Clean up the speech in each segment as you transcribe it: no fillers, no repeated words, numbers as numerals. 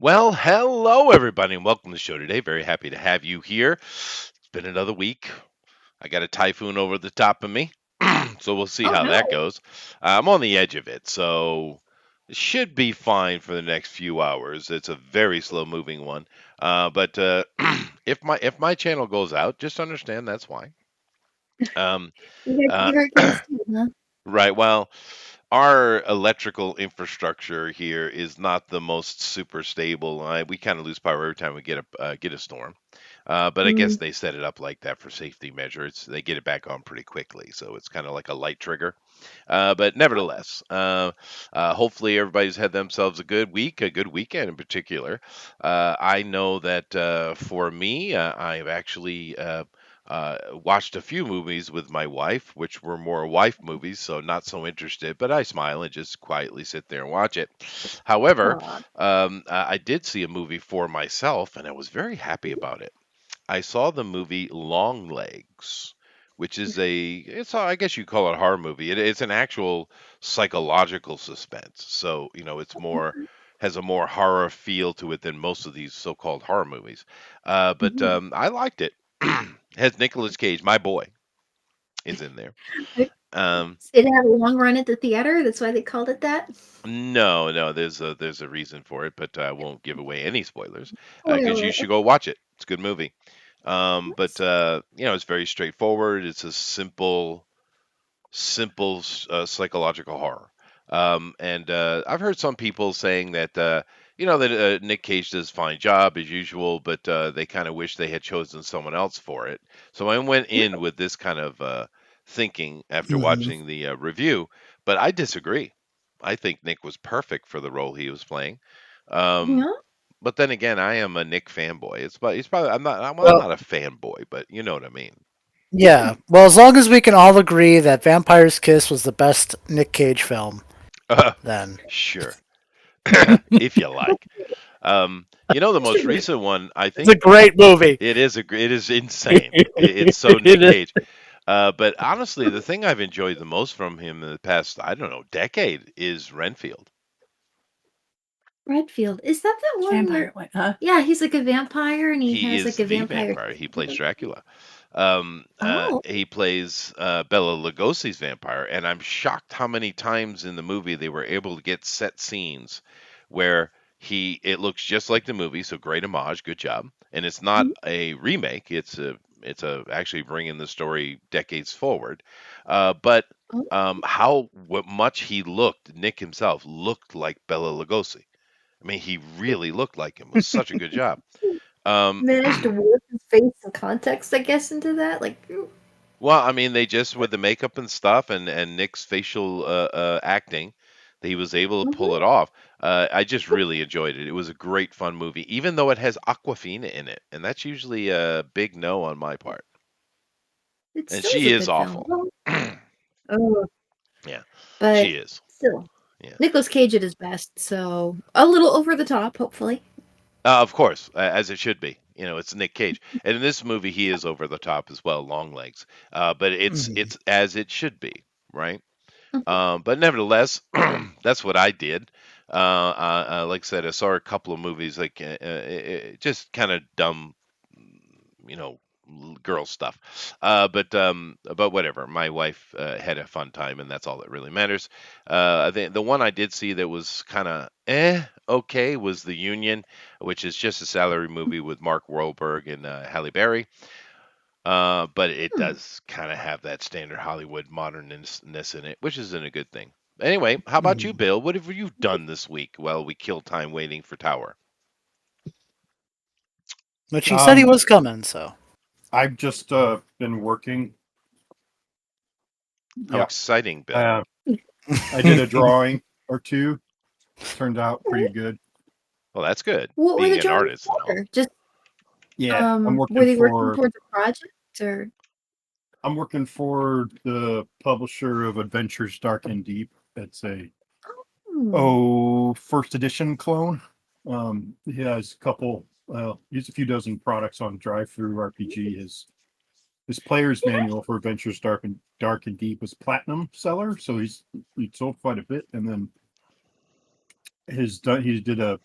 Well, hello everybody, and welcome to the show today. Very happy to have you here. It's been another week. I got a typhoon over the top of me, so we'll see Oh how no. that goes. I'm on the edge of it, so it should be fine for the next few hours. It's a very slow moving one, but if my channel goes out, just understand that's why. Um, uh, You hurricanes too, huh? right. Well, our electrical infrastructure here is not the most super stable. We kind of lose power every time we get a storm. But I guess Mm. they set it up like that for safety measures. They get it back on pretty quickly, so it's kind of like a light trigger. But nevertheless, hopefully everybody's had themselves a good week, a good weekend in particular. I know that for me, I've actually watched a few movies with my wife, which were more wife movies, so not so interested. But I smile and just quietly sit there and watch it. However, Aw. I did see a movie for myself, and I was very happy about it. I saw the movie Long Legs, which is I guess you call it a horror movie. It's an actual psychological suspense. So, it's more has a more horror feel to it than most of these so-called horror movies. But Mhm. I liked it. Has Nicolas Cage, my boy, is in there. It Um, it had a long run at the theater, that's why they called it that? no, no, there's a reason for it, but I won't give away any spoilers because you Spoiler. should go watch it. It's a good movie. But Yes. it's very straightforward. It's a simple psychological horror. And I've heard some people saying that Nick Cage does a fine job as usual, but they kind of wish they had chosen someone else for it. So I went in with this kind of thinking after Mhm. watching the review, but I disagree. I think Nick was perfect for the role he was playing. Um, Yeah? but then again, I am a Nick fanboy. He's probably I'm Well, not a fanboy, but you know what I mean. yeah. Well, as long as we can all agree that Vampire's Kiss was the best Nick Cage film, then Sure, if you like. The Mr. most Nick. recent one, I it's a think great movie. it is insane. It's so Nick It is. Cage. But honestly, the thing I've enjoyed the most from him in the past, I don't know, decade is Renfield. Redfield. Is that one Vampire, where what, huh? yeah, he's like a vampire and he He has is like a the vampire vampire. He plays thing. Dracula. Oh. He plays Bela Lugosi's vampire, and I'm shocked how many times in the movie they were able to get set scenes where it looks just like the movie. So great homage, good job. And it's not Mhm. a remake. It's a actually bringing the story decades forward. But Oh, how what much Nick himself looked like Bela Lugosi. I mean, he really looked like him. It was such a good job. Um, managed to work his face and context, I guess, into that. Like, Well, I mean, they just with the makeup and stuff, and Nick's facial acting, he was able to pull mhm. it off. I just really enjoyed it. It was a great fun movie, even though it has Aquafina in it, and that's usually a big no on my part. It And still is she a is good film. awful. Well, oh, Yeah, but she is. still, Yeah, Nicolas Cage at his best, so a little over the top, hopefully. of course, as it should be. It's Nick Cage, and in this movie, he is over the top as well, long legs. But it's Mhm. it's as it should be, right? Mhm. But nevertheless, that's what I did. Like I said, I saw a couple of movies, like just kind of dumb, you know, girl stuff. But whatever. My wife had a fun time, and that's all that really matters. I think the one I did see that was kind of okay was The Union, which is just a salary movie with Mark Wahlberg and Halle Berry. But it Hmm. does kind of have that standard Hollywood modernness in it, which isn't a good thing. Anyway, how about you, Mhm. Bill? What have you done this week while we kill time waiting for Tower? But she said he Um, was coming, so. I've just been working. How Yeah, exciting, Bill. uh, I did a drawing or two. Turned out Alright. pretty good. Well, that's good, What were the being an drawings artist and all. for? Just Yeah, were they working towards a project or I'm working for the publisher of Adventures Dark and Deep. It's a oh. first edition clone. He has a couple, used a few dozen products on Drive Through RPG. His player's manual for Adventures Dark and Deep was platinum seller, so he sold quite a bit. And then he did a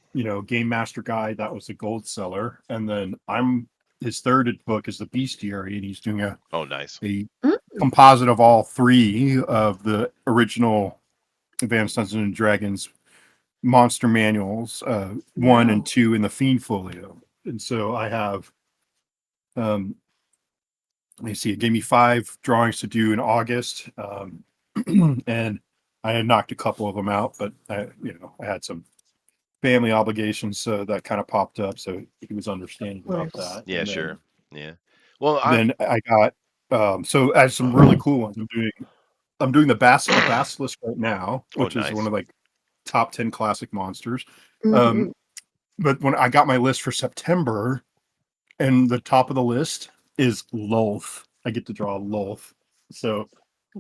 Game Master Guide that was a gold seller, and then his third book is the Bestiary, and he's doing Oh, nice. a Mm. composite of all three of the original Advanced Dungeons and Dragons monster manuals, one and Wow. two in the Fiend Folio. And so I have, let me see, it gave me 5 drawings to do in August. And I had knocked a couple of them out, but I had some family obligations, so that kind of popped up. So he was understanding Of about course. that. Yeah, And sure. Yeah. Well, then I got, so I have some really cool ones. I'm doing a basilisk right now, Oh, which is one nice. of like top 10 classic monsters. Mhm. Um, but when I got my list for September, and the top of the list is Lolth. I get to draw Lolth, so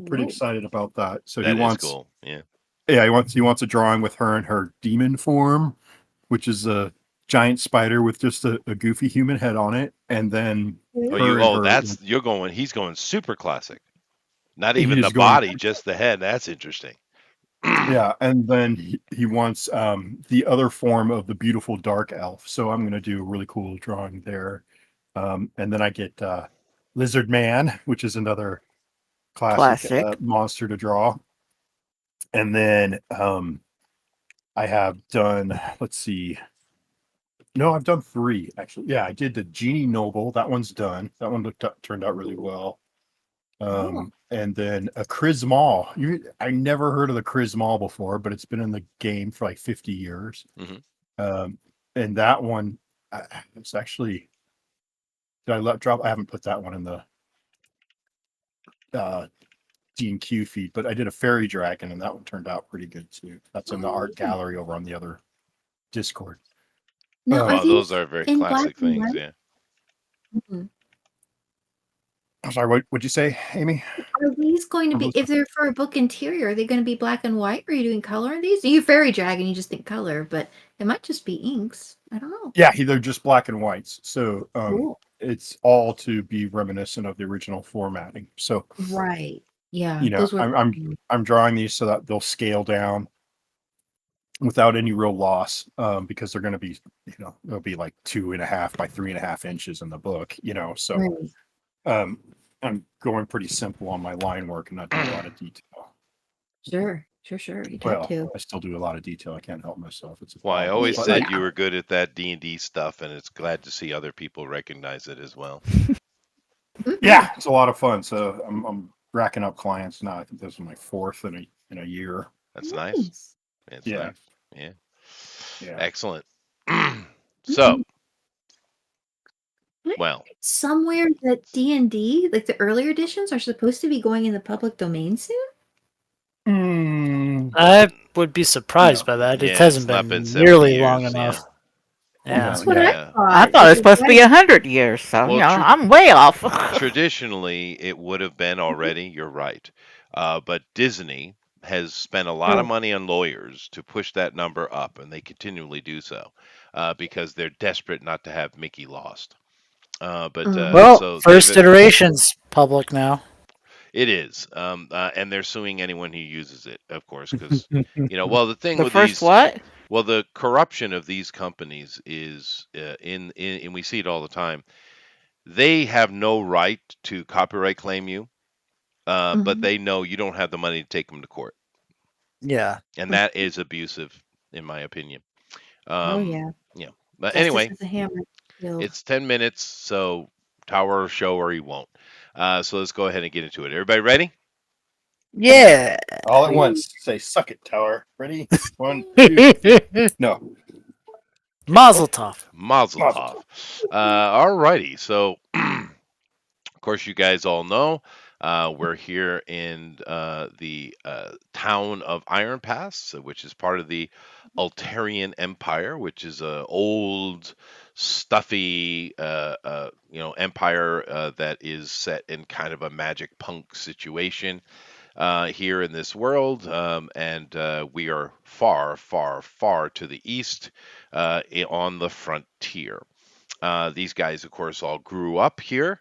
pretty Whoa. excited about that. So That is cool. Yeah. he wants a drawing with her in her demon form, which is a giant spider with just a goofy human head on it, and then Oh, Really? her and her. he's going super classic. Not He even the is going, body, just the head. That's interesting. yeah, and then he wants the other form of the beautiful dark elf. So I'm going to do a really cool drawing there. And then I get Lizard Man, which is another classic Classic. monster to draw. And then I have done, let's see, no, I've done 3 actually. Yeah, I did the Genie Noble. That one's done. That one turned out really well. Oh. And then a Crismal. I never heard of the Crismal before, but it's been in the game for like 50 years. Mhm. Um, and that one, it's actually, did I let drop? I haven't put that one in the uh, D&Q feed, but I did a Fairy Dragon, and that one turned out pretty good too. That's in the Oh, art yeah. gallery over on the other Discord. Now, are Well, those these are very in black classic and things. white? Yeah. Mhm. I'm sorry, what would you say, Amy? Are these going to Are be, those- if they're for a book interior, are they going to be black and white? Or are you doing color in these? You fairy dragon, you just think color, but it might just be inks. I don't know. Yeah, they're just black and whites. So Cool. it's all to be reminiscent of the original formatting. So Right. Yeah, those were. I'm drawing these so that they'll scale down without any real loss, because they're going to be, they'll be like 2.5 by 3.5 inches in the book, so Right. um, I'm going pretty simple on my line work and not doing a lot of detail. Sure. Sure. You'd have Well, to. I still do a lot of detail. I can't help myself. It's a Well, I problem. always But said Yeah. you were good at that D&D stuff, and it's glad to see other people recognize it as well. Mhm. yeah, it's a lot of fun. So I'm racking up clients now. I think this is my 4th in a year. That's nice. Nice. It's Yeah, nice. Yeah. yeah. Excellent. So, Mhm. I well, read somewhere that D&D, like the earlier editions, are supposed to be going in the public domain soon. I would be surprised No, by that. It yeah, it's hasn't not been been 70 nearly long years. Yeah. enough. Yeah. That's no, what yeah. I Yeah. I thought. thought it was Because supposed to be why? 100 years, so Well, I'm way off. traditionally, it would have been already. You're right. But Disney has spent a lot of Oh. money on lawyers to push that number up, and they continually do so because they're desperate not to have Mickey lost. But Well, so first iteration's public now. it is, and they're suing anyone who uses it, of course, because well, the thing The with first these, what? well, the corruption of these companies is and we see it all the time. They have no right to copyright claim you, but Mhm. they know you don't have the money to take them to court, Yeah. and that is abusive, in my opinion. Oh Um, yeah. yeah, but Justice anyway, is a hammer. Shield. it's 10 minutes, so tower or show or he won't. So let's go ahead and get into it. Everybody ready? Yeah. All at once. Say, suck it, tower. Ready? 1, 2, 3. No. Mazel tov. Mazel Mazel tov. tov. All righty. So, of course, you guys all know we're here in the town of Iron Pass, which is part of the Altarian Empire, which is a old, stuffy, empire that is set in kind of a magic punk situation here in this world, and we are far, far, far to the east on the frontier. These guys, of course, all grew up here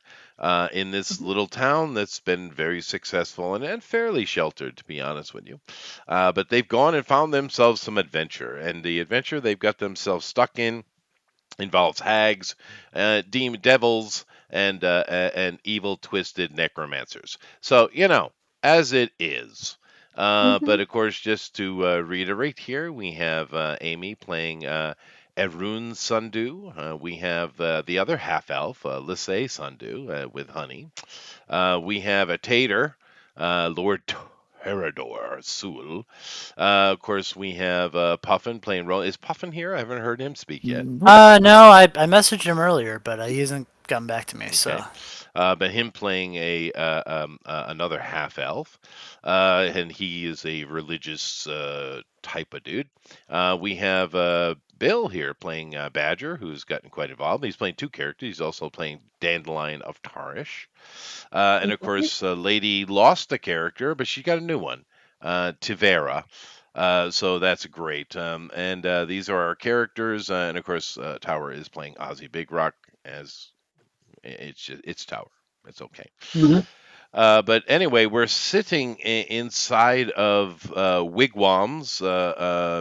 in this little town that's been very successful and fairly sheltered, to be honest with you. But they've gone and found themselves some adventure, and the adventure they've got themselves stuck in involves hags, demon devils, and evil twisted necromancers. So as it is. But Mhm. of course, just to reiterate here, we have Amy playing Erun Sundu. We have the other half elf, Lissay Sundu, with Honey. We have a Tater, Lord Terador Sul. Of course, we have Puffin playing role. Is Puffin here? I haven't heard him speak yet. No, I messaged him earlier, but he hasn't gotten back to me. Okay, So but him playing another half elf, and he is a religious type of dude. We have Bill here playing Badger, who's gotten quite involved. He's playing two characters. He's also playing Dandelion of Tarish, and of course, Lady lost a character, but she got a new one, Tivera. So that's great. And these are our characters, and of course, Tower is playing Ozzy Big Rock as it's Tower. It's okay. Mhm. But anyway, we're sitting inside of Wigwam's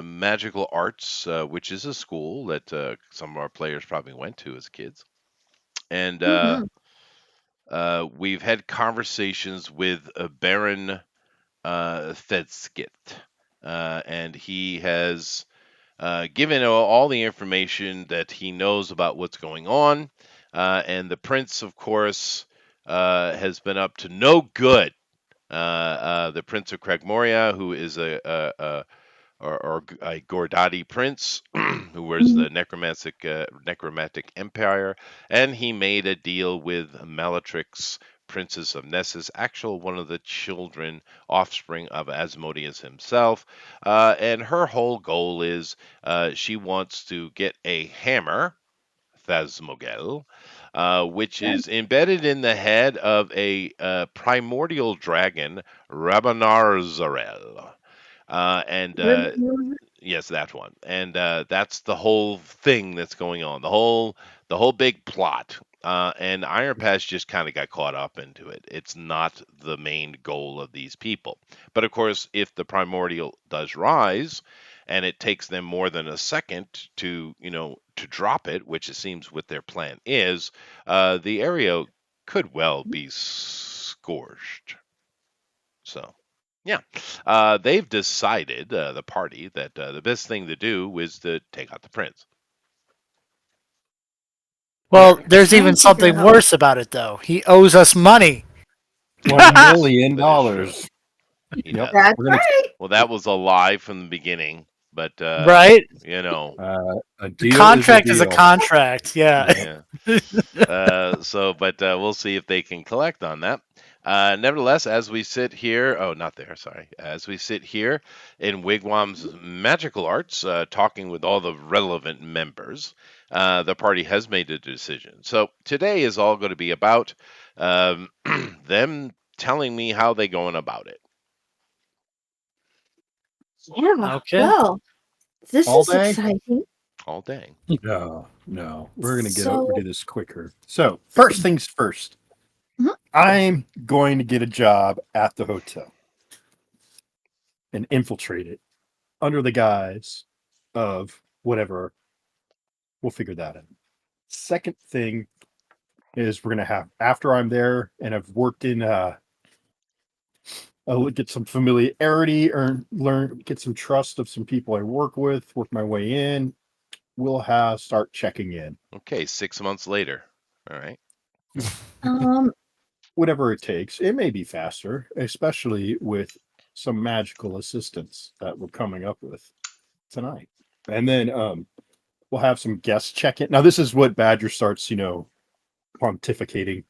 Magical Arts, which is a school that some of our players probably went to as kids. And Mhm. we've had conversations with Baron Fedskit. And he has given all the information that he knows about what's going on. And the prince, of course, has been up to no good. The Prince of Cragmoria, who is or a Gordati prince who wears Mhm. the necromantic empire, and he made a deal with Malatrix, Princess of Nessus, actual one of the children, offspring of Asmodeus himself. And her whole goal is she wants to get a hammer, Phasmogel, which Yeah. is embedded in the head of a primordial dragon, Rabanar'zarel. And Yes, that one. And that's the whole thing that's going on. The whole big plot. And Iron Pass just kind of got caught up into it. It's not the main goal of these people. But of course, if the primordial does rise, and it takes them more than a second to drop it, which it seems what their plan is, the area could well be scorched. So, yeah, they've decided, the party, that the best thing to do is to take out the prince. well, there's Trying even to figure something out. worse about it though. He owes us money. $1 million. That is true. He Yep. does. That's We're gonna right. Well, that was a lie from the beginning, but Right? you know, a The deal is a contract is a deal. contract. Yeah. Yep. yeah. But we'll see if they can collect on that. Nevertheless, as we sit here, oh, not there, sorry. As we sit here in Wigwam's Magical Arts, talking with all the relevant members, the party has made a decision. So today is all going to be about um, them telling me how they going about it. Yeah. Okay. Well, this All is day? exciting. All day. No. We're gonna So, do this quicker. So first things first. Mhm. I'm going to get a job at the hotel and infiltrate it under the guise of whatever. We'll figure that out. Second thing is we're gonna have after I'm there and I've worked in I'll get some familiarity or get some trust of some people I work with, work my way in. We'll have start checking in. Okay, 6 months later. All right. um, Whatever it takes. It may be faster, especially with some magical assistance that we're coming up with tonight. And then we'll have some guests check in. Now this is what Badger starts, pontificating.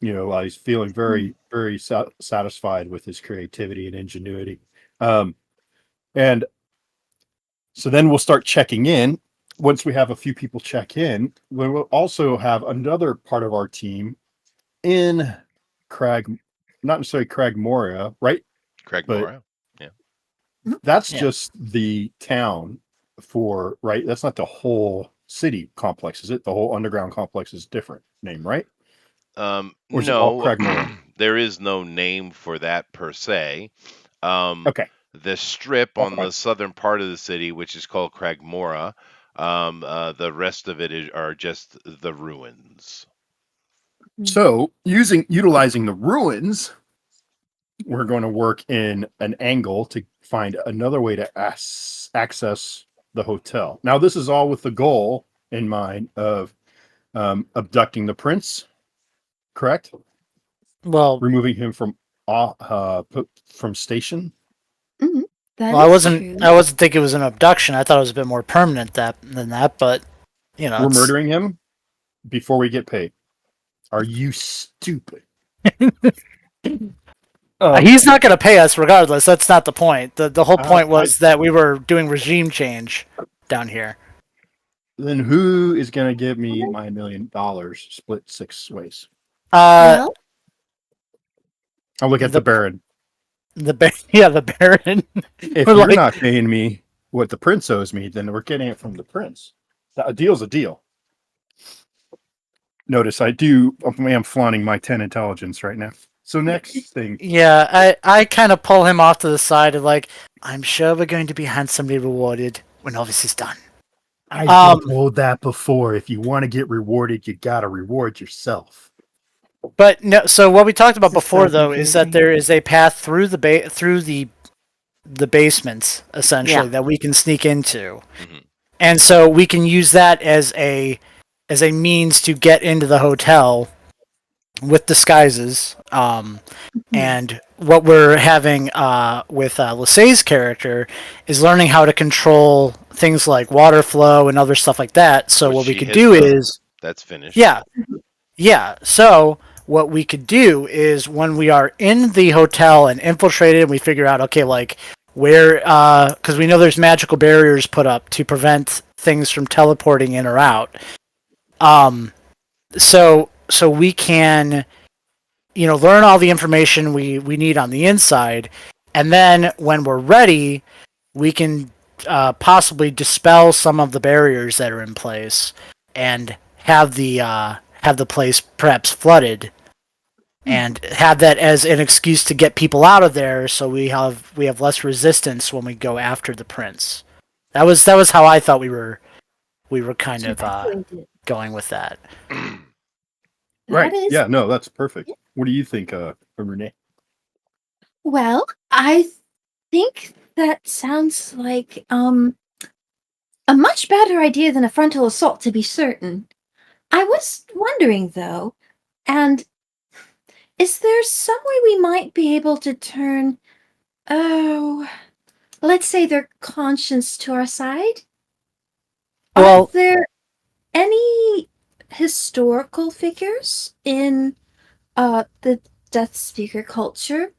He's feeling very, very satisfied with his creativity and ingenuity. And so then we'll start checking in. Once we have a few people check in, we will also have another part of our team in Crag, not necessarily Crag Moria, right? Craig But Morrow. Yeah. that's Yeah. just the town for, right? That's not the whole city complex, is it? The whole underground complex is different name, right? Or is it all No, Cragmore? there is no name for that per se. Um, Okay, the strip that's on fine. the southern part of the city, which is called Cragmora, the rest of it are just the ruins. So utilizing the ruins, we're going to work in an angle to find another way to access the hotel. Now, this is all with the goal in mind of abducting the prince, correct? Well, Removing him from station. Mhm. That well, I is wasn't. true. I wasn't thinking it was an abduction. I thought it was a bit more permanent than that. But We're it's murdering him before we get paid. Are you stupid? he's not going to pay us regardless. That's not the point. The whole point I was that we were doing regime change down here. Then who is going to give me my $1,000,000 split 6 ways? Uh, Well, I'll look at the the Baron. yeah, the Baron. If We're you're like, not paying me what the prince owes me, then we're getting it from the prince. A deal's a deal. Notice I am flaunting my 10 intelligence right now. So next thing, yeah, I kind of pull him off to the side and like, I'm sure we're going to be handsomely rewarded when all this is done. I've Um, been told that before. If you want to get rewarded, you got to reward yourself. But no. So what we talked about This is before so though is that confusing. there is a path through the basements essentially Yeah. that we can sneak into. Hmm. And so we can use that as a means to get into the hotel with disguises. And what we're having with Lasay's character is learning how to control things like water flow and other stuff like that. So Which what we she could has do done. is, That's finished. yeah, yeah. So what we could do is when we are in the hotel and infiltrated, and we figure out, okay, like where, because we know there's magical barriers put up to prevent things from teleporting in or out. Um, so we can, learn all the information we need on the inside, and then when we're ready, we can possibly dispel some of the barriers that are in place and have the place perhaps flooded and have that as an excuse to get people out of there, so we have less resistance when we go after the prince. That was how I thought we were kind of going with that. that Right. is Yeah, no, that's perfect. What do you think, Renee? well. I think that sounds like a much better idea than a frontal assault, to be certain. I was wondering though, and is there some way we might be able to turn, oh, let's say their conscience to our side? Are Well, there any historical figures in the Death Speaker culture?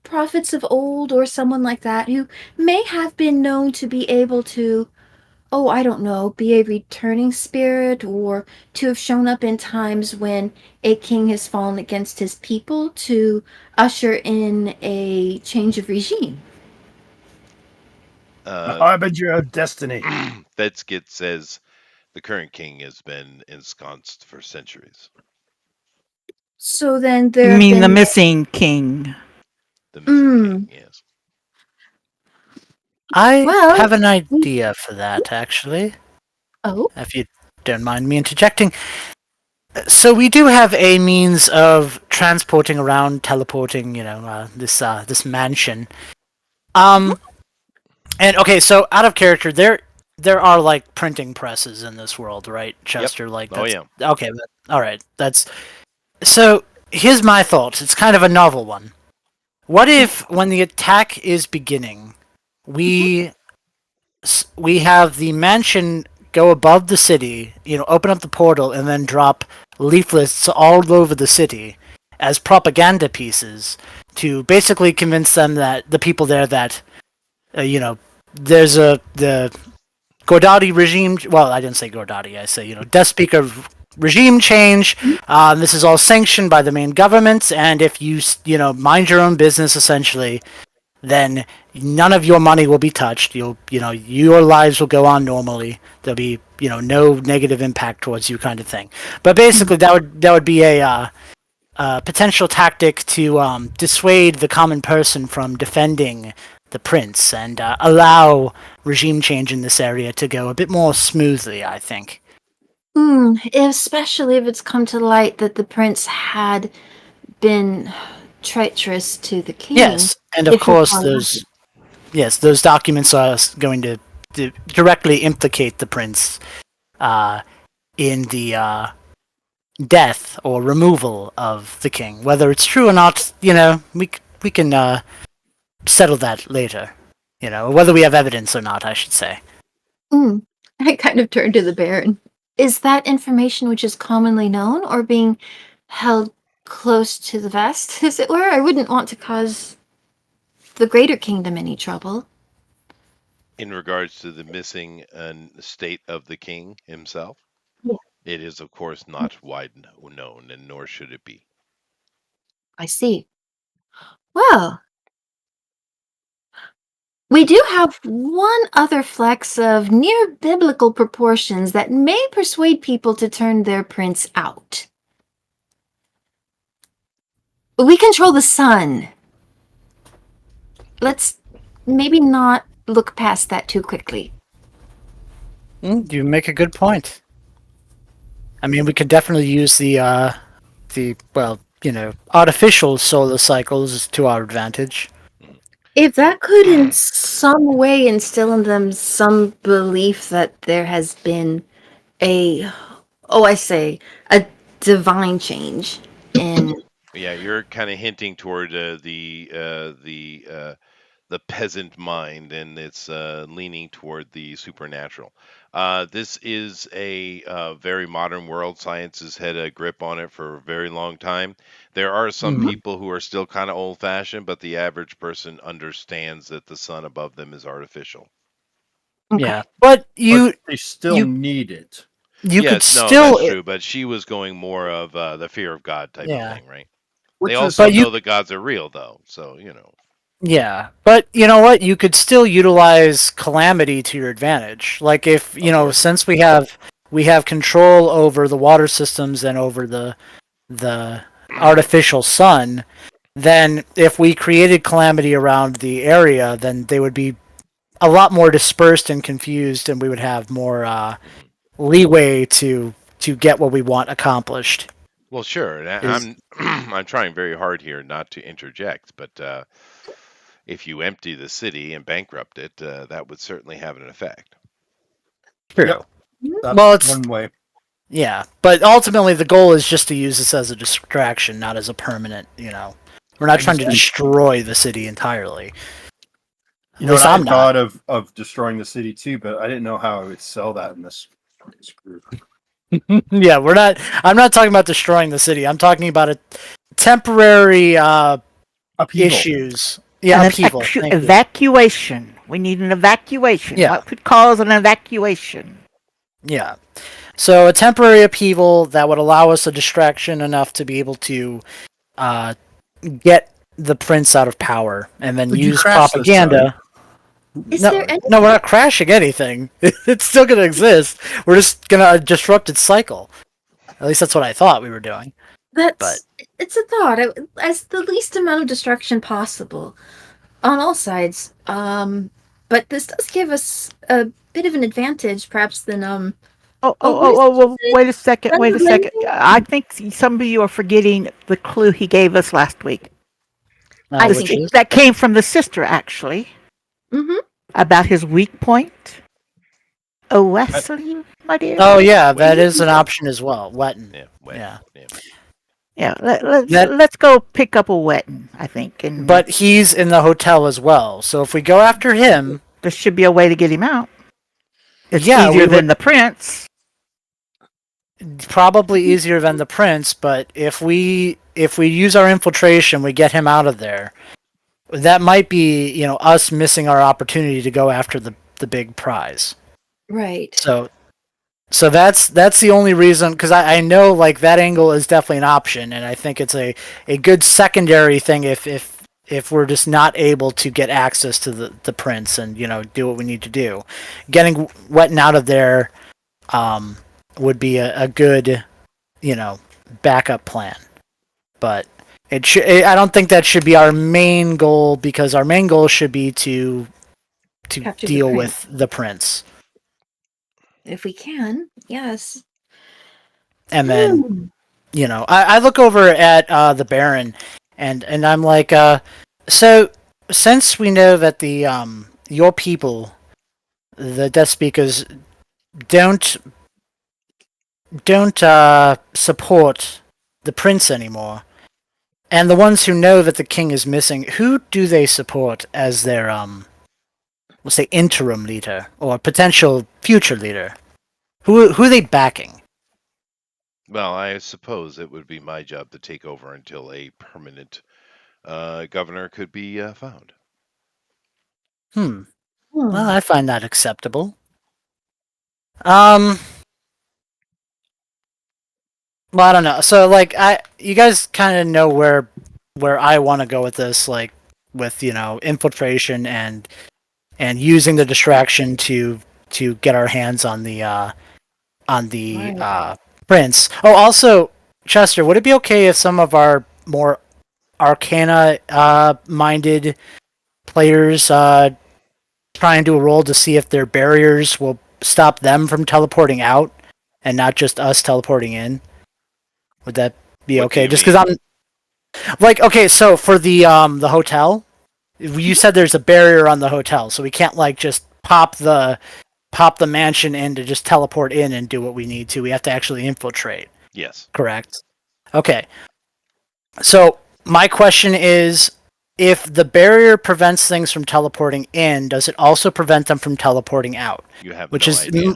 Prophets of old or someone like that who may have been known to be able to, oh, I don't know, be a returning spirit or to have shown up in times when a king has fallen against his people to usher in a change of regime. Uh, Harbinger of Destiny. Fedskit says the current king has been ensconced for centuries. So then You there have mean the been. missing king? The missing king, yes. I Well, have an idea for that, actually, oh, if you don't mind me interjecting. So we do have a means of transporting around, teleporting, this mansion. And okay, so out of character, there are like printing presses in this world, right, Yep. Chester? Like Oh that's yeah. okay. All right, that's so. Here's my thought. It's kind of a novel one. What if, when the attack is beginning, we we have the mansion go above the city, open up the portal, and then drop leaflets all over the city as propaganda pieces to basically convince them, that the people there, that there's the Gordati regime. Well, I didn't say Gordati. I say Death Speaker regime change. This is all sanctioned by the main government, and if you mind your own business, essentially, then none of your money will be touched. Your lives will go on normally. There'll be no negative impact towards you, kind of thing. But basically, that would be a potential tactic to dissuade the common person from defending the prince and allow regime change in this area to go a bit more smoothly, I think. Especially if it's come to light that the prince had been treacherous to the king. Yes, and of If he course thought those documents are going to directly implicate the prince in the death or removal of the king. Whether it's true or not, we can settle that later. Whether we have evidence or not, I should say. I kind of turned to the Baron. Is that information which is commonly known or being held close to the vest, as it were? I wouldn't want to cause the greater kingdom any trouble. In regards to the missing state of the king himself, Yeah. it is, of course, not wide known, and nor should it be. I see. Well, we do have one other flex of near biblical proportions that may persuade people to turn their prince out. We control the sun. Let's maybe not look past that too quickly. You make a good point. I mean, we could definitely use the artificial solar cycles to our advantage. If that could in some way instill in them some belief that there has been a divine change in Yeah, you're kind of hinting toward the peasant mind, and it's leaning toward the supernatural. This is a very modern world. Science has had a grip on it for a very long time. There are some people who are still kind of old-fashioned, but the average person understands that the sun above them is artificial. Okay. Yeah, but They still you- need it. you could Yes, no, still that's true. But she was going more of the fear of God type Yeah. of thing, right? Which They is also But you- know the gods are real, though. So Yeah, but you know what? You could still utilize calamity to your advantage. Like if course. since we have control over the water systems and over the artificial sun, then if we created calamity around the area, then they would be a lot more dispersed and confused, and we would have more leeway to get what we want accomplished. Well, sure. And Is I'm trying very hard here not to interject, but if you empty the city and bankrupt it, that would certainly have an effect. true. Yep. That's Well, it's one way. Yeah, but ultimately the goal is just to use this as a distraction, not as a permanent. We're not trying to destroy the city entirely. You know, least and I I'm had not. thought of destroying the city too, but I didn't know how I would sell that in this group. Yeah, we're not. I'm not talking about destroying the city. I'm talking about a temporary Upheaval. issues. Yeah, An upheaval. Thank you. evacuation. We need an evacuation. Yeah. What could cause an evacuation? Yeah. So a temporary upheaval that would allow us a distraction enough to be able to get the prince out of power, and then Would you use crash this propaganda. Is No, there any no, we're not crashing anything. It's still going to exist. We're just going to disrupt its cycle. At least that's what I thought we were doing. That's it's a thought. As the least amount of destruction possible on all sides. But this does give us a bit of an advantage, perhaps, than Wait a second. Wait a second. Unblending? I think some of you are forgetting the clue he gave us last week. I Which think is? That came from the sister, actually, about his weak point. Oh, Wesley, my dear. Oh yeah, that is an option as well. Wetton. Yeah. Wet. Yeah. Yeah, That- let's go pick up a wetting, I think. And But he's in the hotel as well. So if we go after him, there should be a way to get him out. It's Yeah, easier we than the prince. probably easier than the prince. But if we use our infiltration, we get him out of there. That might be us missing our opportunity to go after the big prize. right. So that's the only reason, because I know like that angle is definitely an option, and I think it's a good secondary thing if if we're just not able to get access to the prince and do what we need to do. Getting Wetton out of there would be a good backup plan, but I don't think that should be our main goal, because our main goal should be to Capture the deal prince. with the prince, If we can, yes. and then I look over at the Baron, and I'm like, so since we know that the your people, the Death Speakers, don't support the prince anymore, and the ones who know that the king is missing, who do they support as their we'll say interim leader or potential future leader? Who are they backing? Well, I suppose it would be my job to take over until a permanent governor could be found. Well, Hmm. I find that acceptable. Well, I don't know. So, like, you guys kind of know where I want to go with this, like, with infiltration and using the distraction to get our hands on the Right. prince. Oh, also, Chester, would it be okay if some of our more arcana minded players try and do a roll to see if their barriers will stop them from teleporting out and not just us teleporting in? Would that be What do okay? you Just because mean? I'm like, okay, so for the hotel, you said there's a barrier on the hotel, so we can't like just pop the mansion in to just teleport in and do what we need to. We have to actually infiltrate. Yes. Correct. Okay. So my question is, if the barrier prevents things from teleporting in, does it also prevent them from teleporting out? You have Which no is, idea.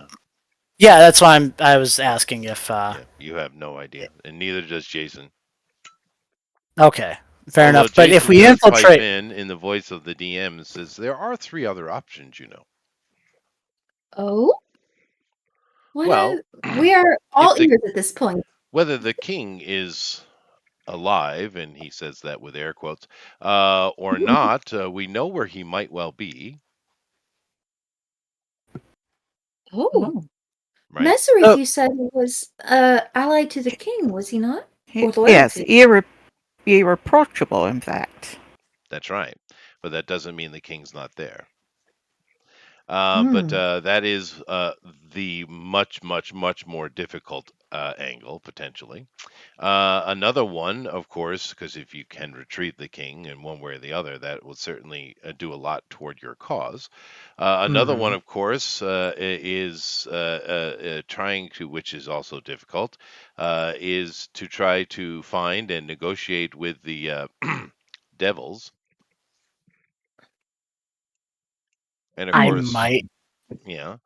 yeah, that's why I was asking if. Yeah, you have no idea, and neither does Jason. Okay, fair Although enough. But if Jason we does pipe infiltrate, in the voice of the DM and says there are three other options. Oh, what Well, are we are if all the ears at this point. whether the king is alive, and he says that with air quotes, or not, we know where he might well be, Oh, Oh, right? Messerith, oh, you said he was allied to the king, was he not? Or loyal yes, to? irreproachable, in fact. That's right. But that doesn't mean the king's not there. But Hmm. that is the much, much, much more difficult angle, potentially. Another one, of course, because if you can retrieve the king in one way or the other, that will certainly do a lot toward your cause. Another one, mhm. of course, is trying to, which is also difficult, is to try to find and negotiate with the devils. And of I course, might. yeah.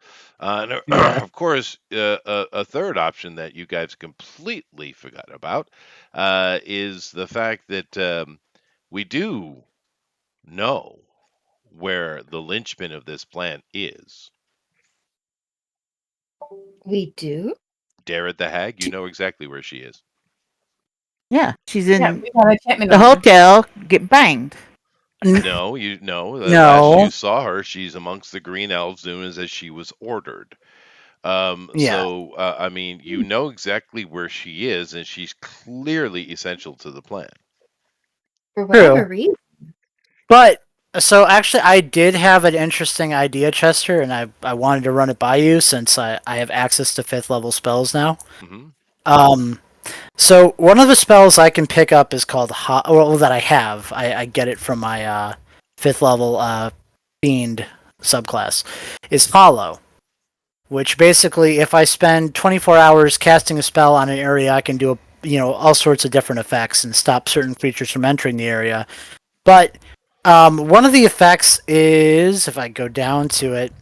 Yeah. Of course, a third option that you guys completely forgot about is the fact that we do know where the linchpin of this plan is. We do? Dareth the Hag, you D- know exactly where she is. Yeah, she's Yeah, in we got an enchantment the on her. hotel, get banged. No, you know, the last you no. saw her, she's amongst the green elves doing as she was ordered. Yeah. I mean, you know exactly where she is, and she's clearly essential to the plan. For whatever True. reason. But so actually, I did have an interesting idea, Chester, and I wanted to run it by you since I have access to fifth level spells now. Hmm. Um, so one of the spells I can pick up is called well, that I have. I get it from my fifth level fiend subclass. Is Hollow, which basically, if I spend 24 hours casting a spell on an area, I can do all sorts of different effects and stop certain creatures from entering the area. But one of the effects is, if I go down to it,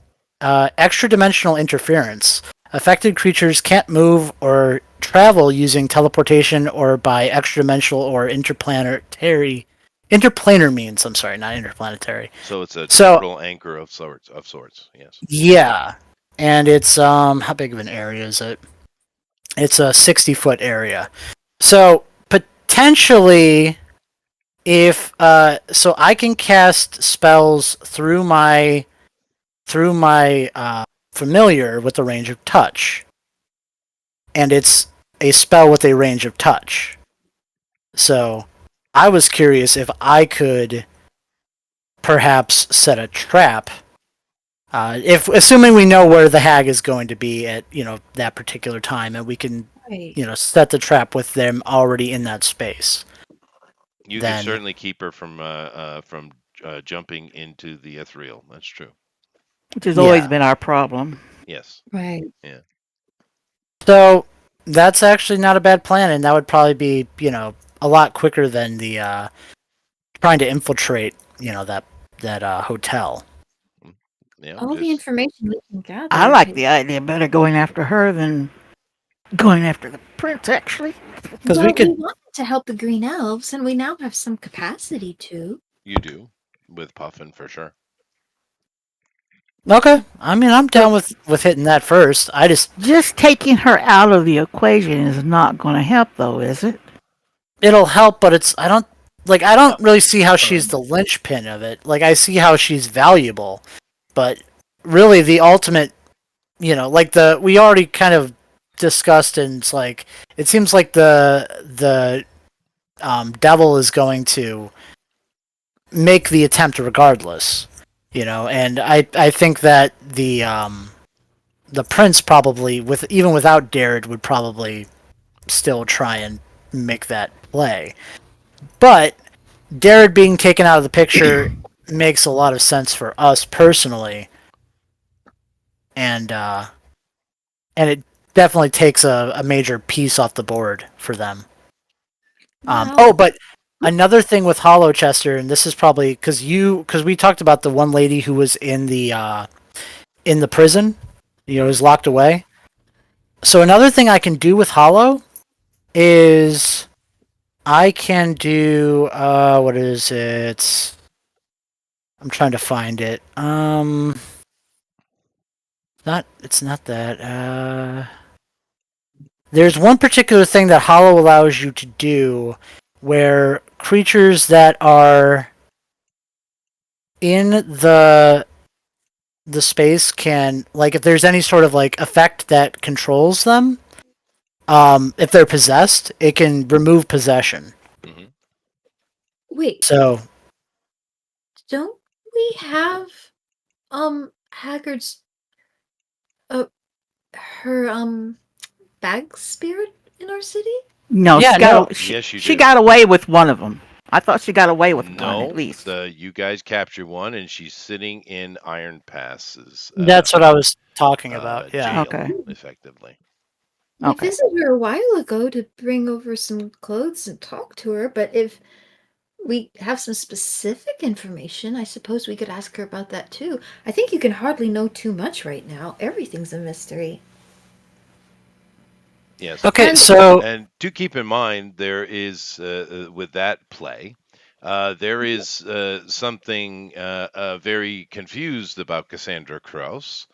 extra dimensional interference. Affected creatures can't move or travel using teleportation or by extra dimensional or interplanar means. I'm sorry, not interplanetary. So it's a So temporal anchor of sorts. Of sorts, yes. yeah, and it's how big of an area is it? It's a 60-foot area. So potentially if so I can cast spells through my familiar with the range of touch, and it's a spell with a range of touch. So I was curious if I could perhaps set a trap. If assuming we know where the hag is going to be at that particular time, and we can Right. set the trap with them already in that space. You could Then certainly keep her from jumping into the ethereal. That's true. Which has always yeah. been our problem. Yes. Right. Yeah. So that's actually not a bad plan, and that would probably be a lot quicker than the trying to infiltrate that hotel. Yeah. All the Just information we can gather. I like the idea better going after her than going after the prince, actually. Because Well, we we could. wanted to help the green elves, and we now have some capacity to. you do with Puffin for sure. Okay, I mean I'm down with hitting that first. I Just taking her out of the equation is not going to help, though, is it? it'll help, but I don't really see how she's Um, the linchpin of it. Like I see how she's valuable, but really the ultimate, like we already kind of discussed, and it's like it seems like the devil is going to make the attempt regardless, and I think that the prince probably even without Darred would probably still try and make that play, but Darred being taken out of the picture makes a lot of sense for us personally, and it definitely takes a major piece off the board for them. Now, But another thing with Hollow Chester, and this is probably because we talked about the one lady who was in the prison, is locked away. So another thing I can do with Hollow is I can do what is it? I'm trying to find it. It's not that. There's one particular thing that Hollow allows you to do where creatures that are in the space can, like, if there's any sort of like effect that controls them, if they're possessed, it can remove possession. Hmm. wait, So don't we have Haggard's her bag spirit in our city? No, yeah, no, Yes, you she do. got away with one of them. I thought she got away with one at No, least. you guys captured one, and she's sitting in Iron Pass's that's what I was talking about. Yeah. jail, Okay. effectively. We Okay. visited her a while ago to bring over some clothes and talk to her, but if we have some specific information, I suppose we could ask her about that too. I think you can hardly know too much right now. Everything's a mystery. Yes. Okay, And so And to keep in mind, there is with that play, there is something very confused about Cassandra Krauss,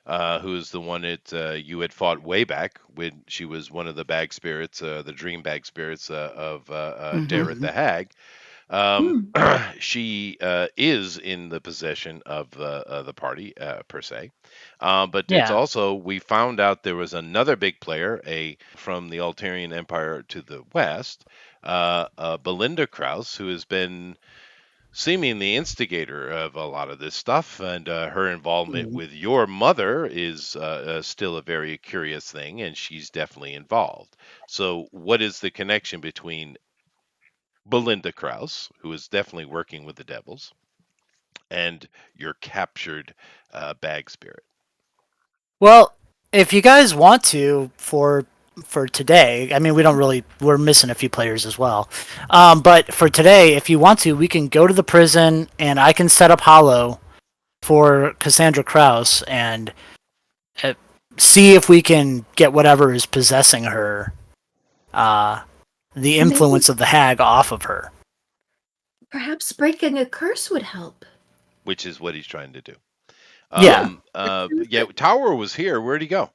who is the one that you had fought way back when she was one of the bag spirits, the dream bag spirits of Mm-hmm. Dareth the Hag. Um, hmm, she is in the possession of the party per se, but it's yeah. also we found out there was another big player, a from the Altarian Empire to the west, Belinda Krauss, who has been seeming the instigator of a lot of this stuff, and her involvement Mhm. with your mother is still a very curious thing, and she's definitely involved. So, what is the connection between Belinda Krauss, who is definitely working with the devils, and your captured bag spirit? Well, if you guys want to for today, I mean we're missing a few players as well. But for today, if you want to, we can go to the prison and I can set up Hollow for Cassandra Kraus and uh, see if we can get whatever is possessing her, uh, the maybe influence of the hag off of her. perhaps breaking a curse would help. Which is what he's trying to do. Yeah. Yeah, Tower was here. Where'd he go?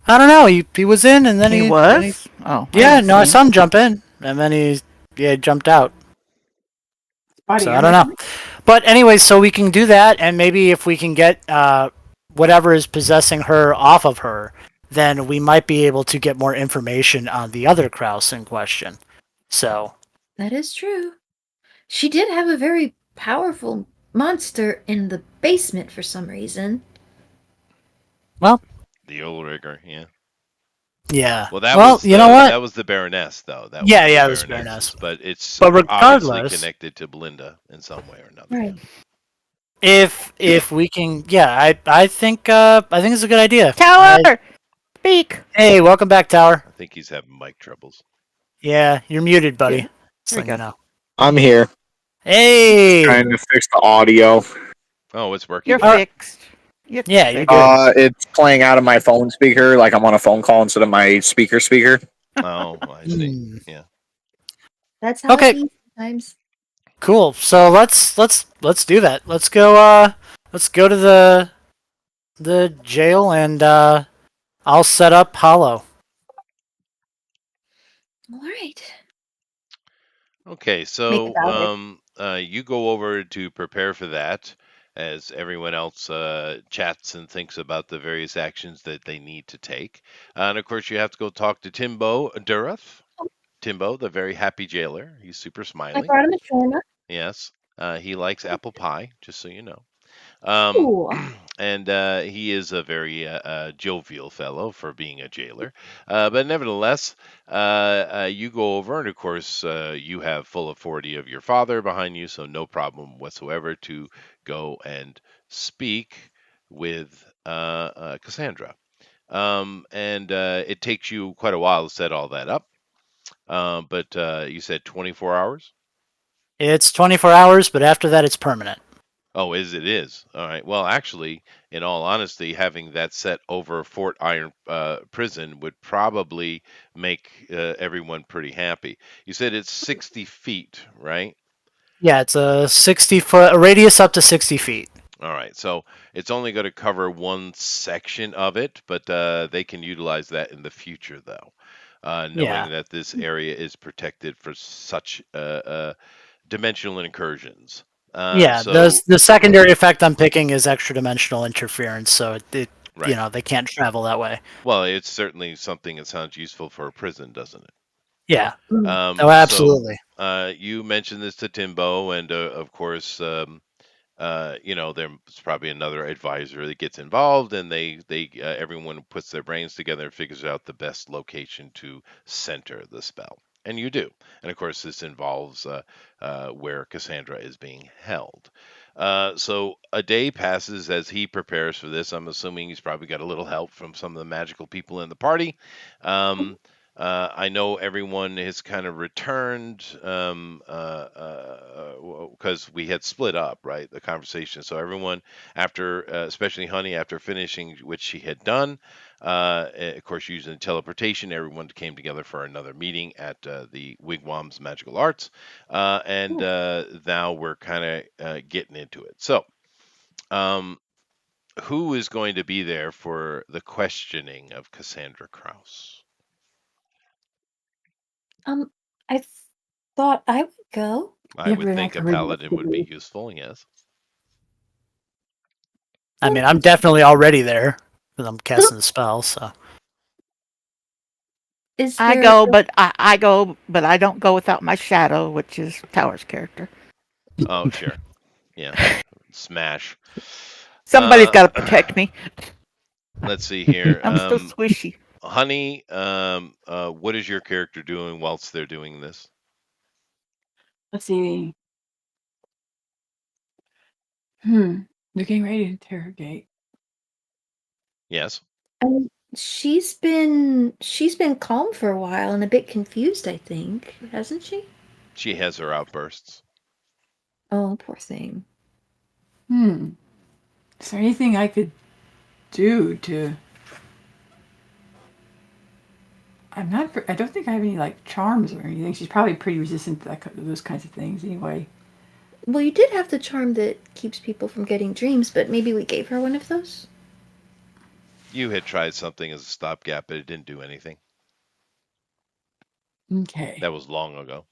I don't know. He was in and then He he was? Oh, I yeah, didn't no, I see saw him. him jump in and then he jumped out. So I don't know. But anyway, so we can do that, and maybe if we can get whatever is possessing her off of her, then we might be able to get more information on the other Kraus in question. So That is true. She did have a very powerful monster in the basement for some reason. well, The old rigger, yeah. yeah. Well, that Well, was you know what? the Baroness, though. That was Yeah, the yeah, it was Baroness's, Baroness. but it's But obviously regardless, connected to Belinda in some way or another. Right. if we can, yeah, I think it's a good idea. Tower, speak. Hey, welcome back, Tower. I think he's having mic troubles. Yeah, you're muted, buddy. Yeah, Just there we letting you go. know. I'm here. Hey. Trying to fix the audio. Oh, it's working You're now. fixed. You're Yeah, you're fixed. good. It's playing out of my phone speaker, like I'm on a phone call instead of my speaker. Oh, I see. Hmm. Yeah. That's how Okay. it be sometimes. Cool. So let's do that. Let's go to the jail, and I'll set up Hollow. All right. Okay, Think so about it. you go over to prepare for that as everyone else chats and thinks about the various actions that they need to take. And of course, you have to go talk to Timbo Durath. Timbo, the very happy jailer. He's super I smiley. brought him a shawarma. Yes, he likes apple pie, just so you know. Um, Ooh. and he is a very jovial fellow for being a jailer. But nevertheless, you go over, and of course, you have full authority of your father behind you, so no problem whatsoever to go and speak with Cassandra. And it takes you quite a while to set all that up. But you said 24 hours? It's 24 hours, but after that, it's permanent. Oh, it is. All right. Well, actually, in all honesty, having that set over Fort Iron prison would probably make everyone pretty happy. You said it's 60 feet, right? Yeah, it's a 60-foot, a radius up to 60 feet. All right. So it's only going to cover one section of it, but they can utilize that in the future, though, Yeah. knowing that this area is protected for such dimensional incursions. Yeah, So, the secondary effect I'm picking is extra dimensional interference, so right. they can't travel that way. Well, it's certainly something that sounds useful for a prison, doesn't it? Yeah. Mm. Oh, So absolutely. you mentioned this to Timbo, and of course, there's probably another advisor that gets involved, and they everyone puts their brains together and figures out the best location to center the spell. And you do. And of course, this involves where Cassandra is being held. So a day passes as he prepares for this. I'm assuming he's probably got a little help from some of the magical people in the party. Um, I know everyone has kind of returned because we had split up, right? The conversation. So everyone, after, especially Honey, after finishing which she had done, of course, using teleportation, everyone came together for another meeting at the Wigwam's Magical Arts, and now we're kind of getting into it. So, um, who is going to be there for the questioning of Cassandra Kraus? I thought I would go. I would think a paladin would be useful, yes. I mean, I'm definitely already there because I'm casting the spell, so. Is I there? go, but I go, but I don't go without my shadow, which is Tower's character. Oh, sure. Yeah. Smash. Somebody's got to protect me. Let's see here. I'm still squishy. Honey, what is your character doing whilst they're doing this? Let's see. They're getting ready to interrogate. Yes. She's been calm for a while and a bit confused, I think, hasn't she? She has her outbursts. Oh, poor thing. Is there anything I could do to? I don't think I have any like charms or anything. She's probably pretty resistant to those kinds of things anyway. Well, you did have the charm that keeps people from getting dreams, but maybe we gave her one of those? You had tried something as a stopgap, but it didn't do anything. Okay. That was long ago.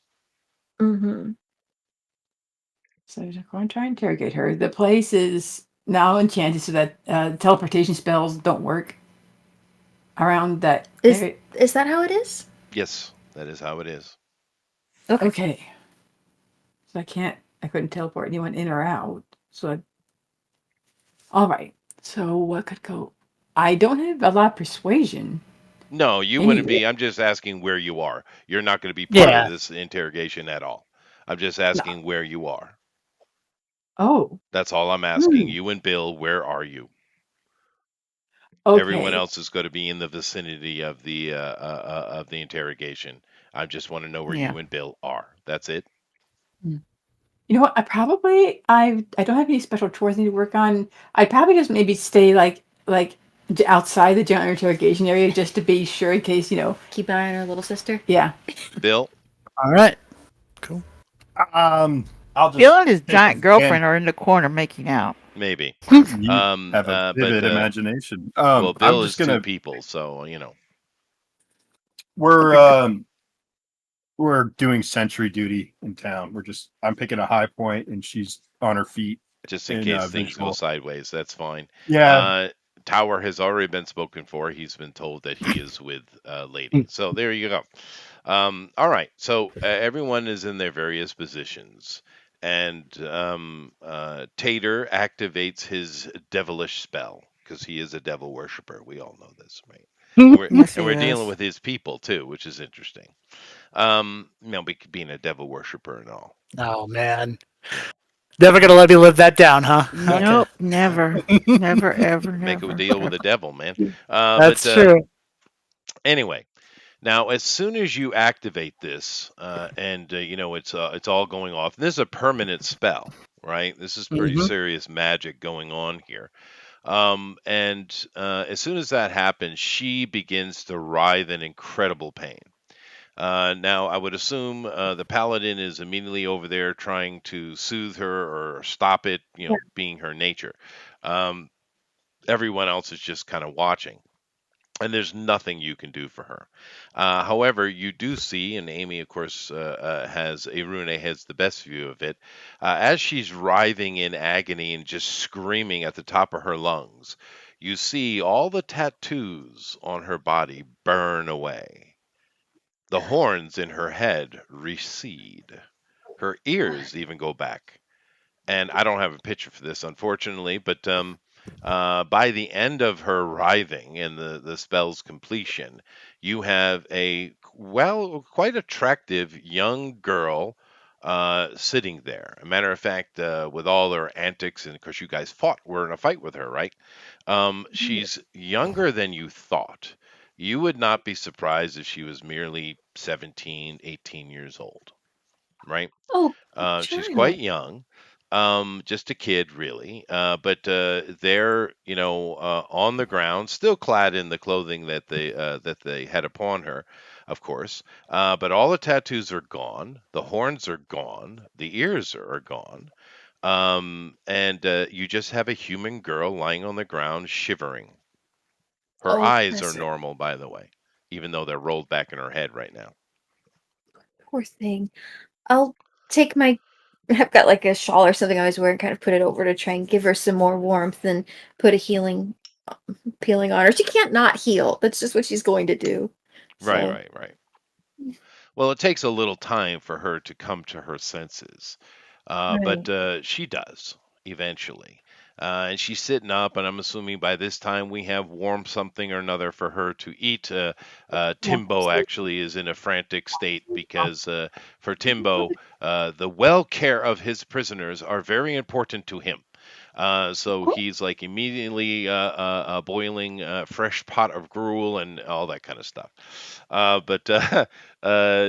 Mm-hmm. So I'm going to try and interrogate her. The place is now enchanted so that teleportation spells don't work around that area. Is that how it is? Yes, that is how it is. Okay. So I couldn't teleport anyone in or out. All right. So what could go? I don't have a lot of persuasion. No, you wouldn't Anyway, be. I'm just asking where you are. You're not going to be part of Yeah. this interrogation at all. I'm just no. asking where you are. Oh. That's all I'm asking. Hmm. You and Bill, where are you? Everyone Okay. else is going to be in the vicinity of the interrogation. I just want to know where Yeah. you and Bill are. That's it. Hmm. You know what? I don't have any special chores I need to work on. I'd probably just maybe stay outside the general interrogation area just to be sure in case Keep an eye on our little sister. Yeah. Bill, All right. Cool. I'll Bill just and his take giant advantage. girlfriend are in the corner making out. maybe. You have a But vivid imagination. well, I'm Bill just is two gonna. people, so you know. We're Okay, good. we're doing sentry duty in town. I'm picking a high point, and she's on her feet Just in in case things go visual. sideways, that's fine. Yeah. Uh, Tower has already been spoken for. He's been told that he is with Lady. So there you go. All right. So everyone is in their various positions. And Tater activates his devilish spell because he is a devil worshiper. We all know this, right? And we're Yes, and he we're dealing is. with his people too, which is interesting. Being a devil worshiper and all. Oh man. Yeah. Never gonna let me live that down, huh? Okay. Nope, never. Never, ever, Make a never, deal with the ever. devil, man. But That's true. anyway, now as soon as you activate this, and it's all going off. This is a permanent spell, right? This is pretty Hmm. serious magic going on here. And as soon as that happens, she begins to writhe in incredible pain. Now, I would assume the paladin is immediately over there trying to soothe her or stop it, being her nature. Um, Everyone else is just kind of watching. And there's nothing you can do for her. However, you do see, and Amy, of course, Arune has the best view of it, as she's writhing in agony and just screaming at the top of her lungs. You see all the tattoos on her body burn away. The horns in her head recede. Her ears even go back. And I don't have a picture for this, unfortunately, but by the end of her writhing and the spell's completion, you have quite attractive young girl sitting there. A matter of fact, with all her antics, and of course, you guys were in a fight with her, right? She's younger than you thought. You would not be surprised if she was merely 17, 18 years old, right? Oh, She's quite child. young, just a kid, really. But they're, on the ground, still clad in the clothing that they had upon her, of course. But all the tattoos are gone, the horns are gone, the ears are gone, and you just have a human girl lying on the ground, shivering. Her Oh, eyes are bless her. normal, by the way, even though they're rolled back in her head right now. Poor thing. I'll take my. I've got like a shawl or something I was wearing, kind of put it over to try and give her some more warmth and put a healing peeling on her. She can't not heal. That's just what she's going to do. Right, So, right, right. Well, it takes a little time for her to come to her senses, but right. she does eventually. And she's sitting up, and I'm assuming by this time we have warmed something or another for her to eat. Timbo actually is in a frantic state because for Timbo, the well care of his prisoners are very important to him. So he's like immediately boiling a fresh pot of gruel and all that kind of stuff. But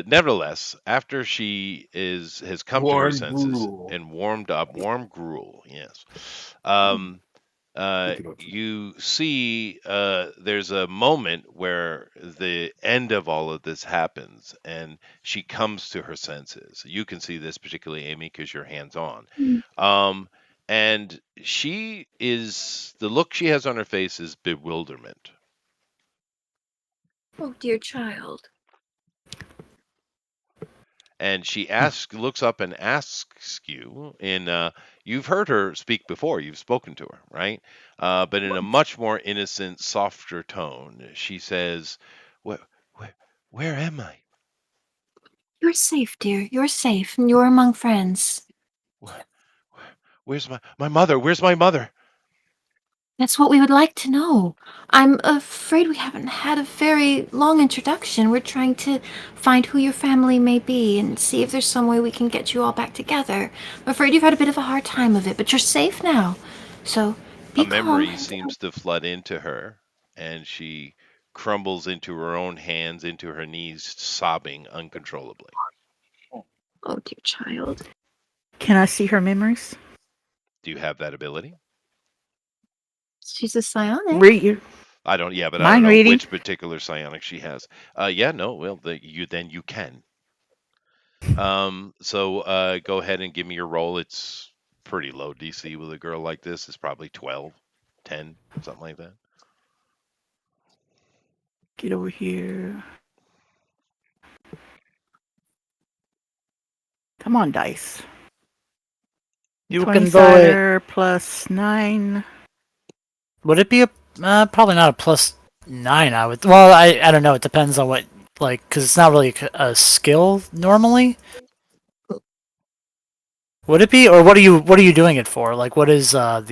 nevertheless, after she has come to her Warm senses gruel. and warmed up, warm gruel, yes. Um, Look it up. you see, there's a moment where the end of all of this happens, and she comes to her senses. You can see this particularly, Amy, because you're hands on. Um, and the look she has on her face is bewilderment. Oh, dear child. and she looks up and asks you you've heard her speak before, you've spoken to her, right? But in a much more innocent, softer tone, she says, "Where, where, where am I? You're safe, dear. You're safe, and you're among friends. Where, where's my mother? Where's my mother?" That's what we would like to know. I'm afraid we haven't had a very long introduction. We're trying to find who your family may be and see if there's some way we can get you all back together. I'm afraid you've had a bit of a hard time of it, but you're safe now. So A be calm. memory seems to flood into her, and she crumbles into her own hands, into her knees, sobbing uncontrollably. Oh, dear child. Can I see her memories? Do you have that ability? She's a psionic. Read you. I don't. Yeah, but I don't Mind know reading. which particular psionic she has. Yeah, no. Well, you can. So go ahead and give me your roll. It's pretty low DC with a girl like this. It's probably 12, 10, something like that. Get over here. Come on, dice. You 20 can do it. sider plus 9. Would it be a probably not a +9? I would. Well, I don't know. It depends on what because it's not really a skill normally. Would it be, or what are you doing it for? Like, what is Well,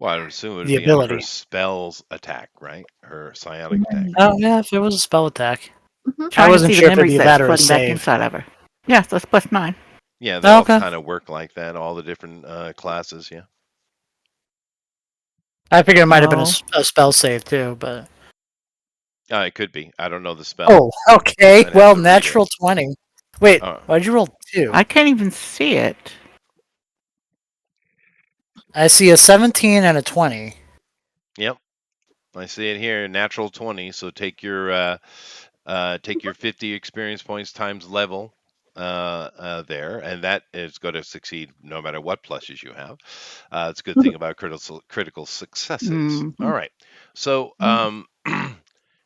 I would assume it would the be on her ability? spells attack, right? Her psionic attack. Oh yeah, if it was a spell attack. I Trying to wasn't see the sure if it'd memories be that's that or a flooding back save. inside of her. Yeah, so that's plus 9. Yeah, they Oh, all okay. kind of work like that. All the different classes. Yeah. I figured it might have been Oh. a spell save too, but. It could be. I don't know the spell. Oh, okay. I'd have Well, to read it. natural 20. Wait, why'd you roll 2? I can't even see it. I see a 17 and a 20. Yep. I see it here, natural 20. So take your 50 experience points times level there, and that is going to succeed no matter what pluses you have. It's a good thing about critical successes. Mhm. All right. So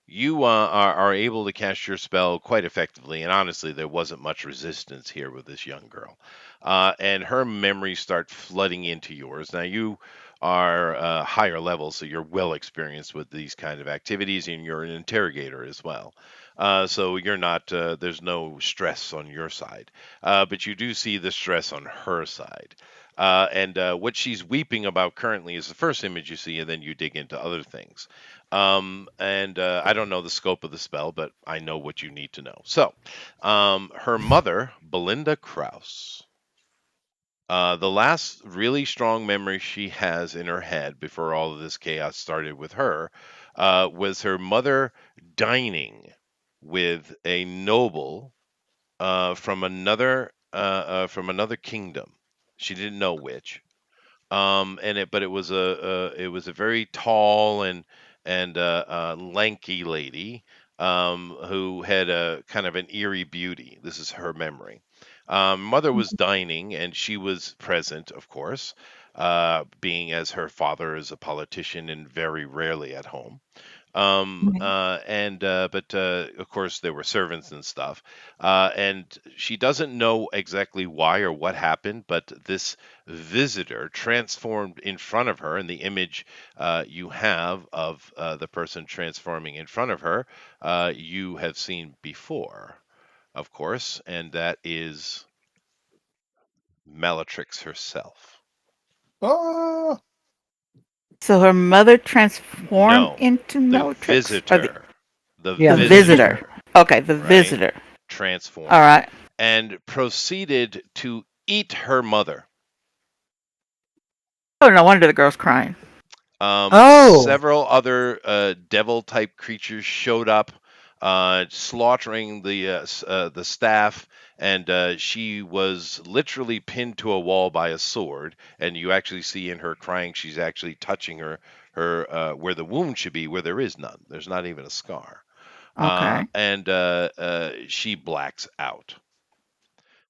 you are able to cast your spell quite effectively, and honestly, there wasn't much resistance here with this young girl. And her memories start flooding into yours. Now, you are higher level, so you're well experienced with these kind of activities, and you're an interrogator as well. So you're not, there's no stress on your side. But you do see the stress on her side. And what she's weeping about currently is the first image you see, and then you dig into other things. And I don't know the scope of the spell, but I know what you need to know. So, her mother, Belinda Krause, the last really strong memory she has in her head before all of this chaos started with her was her mother dining with a noble from another kingdom. She didn't know which. But it was a very tall and lanky lady who had a kind of an eerie beauty. This is her memory. Mother was dining, and she was present, of course, being as her father is a politician and very rarely at home. But of course there were servants and stuff, and she doesn't know exactly why or what happened, but this visitor transformed in front of her, and the image you have of the person transforming in front of her, you have seen before, of course, and that is Bellatrix herself. Ah, So her mother transformed No, into the Bellatrix? visitor, the Yeah, The the visitor. visitor, Okay, the right? visitor. Transformed. All right. And proceeded to eat her mother. Oh, no wonder the girl's crying. Oh! Several other devil type creatures showed up, slaughtering the staff, and she was literally pinned to a wall by a sword. And you actually see in her crying, she's actually touching her where the wound should be, where there is none. There's not even a scar. Okay. And she blacks out.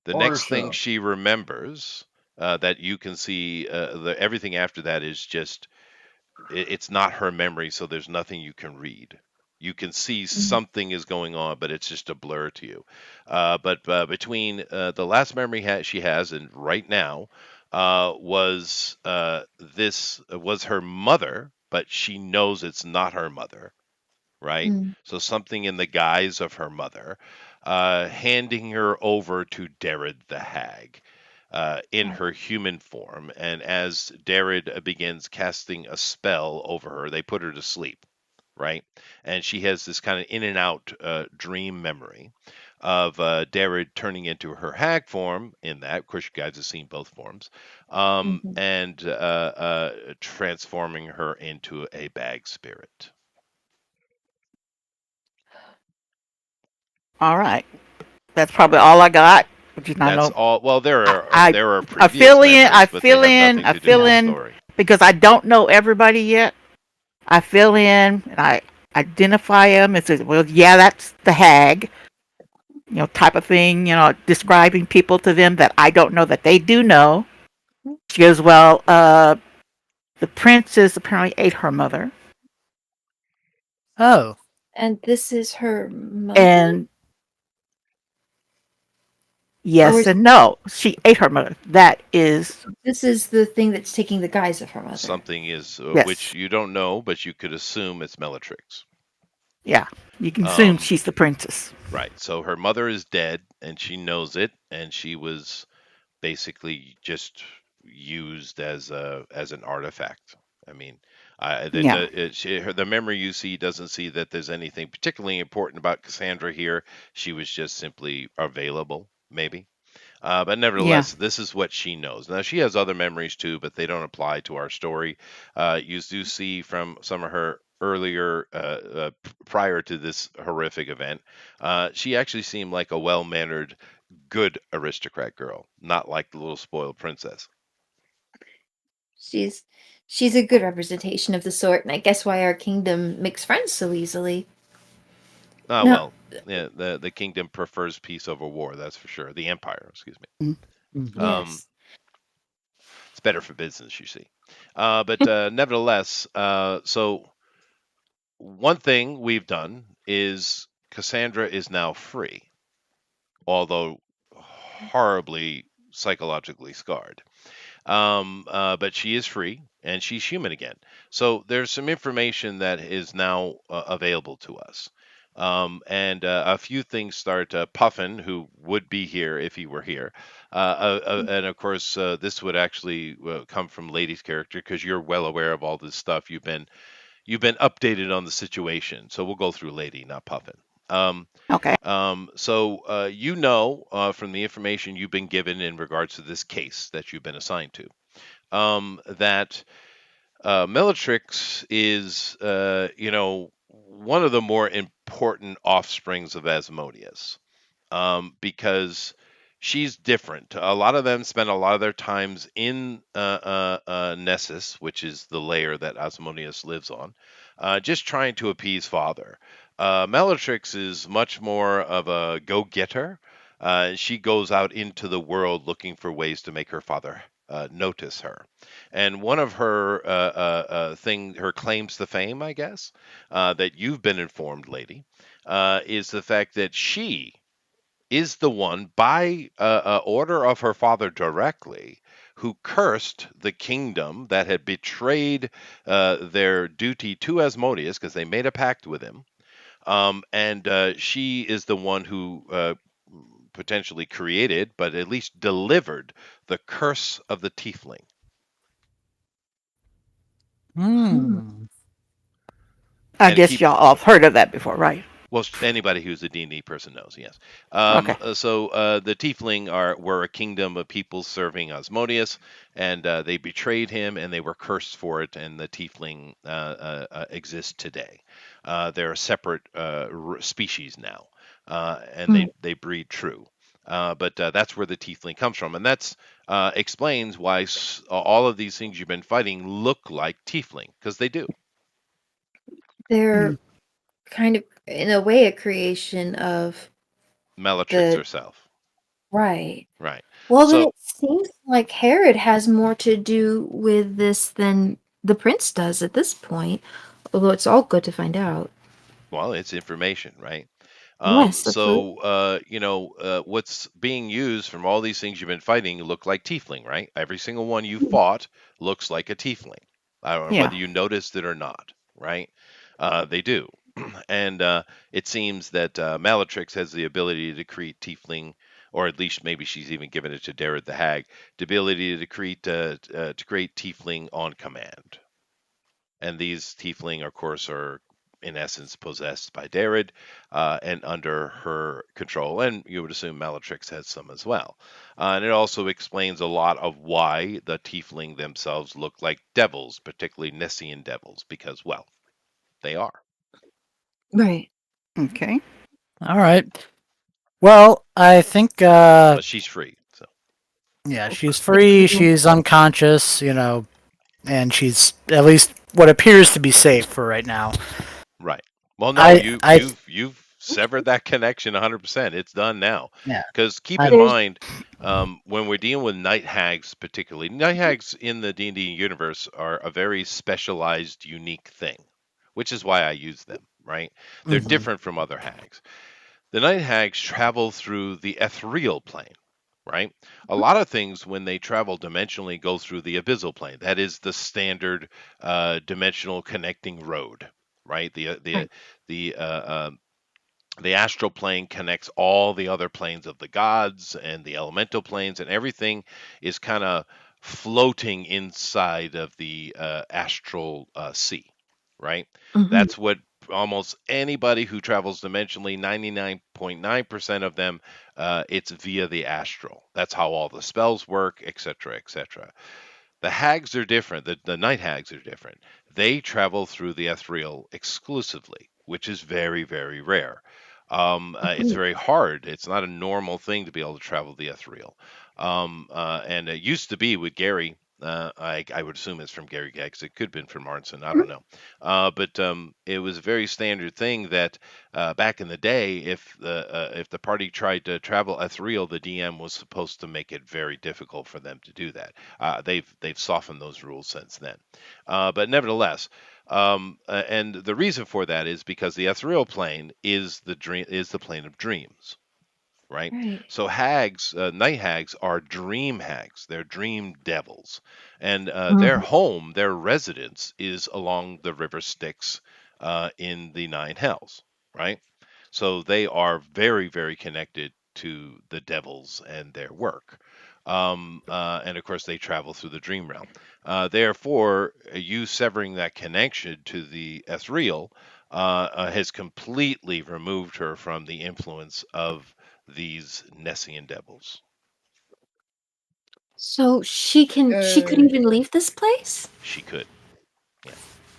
The horror next thing show. she remembers that you can see, everything after that is just it's not her memory, so there's nothing you can read. You can see Mhm. something is going on, but it's just a blur to you. But between the last memory she has and right now was this was her mother, but she knows it's not her mother, right? Mm. So something in the guise of her mother, handing her over to Derrid the Hag. In Right. her human form, and as Derrid begins casting a spell over her, they put her to sleep, right? And she has this kind of in and out dream memory of Derrid turning into her hag form. In that, of course, you guys have seen both forms, Mhm. and transforming her into a bag spirit. All right. That's probably all I got. Which is not That's know. all. Well, I, I there are I previous fill in. I memories, but they fill have in. nothing I to do fill with the Yeah. in story. because I don't know everybody yet. I fill in and I identify them and say, well, yeah, that's the hag, type of thing, describing people to them that I don't know that they do know. She goes, well, the princess apparently ate her mother. Oh. And this is her mother? And Or yes and no, she ate her mother. That is, this is the thing that's taking the guise of her mother? Something is which yes, you don't know, but you could assume it's Bellatrix. yeah, you can assume Um, she's the princess. right. So her mother is dead, and she knows it, and she was basically just used as an artifact. I mean, Yeah, the memory you see doesn't see that there's anything particularly important about Cassandra here. She was just simply available, maybe. But yeah, nevertheless, this is what she knows. Now, she has other memories too, but they don't apply to our story. You do see from some of her earlier, prior to this horrific event, she actually seemed like a well mannered, good aristocrat girl, not like the little spoiled princess. She's she's a good representation of the sort, and I guess why our kingdom makes friends so easily. Ah, Now, well, yeah, the kingdom prefers peace over war, that's for sure. The empire, excuse me. Mm-hmm. Um, yes, it's better for business, you see. But nevertheless, so one thing we've done is Cassandra is now free, although horribly psychologically scarred. But she is free and she's human again. So there's some information that is now available to us. And a few things start Puffin, who would be here if he were here. And of course, this would actually come from Lady's character because you're well aware of all this stuff. You've been updated on the situation. So we'll go through Lady, not Puffin. Um, okay. from the information you've been given in regards to this case that you've been assigned to, that Bellatrix is, one of the more important offsprings of Asmodeus, because she's different. A lot of them spend a lot of their times in Nessus, which is the layer that Asmodeus lives on, just trying to appease father. Bellatrix is much more of a go-getter. She goes out into the world looking for ways to make her father notice her. And one of her her claims to fame, I guess, that you've been informed, lady, is the fact that she is the one, by order of her father directly, who cursed the kingdom that had betrayed their duty to Asmodeus because they made a pact with him. And she is the one who potentially created, but at least delivered, the curse of the tiefling. hmm, Hmm. I And guess keep y'all all have heard of that before, right? Well, anybody who's a D&D person knows, yes. Okay. So the Tiefling were a kingdom of people serving Asmodeus, and they betrayed him, and they were cursed for it. And the Tiefling exist today. They're a separate species now, and hmm. they breed true. But that's where the Tiefling comes from, and that's explains why all of these things you've been fighting look like Tiefling, because they do. They're kind of, in a way, a creation of Bellatrix the herself, right. right? Well, then So it seems like Herod has more to do with this than the prince does at this point. Although it's all good to find out. Well, it's information, right? Yes, absolutely. What's being used from all these things you've been fighting look like tiefling, right? Every single one you fought looks like a tiefling. I don't know Yeah. whether you noticed it or not, right? They do. And it seems that Malatrix has the ability to create tiefling, or at least maybe she's even given it to Darrett the Hag, the ability to create tiefling on command. And these tiefling, of course, are in essence possessed by Darrid and under her control. And you would assume Malatrix has some as well. And it also explains a lot of why the tiefling themselves look like devils, particularly Nessian devils, because, well, they are. Right. Okay. All right. Well, I think But she's free. So, yeah, she's free. She's unconscious. And she's at least what appears to be safe for right now. right. Well, no, I you I you've severed that connection 100%. It's done now. yeah. Because keep I in There's mind, when we're dealing with night hags, particularly night hags in the D&D universe are a very specialized, unique thing, which is why I use them. Right? They're mhm. different from other hags. The night hags travel through the ethereal plane. Right? A lot of things when they travel dimensionally go through the abyssal plane. That is the standard dimensional connecting road. Right? The astral plane connects all the other planes of the gods and the elemental planes, and everything is kind of floating inside of the astral sea, right? mhm. That's what almost anybody who travels dimensionally, 99.9% of them, it's via the astral. That's how all the spells work, etc., etc. The hags are different. The night hags are different. They travel through the ethereal exclusively, which is very, very rare. It's Agreed. very hard. It's not a normal thing to be able to travel the ethereal. And it used to be with Gary. I would assume it's from Gary Geggs. It could have been from Martinson. I don't know. But it was a very standard thing that back in the day, if the party tried to travel ethereal, the DM was supposed to make it very difficult for them to do that. They've softened those rules since then, but nevertheless, and the reason for that is because the ethereal plane is the plane of dreams, right? Right. So hags, night hags, are dream hags. They're dream devils, and their Mhm. home, their residence, is along the river Styx in the Nine Hells, right? So they are very, very connected to the devils and their work. And of course, they travel through the dream realm. Therefore, you severing that connection to the ethereal has completely removed her from the influence of these Nessian devils. So she could even leave this place? She could. Yeah.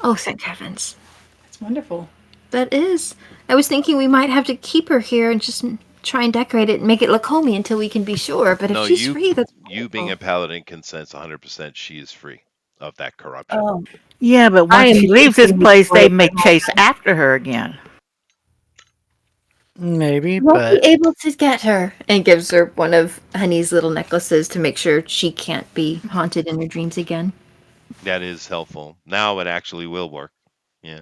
Oh, thank heavens. That's wonderful. That is. I was thinking we might have to keep her here and just try and decorate it and make it look homey until we can be sure. But if No, she's free, that's you being a wonderful. paladin can sense 100% she is free of that corruption. Oh, Yeah, but I once am she leaves this thinking place, for they it. may chase after her again. Maybe, We'll be but able to get her. And gives her one of Honey's little necklaces to make sure she can't be haunted in her dreams again. That is helpful. Now it actually will work. Yeah.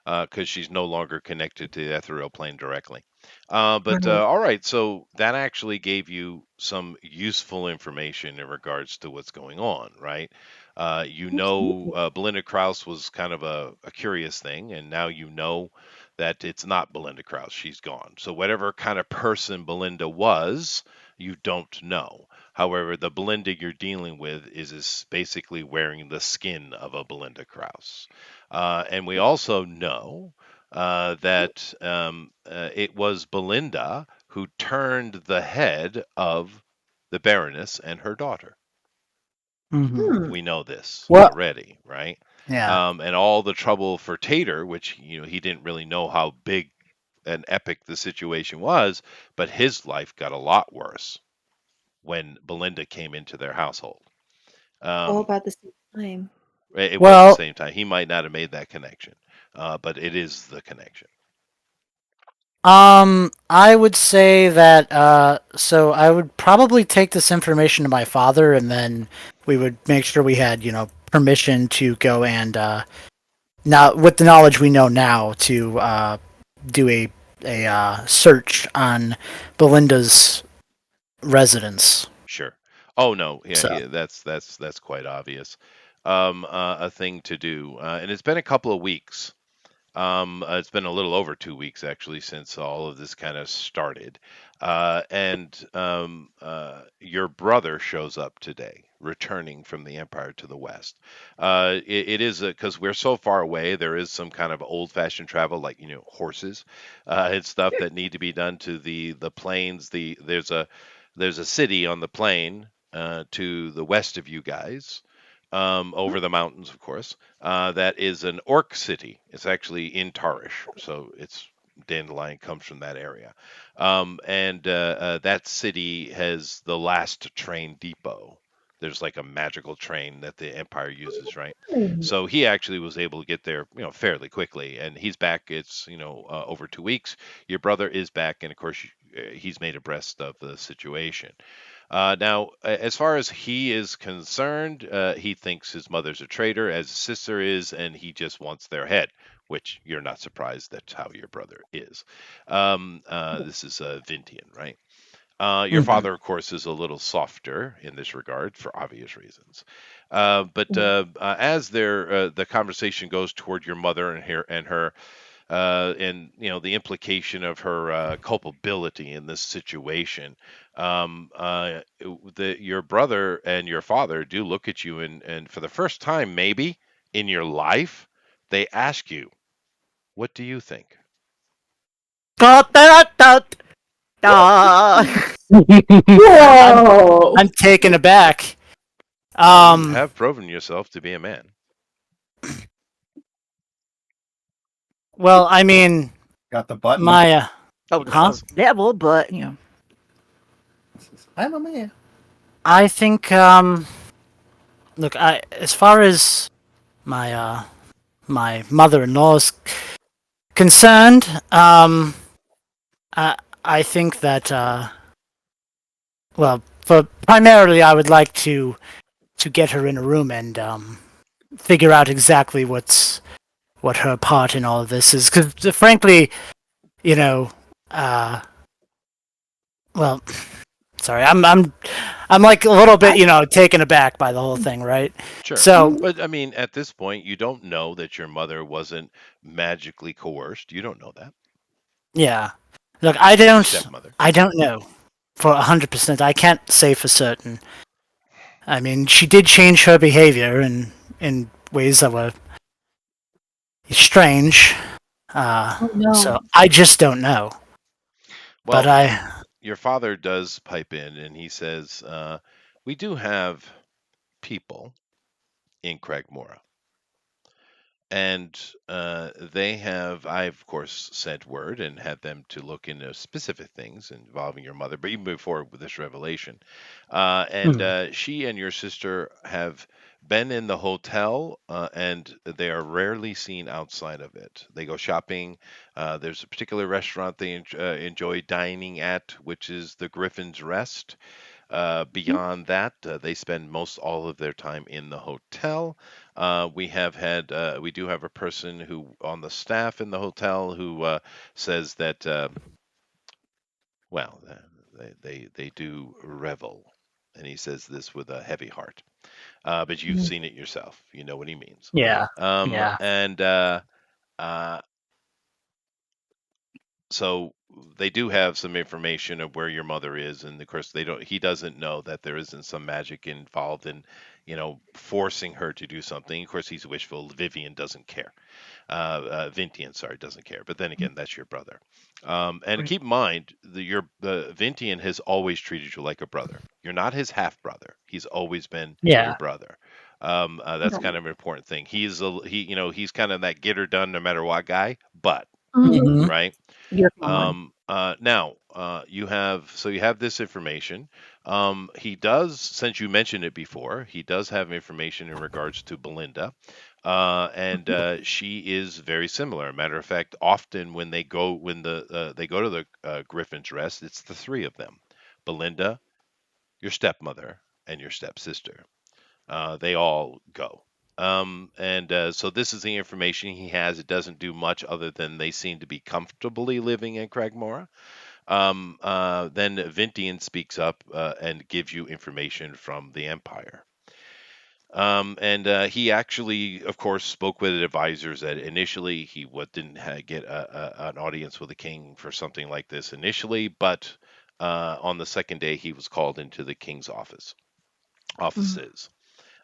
Because she's no longer connected to the ethereal plane directly. But Right. all right, so that actually gave you some useful information in regards to what's going on, right? Belinda Krause was kind of a curious thing, and now you know that it's not Belinda Krause. She's gone. So whatever kind of person Belinda was, you don't know. However, the Belinda you're dealing with is basically wearing the skin of a Belinda Krause. And we also know that it was Belinda who turned the head of the Baroness and her daughter. mhm. Hmm. We know this Well, already, right? yeah. And all the trouble for Tater, which he didn't really know how big and epic the situation was, but his life got a lot worse when Belinda came into their household. All Um, about the same time. it was the Well, same time. He might not have made that connection, but it is the connection. I would say that so I would probably take this information to my father, and then we would make sure we had, permission to go and now with the knowledge we know now to do a search on Belinda's residence. Sure. Oh no, yeah, So yeah, that's quite obvious. A thing to do, and it's been a couple of weeks. It's been a little over 2 weeks actually since all of this kind of started. And your brother shows up today, returning from the Empire to the West. It is because we're so far away, there is some kind of old-fashioned travel, like horses, and stuff that need to be done to the plains. There's a city on the plain to the west of you guys, over the mountains, of course, that is an orc city. It's actually in Tarish, so it's Dandelion comes from that area, and that city has the last train depot. There's like a magical train that the Empire uses, right? So he actually was able to get there, fairly quickly, and he's back. It's over 2 weeks. Your brother is back, and of course he's made abreast of the situation. Now, as far as he is concerned, he thinks his mother's a traitor, as his sister is, and he just wants their head, which you're not surprised that's how your brother is. This is Vintian, right? Your mhm. father, of course, is a little softer in this regard for obvious reasons. But as the conversation goes toward your mother and the implication of her culpability in this situation. Your brother and your father do look at you, and for the first time, maybe in your life, they ask you, "What do you think?" Da, da, da, da. I'm Whoa! I'm taken aback. Well, you Um, have proven yourself to be a man. well, I mean, Got the button. my Oh, the huh? son of the devil, but I'm a man. I think look, I as far as my my mother-in-law's concerned, I I think that well, for primarily I would like to get her in a room and figure out exactly what her part in all of this is, because frankly, you know, uh, well, sorry, I'm like a little bit, I taken aback by the whole thing, right? Sure. So But I mean, at this point, you don't know that your mother wasn't magically coerced. You don't know that. yeah, look, She's your stepmother. I don't know for 100%. I can't say for certain. I mean, she did change her behavior in ways that were strange. Oh no. So I just don't know. But Well, your father does pipe in and he says, "We do have people in Cragmora. And I, of course, sent word and had them to look into specific things involving your mother, but even before with this revelation. And mm, she and your sister have been in the hotel, and they are rarely seen outside of it. They go shopping. There's a particular restaurant they enjoy dining at, which is the Griffin's Rest. Beyond that, they spend most all of their time in the hotel. We do have a person who on the staff in the hotel who says that, well, they do revel, and he says this with a heavy heart. But you've seen it yourself. You know what he means. yeah, Um, yeah, and uh, so they do have some information of where your mother is, and of course he doesn't know that there isn't some magic involved in forcing her to do something. Of course, he's wishful. Vivian doesn't care. Vintian, sorry, doesn't care. But then again, that's your brother. And keep in mind, the Vintian has always treated you like a brother. You're not his half brother. He's always been your yeah. brother. That's kind of an important thing. He's kind of that get her done no matter what guy, but Mm. Hmm. right. you're gone. Now, you have this information. He does, since you mentioned it before, he does have information in regards to Belinda, and she is very similar. Matter of fact, often they go to the Griffin's Rest, it's the three of them: Belinda, your stepmother, and your stepsister. They all go. And so this is the information he has. It doesn't do much other than they seem to be comfortably living in Cragmora. Then Vintian speaks up and gives you information from the Empire. And he actually, of course, spoke with advisors that initially he didn't get an audience with the king for something like this initially, but on the second day he was called into the king's Mm. offices.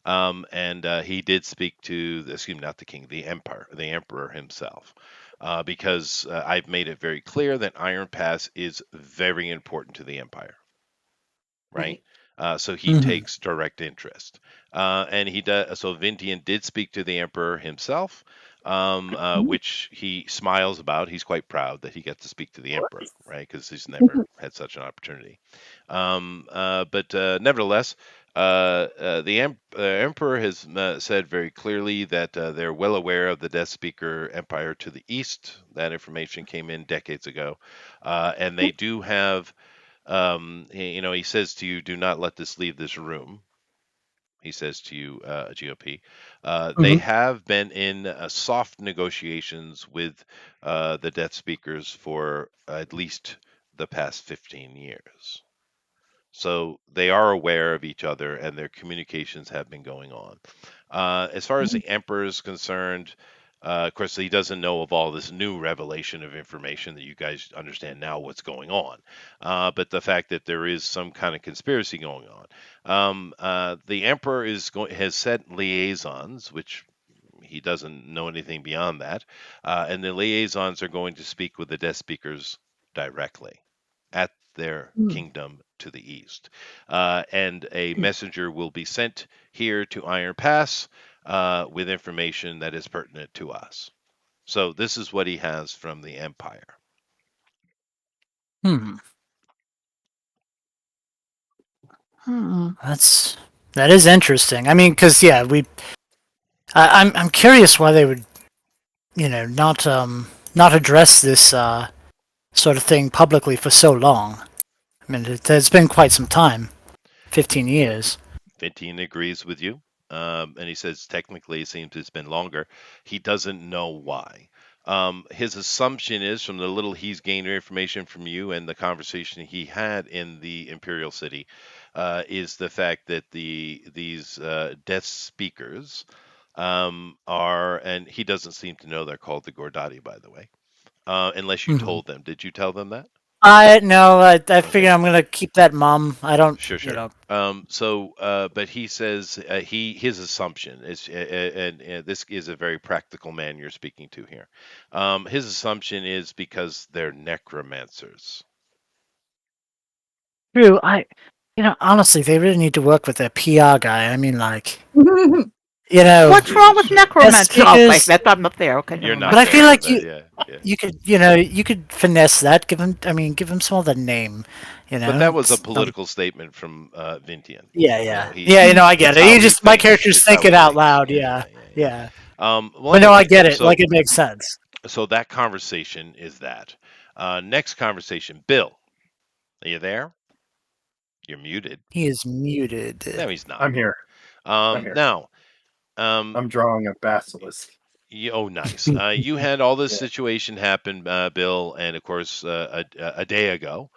And he did speak to, excuse me, not the king, the emperor himself, because I've made it very clear that Iron Pass is very important to the empire, right? Right. So he Hmm. takes direct interest, and he does. So Vintian did speak to the emperor himself, which he smiles about. He's quite proud that he got to speak to the emperor, right? Because he's never had such an opportunity. But nevertheless, the emperor has said very clearly that they're well aware of the Death Speaker Empire to the east. That information came in decades ago, and they do have. He says to you, "Do not let this leave this room." He says to you, GOP. They Hmm. have been in soft negotiations with the Death Speakers for at least the past 15 years. So they are aware of each other and their communications have been going on. As far as the emperor is concerned, of course, he doesn't know of all this new revelation of information that you guys understand now what's going on. But the fact that there is some kind of conspiracy going on. The emperor has set liaisons, which he doesn't know anything beyond that. And the liaisons are going to speak with the death speakers directly at their Mm. kingdom to the east. And a messenger will be sent here to Iron Pass with information that is pertinent to us. So this is what he has from the Empire. Hmm. Hmm. That is interesting. I mean, because yeah, I'm curious why they would not address this sort of thing publicly for so long. I mean, it's been quite some time, 15 years. Fintine agrees with you. And he says technically it seems it's been longer. He doesn't know why. His assumption is from the little he's gained information from you and the conversation he had in the Imperial City, is the fact that these death speakers are, and he doesn't seem to know they're called the Gordati, by the way, unless you Hmm. told them. Did you tell them that? I no, I Okay. figure I'm gonna keep that mum. I don't, Sure, you sure. know. But he says his assumption is, and this is a very practical man you're speaking to here. His assumption is because they're necromancers. True. Honestly, they really need to work with their PR guy. I mean, like, you know, What's wrong with Sure. as necromancy? Oh, okay, speakers. that's I'm up there. Okay, You're never But not mind. I feel there. like That, yeah, yeah. you could finesse that. Give him some other name. But that was a It's not. political statement from Vintian. Yeah, You know, yeah, he yeah. I get it's it. how You he just my thinks. character's It's how thinking he out thinks. loud. Yeah, Yeah, yeah, yeah, yeah. yeah. Well, But no, I anyway, get it. so Like it makes sense. that conversation is that. Next conversation, Bill. Are you there? You're muted. He is muted. No, he's not. I'm here. I'm here. Now, um, I'm drawing a basilisk. oh, nice. You had all this Yeah. situation happen, Bill, and of course, a day ago,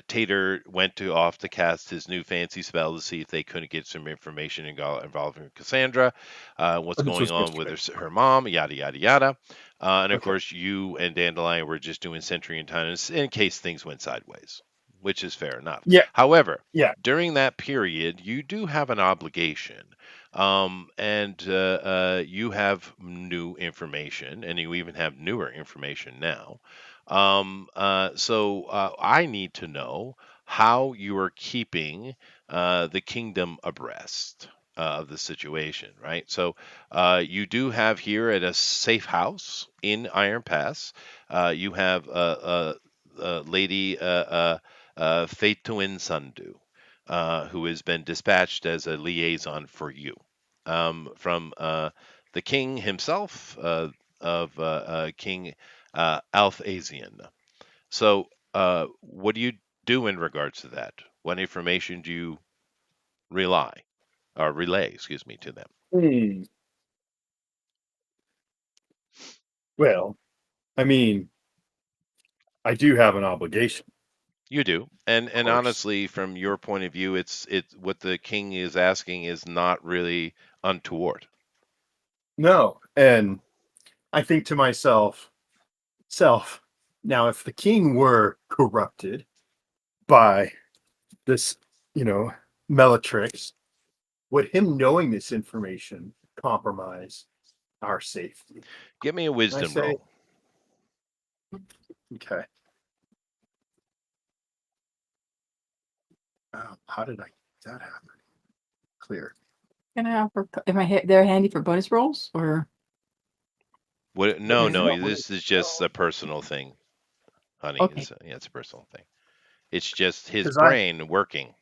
Tater went off to cast his new fancy spell to see if they couldn't get some information involving Cassandra, what's Oh, this going was on with yesterday. her mom, yada yada yada. And of Okay. course, you and Dandelion were just doing sentry in time in case things went sideways, which is fair enough. Yeah. However, Yeah. during that period, you do have an obligation, and you have new information, and you even have newer information now. So I need to know how you are keeping the kingdom abreast of the situation, right? So you do have here at a safe house in Iron Pass, you have Lady Fetuin Sundu, who has been dispatched as a liaison for you from the king himself, of King Alphasian. So, what do you do in regards to that? What information do you rely? or relay, excuse me, to them. Hmm. Well, I mean, I do have an obligation, You do, of and course. honestly, from your point of view, it's what the king is asking is not really untoward. No, and I think to myself, self, now if the king were corrupted by this, you know, Bellatrix, would him knowing this information compromise our safety? Give me a And I wisdom say, roll. okay, how did I that happen? Clear. Can I offer? Am I they're handy for bonus rolls or? What? Let No, me Is no. it? This is just a personal thing, honey. Okay. It's yeah, it's a personal thing. It's just his because I brain working.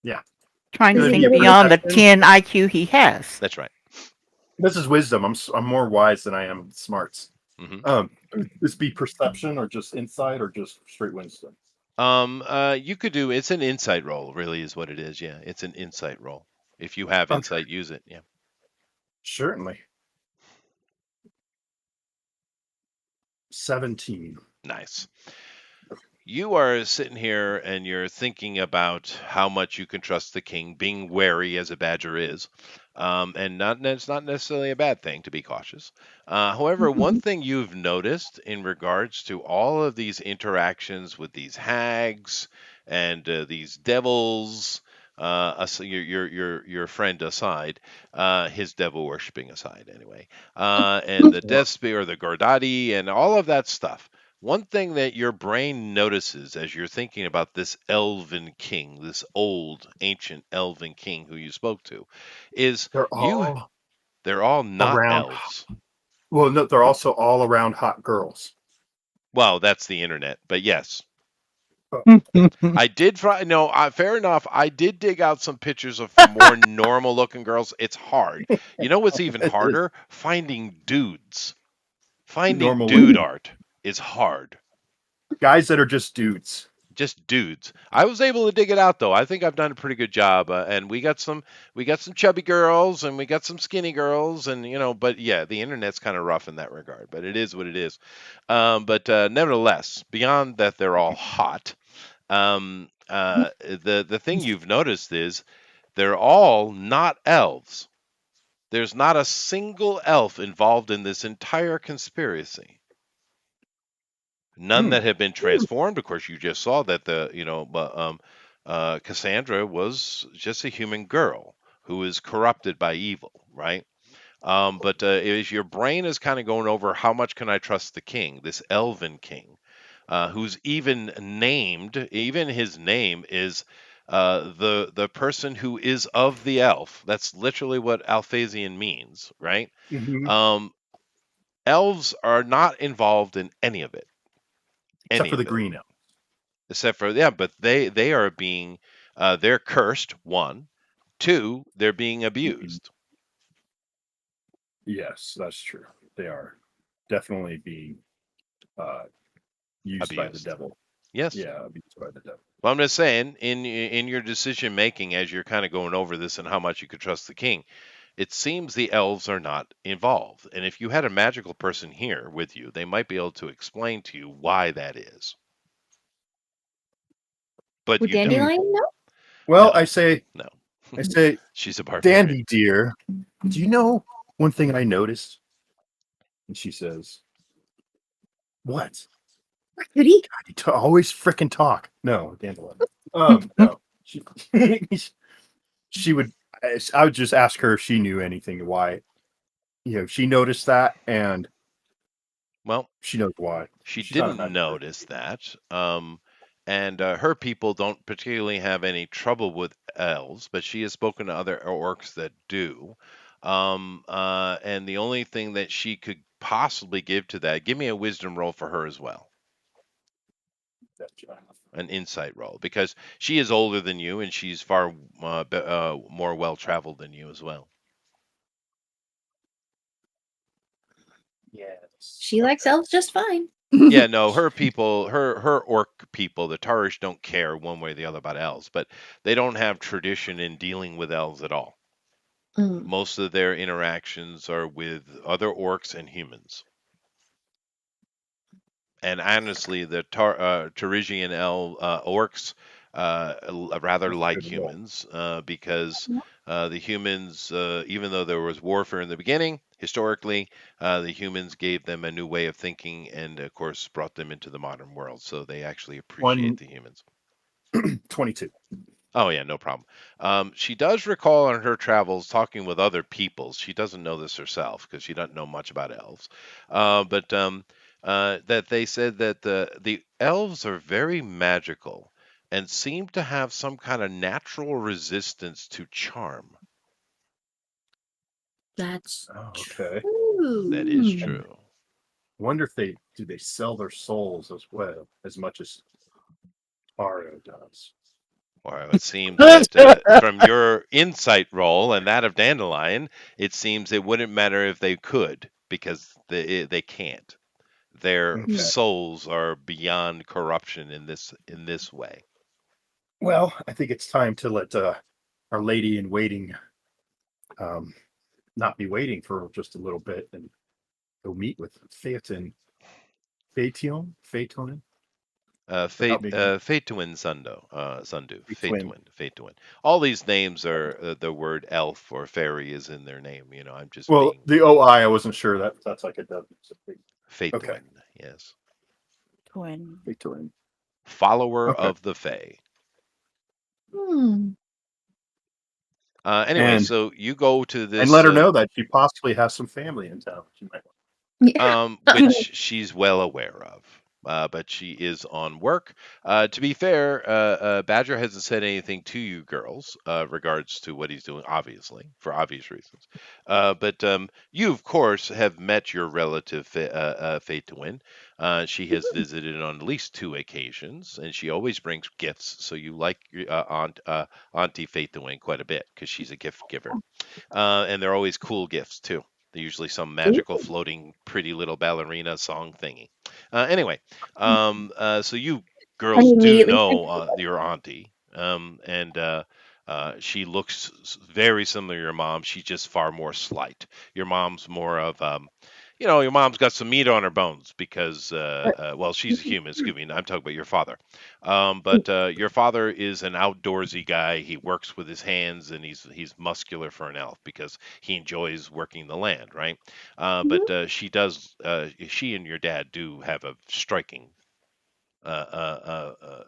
yeah, Trying to Is good he think getting beyond the perception. 10 IQ he has. That's right. This is wisdom. I'm more wise than I am smarts. Hmm. Um, this be perception or just insight or just straight wisdom? You could do. It's an insight roll, really, is what it is. Yeah, it's an insight roll. If you have Okay, insight, use it. Yeah. certainly. 17. Nice. You are sitting here and you're thinking about how much you can trust the king, being wary as a badger is, and not it's not necessarily a bad thing to be cautious. However, one thing you've noticed in regards to all of these interactions with these hags and these devils, your friend aside, his devil worshipping aside, anyway, and the Yeah. death spear, the Gordati, and all of that stuff. One thing that your brain notices as you're thinking about this elven king, this old ancient elven king who you spoke to, is They're you all they're all not around. elves. Well, no, they're also all around hot girls. Well, that's the internet, but yes. Oh, I did try no, fair enough. I did dig out some pictures of more normal looking girls. It's hard. You know what's even it is harder? Finding dudes. Finding normal dude looking art is hard. guys that are just dudes. Just dudes. I was able to dig it out though. I think I've done a pretty good job. And we got some chubby girls and we got some skinny girls and but yeah, the internet's kind of rough in that regard. But it is what it is. But nevertheless, beyond that, they're all hot. The thing you've noticed is they're all not elves. There's not a single elf involved in this entire conspiracy. None Hmm. that have been transformed. Of course, you just saw that Cassandra was just a human girl who is corrupted by evil, right? But is your brain is kind of going over how much can I trust the king, this elven king, who's even named, even his name is the person who is of the elf. That's literally what Alphasian means, right? Hmm. Um, Elves are not involved in any of it, Except any for the of it. green elf. Except for yeah, but they are being they're cursed. One, two, they're being Mhm. abused. Yes, that's true. They are definitely being uh, used by the Abused. devil. Yes. Yeah, abused by the devil. Well, I'm just saying, in your decision making, as you're kind of going over this and how much you could trust the king, it seems the elves are not involved. And if you had a magical person here with you, they might be able to explain to you why that is. But Would you don't. Hmm. Dandelion know? Well, No, no. I say, She's a barbarian. Dandy dear, do you know one thing I noticed? And she says, "What? Could he? God, you always frickin' talk." No, Dandelion. No. She, she would. I would just ask her if she knew anything why. She noticed that, and Well, she knows why. she She's not a didn't magic person. notice that. And her people don't particularly have any trouble with elves, but she has spoken to other orcs that do. And the only thing that she could possibly give to that, give me a wisdom roll for her as well, an insight roll, because she is older than you and she's far more well traveled than you as well. Yes. She likes elves just fine. Yeah, no, her people, her orc people, the Tarish don't care one way or the other about elves, but they don't have tradition in dealing with elves at all. Mm, Most of their interactions are with other orcs and humans. And honestly, the Tarisian orcs rather That's like good to know. humans because the humans, even though there was warfare in the beginning, historically, the humans gave them a new way of thinking and, of course, brought them into the modern world. So they actually appreciate One the humans. 22. Oh yeah, no problem. She does recall on her travels talking with other peoples. She doesn't know this herself because she doesn't know much about elves, but that they said that the elves are very magical and seem to have some kind of natural resistance to charm. that's Oh, okay. That is true. And true. wonder if they sell their souls as well as much as Mario does. Well, it seems that from your insight roll and that of Dandelion, it seems it wouldn't matter if they could because they can't. Their Okay. souls are beyond corruption in this way. Well, I think it's time to let our lady in waiting um, not be waiting for just a little bit and go meet with Phaeton. Phaeton? Or help me again. Phaetuin Sundo, Sundu, Twin. Phaetuin. All these names are the word elf or fairy is in their name. You know, I'm just Well, being the OI, I wasn't sure that's like a W. Okay. Phaetuin, yes. Twin. Phaeton. Follower Okay. of the Fae. Hmm. Anyway, And so you go to and this let her know that she possibly has some family in town. She might. Yeah. which she's well aware of. But she is on work. To be fair, Badger hasn't said anything to you girls regards to what he's doing, obviously, for obvious reasons. But you, of course, have met your relative, Faye to Win. She has visited on at least two occasions, and she always brings gifts. So you like your Auntie Faith to Win quite a bit because she's a gift giver. And they're always cool gifts, too. They're usually some magical floating pretty little ballerina song thingy. Anyway, so you I girls do immediately think know your auntie, and she looks very similar to your mom. She's just far more slight. Your mom's more of, your mom's got some meat on her bones because, well, she's a human. Excuse me. I'm talking about your father. But your father is an outdoorsy guy. He works with his hands, and he's muscular for an elf because he enjoys working the land, right? But she and your dad do have a striking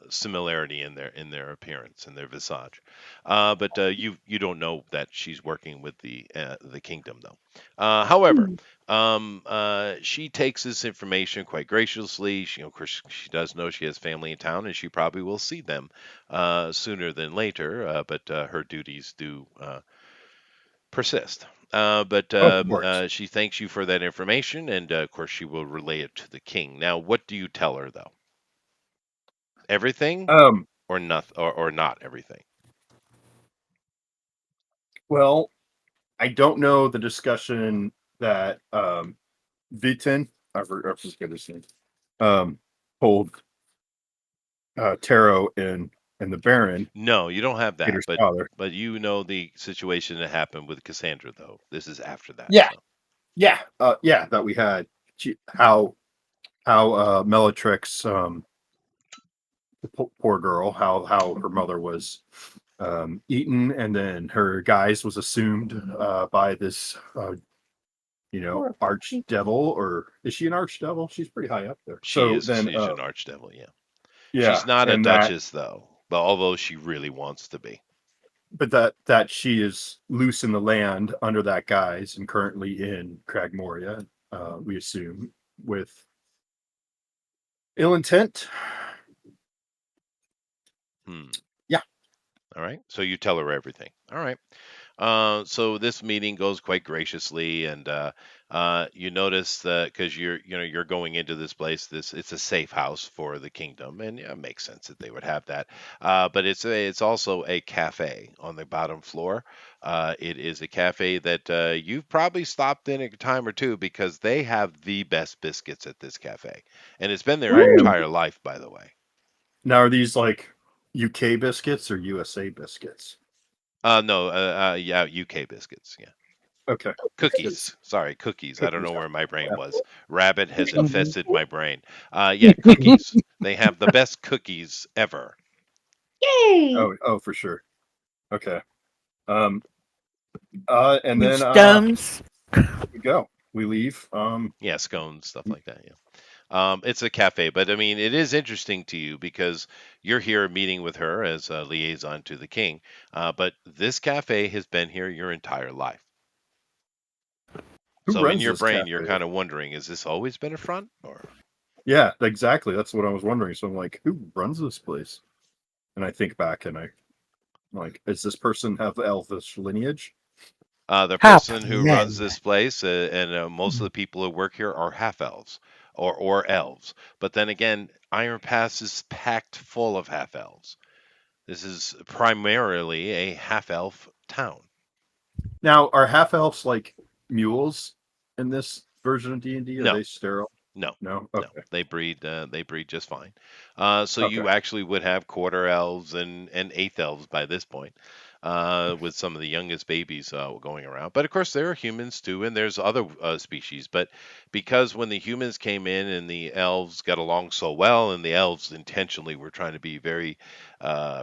similarity in their appearance and their visage. But you don't know that she's working with the kingdom though. However, she takes this information quite graciously. Of course, she does know she has family in town, and she probably will see them sooner than later. But her duties do persist. But Of course. she thanks you for that information, and of course, she will relay it to the king. Now, what do you tell her though? Everything Um. or not or not everything? Well, I don't know the discussion that Vitin, I forget his name, um, told Taro and the Baron, No, you don't have that, Peter's but father. you know the situation that happened with Cassandra though. This is after that, Yeah, so. yeah, that we had. How Bellatrix, the poor girl, how her mother was eaten, and then her guise was assumed by this Poor archdevil, or is she an archdevil? She's pretty high up there. She So is then, she's an archdevil, yeah. She's yeah, not a and that, duchess though, but although she really wants to be. but that she is loose in the land under that guise and currently in Cragmoria, we assume, with ill intent. Hmm. Yeah. All right. So you tell her everything. All right. So this meeting goes quite graciously, and you notice that because you're going into this place, this it's a safe house for the kingdom, and yeah, it makes sense that they would have that. But it's also a cafe on the bottom floor. It is a cafe that you've probably stopped in a time or two because they have the best biscuits at this cafe, and it's been their I am entire life, by the way. now. Are these like UK biscuits or USA biscuits? No, yeah, UK biscuits, yeah. Okay, Oh, Cookies. Sorry, cookies. I don't cookies. know where my brain Yeah. was. Rabbit has Mhm. infested my brain. Yeah, cookies. They have the best cookies ever. yay! Oh, for sure. Okay. Um. And And then stones. we go. We leave. Yeah, scones, stuff like that. Yeah. It's a cafe, but I mean, it is interesting to you because you're here meeting with her as a liaison to the king. But this cafe has been here your entire life. Who So in runs your this brain, you're cafe? kind of wondering, is this always been a front or? Yeah, exactly. That's what I was wondering. So I'm like, who runs this place? And I think back, and I'm like, does this person have elvish lineage? The Hap person who runs men. this place, and most of the people who work here are half elves or elves. But then again, Iron Pass is packed full of half elves. This is primarily a half elf town. Now, are half elves like mules in this version of D&D? Are No, they sterile? no, No. no. Okay. They breed just fine. So Okay. you actually would have quarter elves and eighth elves by this point, with some of the youngest babies going around. But of course, there are humans too, and there's other species. But because when the humans came in and the elves got along so well, and the elves intentionally were trying to be very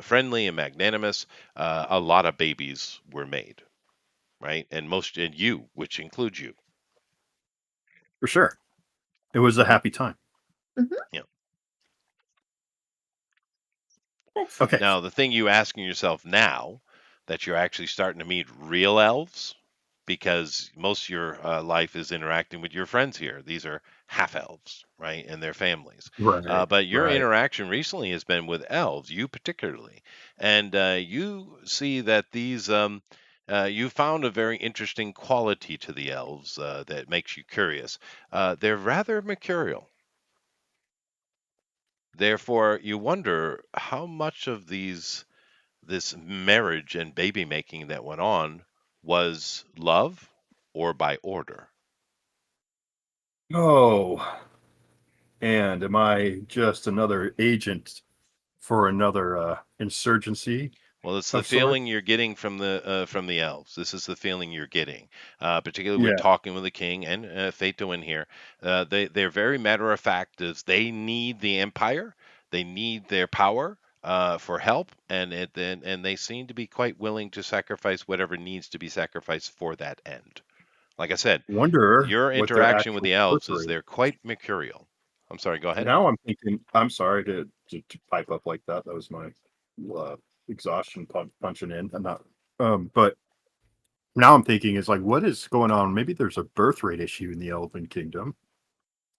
friendly and magnanimous, a lot of babies were made, right? And you, which includes you. For sure. It was a Mhm. happy time. Mhm. Yeah. That's Okay. Now, the thing you asking yourself now that you're actually starting to meet real elves, because most of your life is interacting with your friends here. These are half elves, right, and their families. Right. But your Right. interaction recently has been with elves, you particularly, and you see that these. You found a very interesting quality to the elves that makes you curious. They're rather mercurial. Therefore, you wonder how much of this marriage and baby making that went on was love or by order. Oh, and am I just another agent for another insurgency Well, it's the of feeling sorts? you're getting from the elves. This is the feeling you're getting, particularly with Yeah. talking with the king and Phaeto in here. They're very matter of fact. Is they need the empire, they need their power for help, and they seem to be quite willing to sacrifice whatever needs to be sacrificed for that end. Like I said, Wonder your what their interaction with actual the elves birth is rate. they're quite mercurial. I'm sorry, go ahead. Now I'm thinking. I'm sorry to pipe up like that. That was my uh, exhaustion punching in. I'm not. But now I'm thinking is like, what is going on? Maybe there's a birth rate issue in the Elven Kingdom,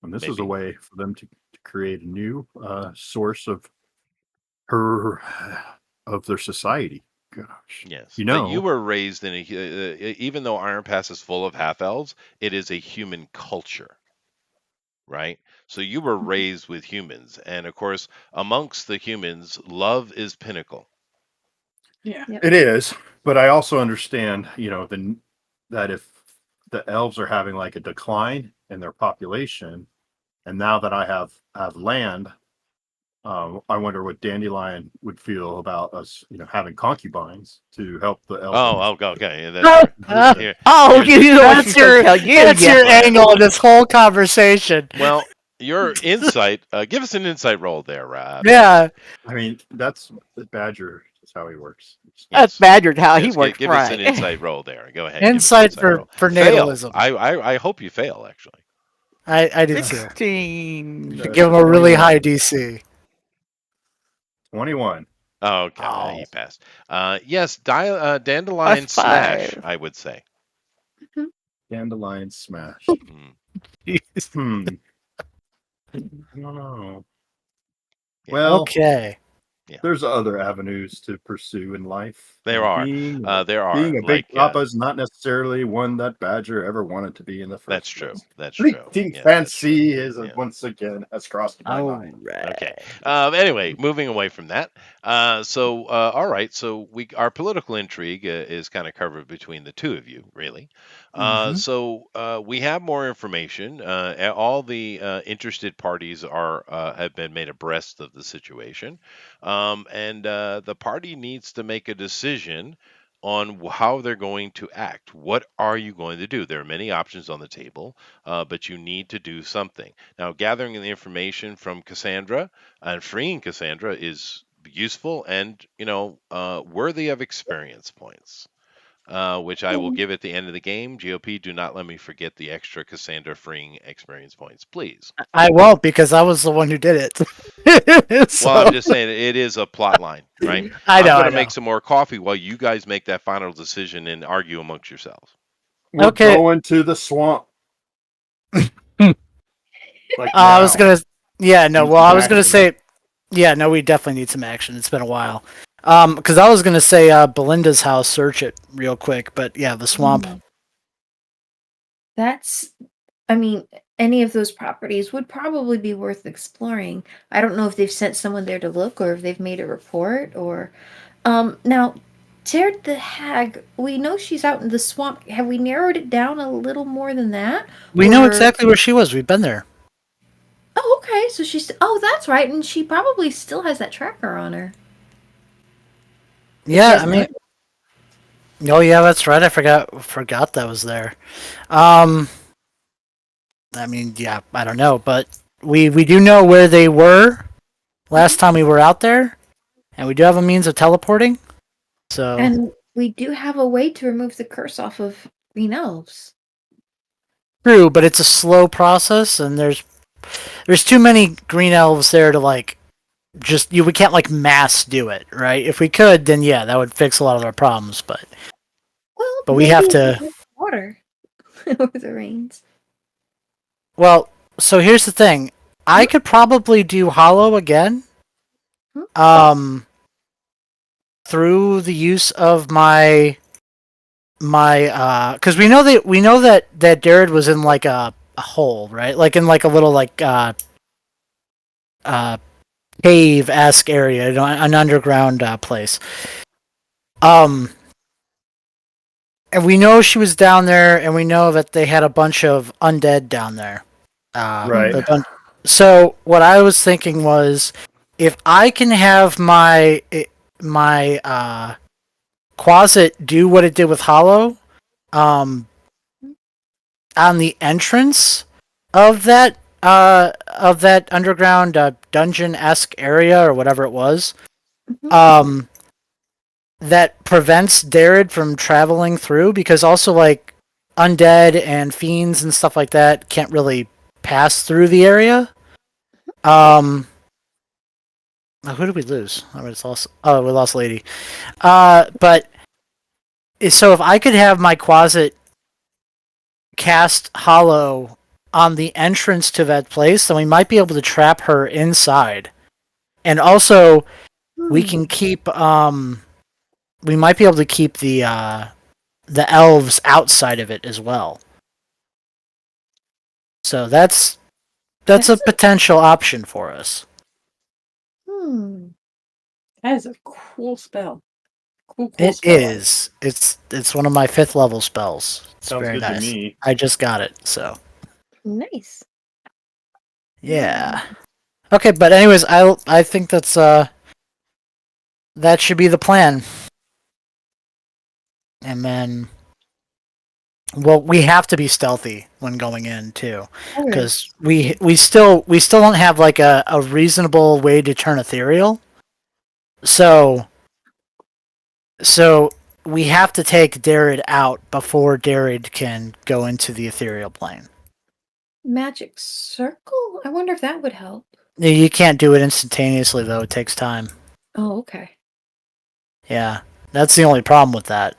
and this is a Maybe. way for them to create a new source of her of their society. Gosh, Yes, you but you know, were raised in even though Iron Pass is full of half elves, it is a human culture, right? So you were raised with humans, and of course, amongst the humans, love is pinnacle. Yeah. Yep. it is. But I also understand, that if the elves are having like a decline in their population, and now that I have land, I wonder what Dandelion would feel about us, having concubines to help the Oh, elven. okay, yeah, that's fair. Here, Oh, here's you know what That's she's going to your tell you, that's yeah. your well, angle in this whole conversation. well, your insight. Give us an insight roll there, Badger. Yeah, I mean, that's Badger is how he works. That's Yes, Badgered how he yes. works, Give us an right. insight roll there. Go ahead, give us an insight insight for roll. for Fail. natalism. I hope you fail. Actually. I did too. 16. Give him a really high DC. 21. Oh, okay, Oh, he passed. Yes, Plus dandelion smash, 5. I would say. Mhm. Dandelion smash. Mm, Hmm. I don't know. yeah. Well, okay. There's other avenues to pursue in life. There are. There are. Being a big Like, papa is not necessarily one that Badger ever wanted to be in the that's first true. place. That's true. Fleeting Yes, that's true. fancy is Yeah. once again has crossed my All mind. Okay. right. Anyway, moving away from that. All right. So our political intrigue is kind of covered between the two of you, really. Hmm. We have more information. All the interested parties are have been made abreast of the situation, and the party needs to make a decision on how they're going to act. What are you going to do? There are many options on the table, but you need to do something. Now, gathering the information from Cassandra and freeing Cassandra is useful and worthy of experience points, which I will give at the end of the game. GOP, do not let me forget the extra Cassandra freeing experience points, please. I won't because I was the one who did it. Well, I'm So just saying it is a plot line, right? I I'm know, going I to make know. some more coffee while you guys make that final decision and argue amongst yourselves. We're Okay. going to the swamp like I was now. gonna. Yeah, no. Need Well, some I was gonna action. say. Yeah, no. We definitely need some action. It's been a while. Because I was gonna say Belinda's house. Search it real quick, but yeah, the swamp. Yeah. That's, I mean, any of those properties would probably be worth exploring. I don't know if they've sent someone there to look or if they've made a report or now Terd the hag, we know she's out in the swamp. Have we narrowed it down a little more than that? We know Or exactly where she was. We've been there. oh, okay, so she's oh, that's right, and she probably still has that tracker on her. If she Yeah, I hasn't mean. heard. Oh yeah, that's right. I forgot that was there. Um, I mean, yeah, I don't know, but we do know where they were last time we were out there, and we do have a means of teleporting. So And we do have a way to remove the curse off of green elves. true, but it's a slow process, and there's too many green elves there to like just we can't like mass do it, right? If we could, then yeah, that would fix a lot of our problems. Well, But we maybe have if we to. get water over the rains. Well, so here's the thing. I could probably do Hollow again. Hmm? Um, through the use of my because we know that Jared was in like a hole, right? Like in like a little like uh cave esque area, an underground place. Um, and we know she was down there, and we know that they had a bunch of undead down there. Right. So what I was thinking was, if I can have my Quasit do what it did with Hollow, um, on the entrance of that underground dungeon esque area or whatever it was, Mhm. um, that prevents Dared from traveling through because also like undead and fiends and stuff like that can't really pass through the area. Who did we lose? I mean, it's lost. Oh, we lost Lady. But so if I could have my Quasit cast Hollow on the entrance to that place, then we might be able to trap her inside. And also, we Hmm. can keep we might be able to keep the elves outside of it as well. So that's a That's a potential option for us. hmm. That is a cool spell. Cool It spell. is. It's one of my 5th level spells. It's Sounds very good to nice. me. I just got it, so Nice. yeah. Okay, but anyways, I think that should be the plan. And then well, we have to be stealthy when going in too, Okay. because we still don't have like a reasonable way to turn ethereal. So so we have to take Darid out before Darid can go into the ethereal plane. Magic circle? I wonder if that would help. You can't do it instantaneously though; it takes time. Oh, okay. Yeah, that's the only problem with that.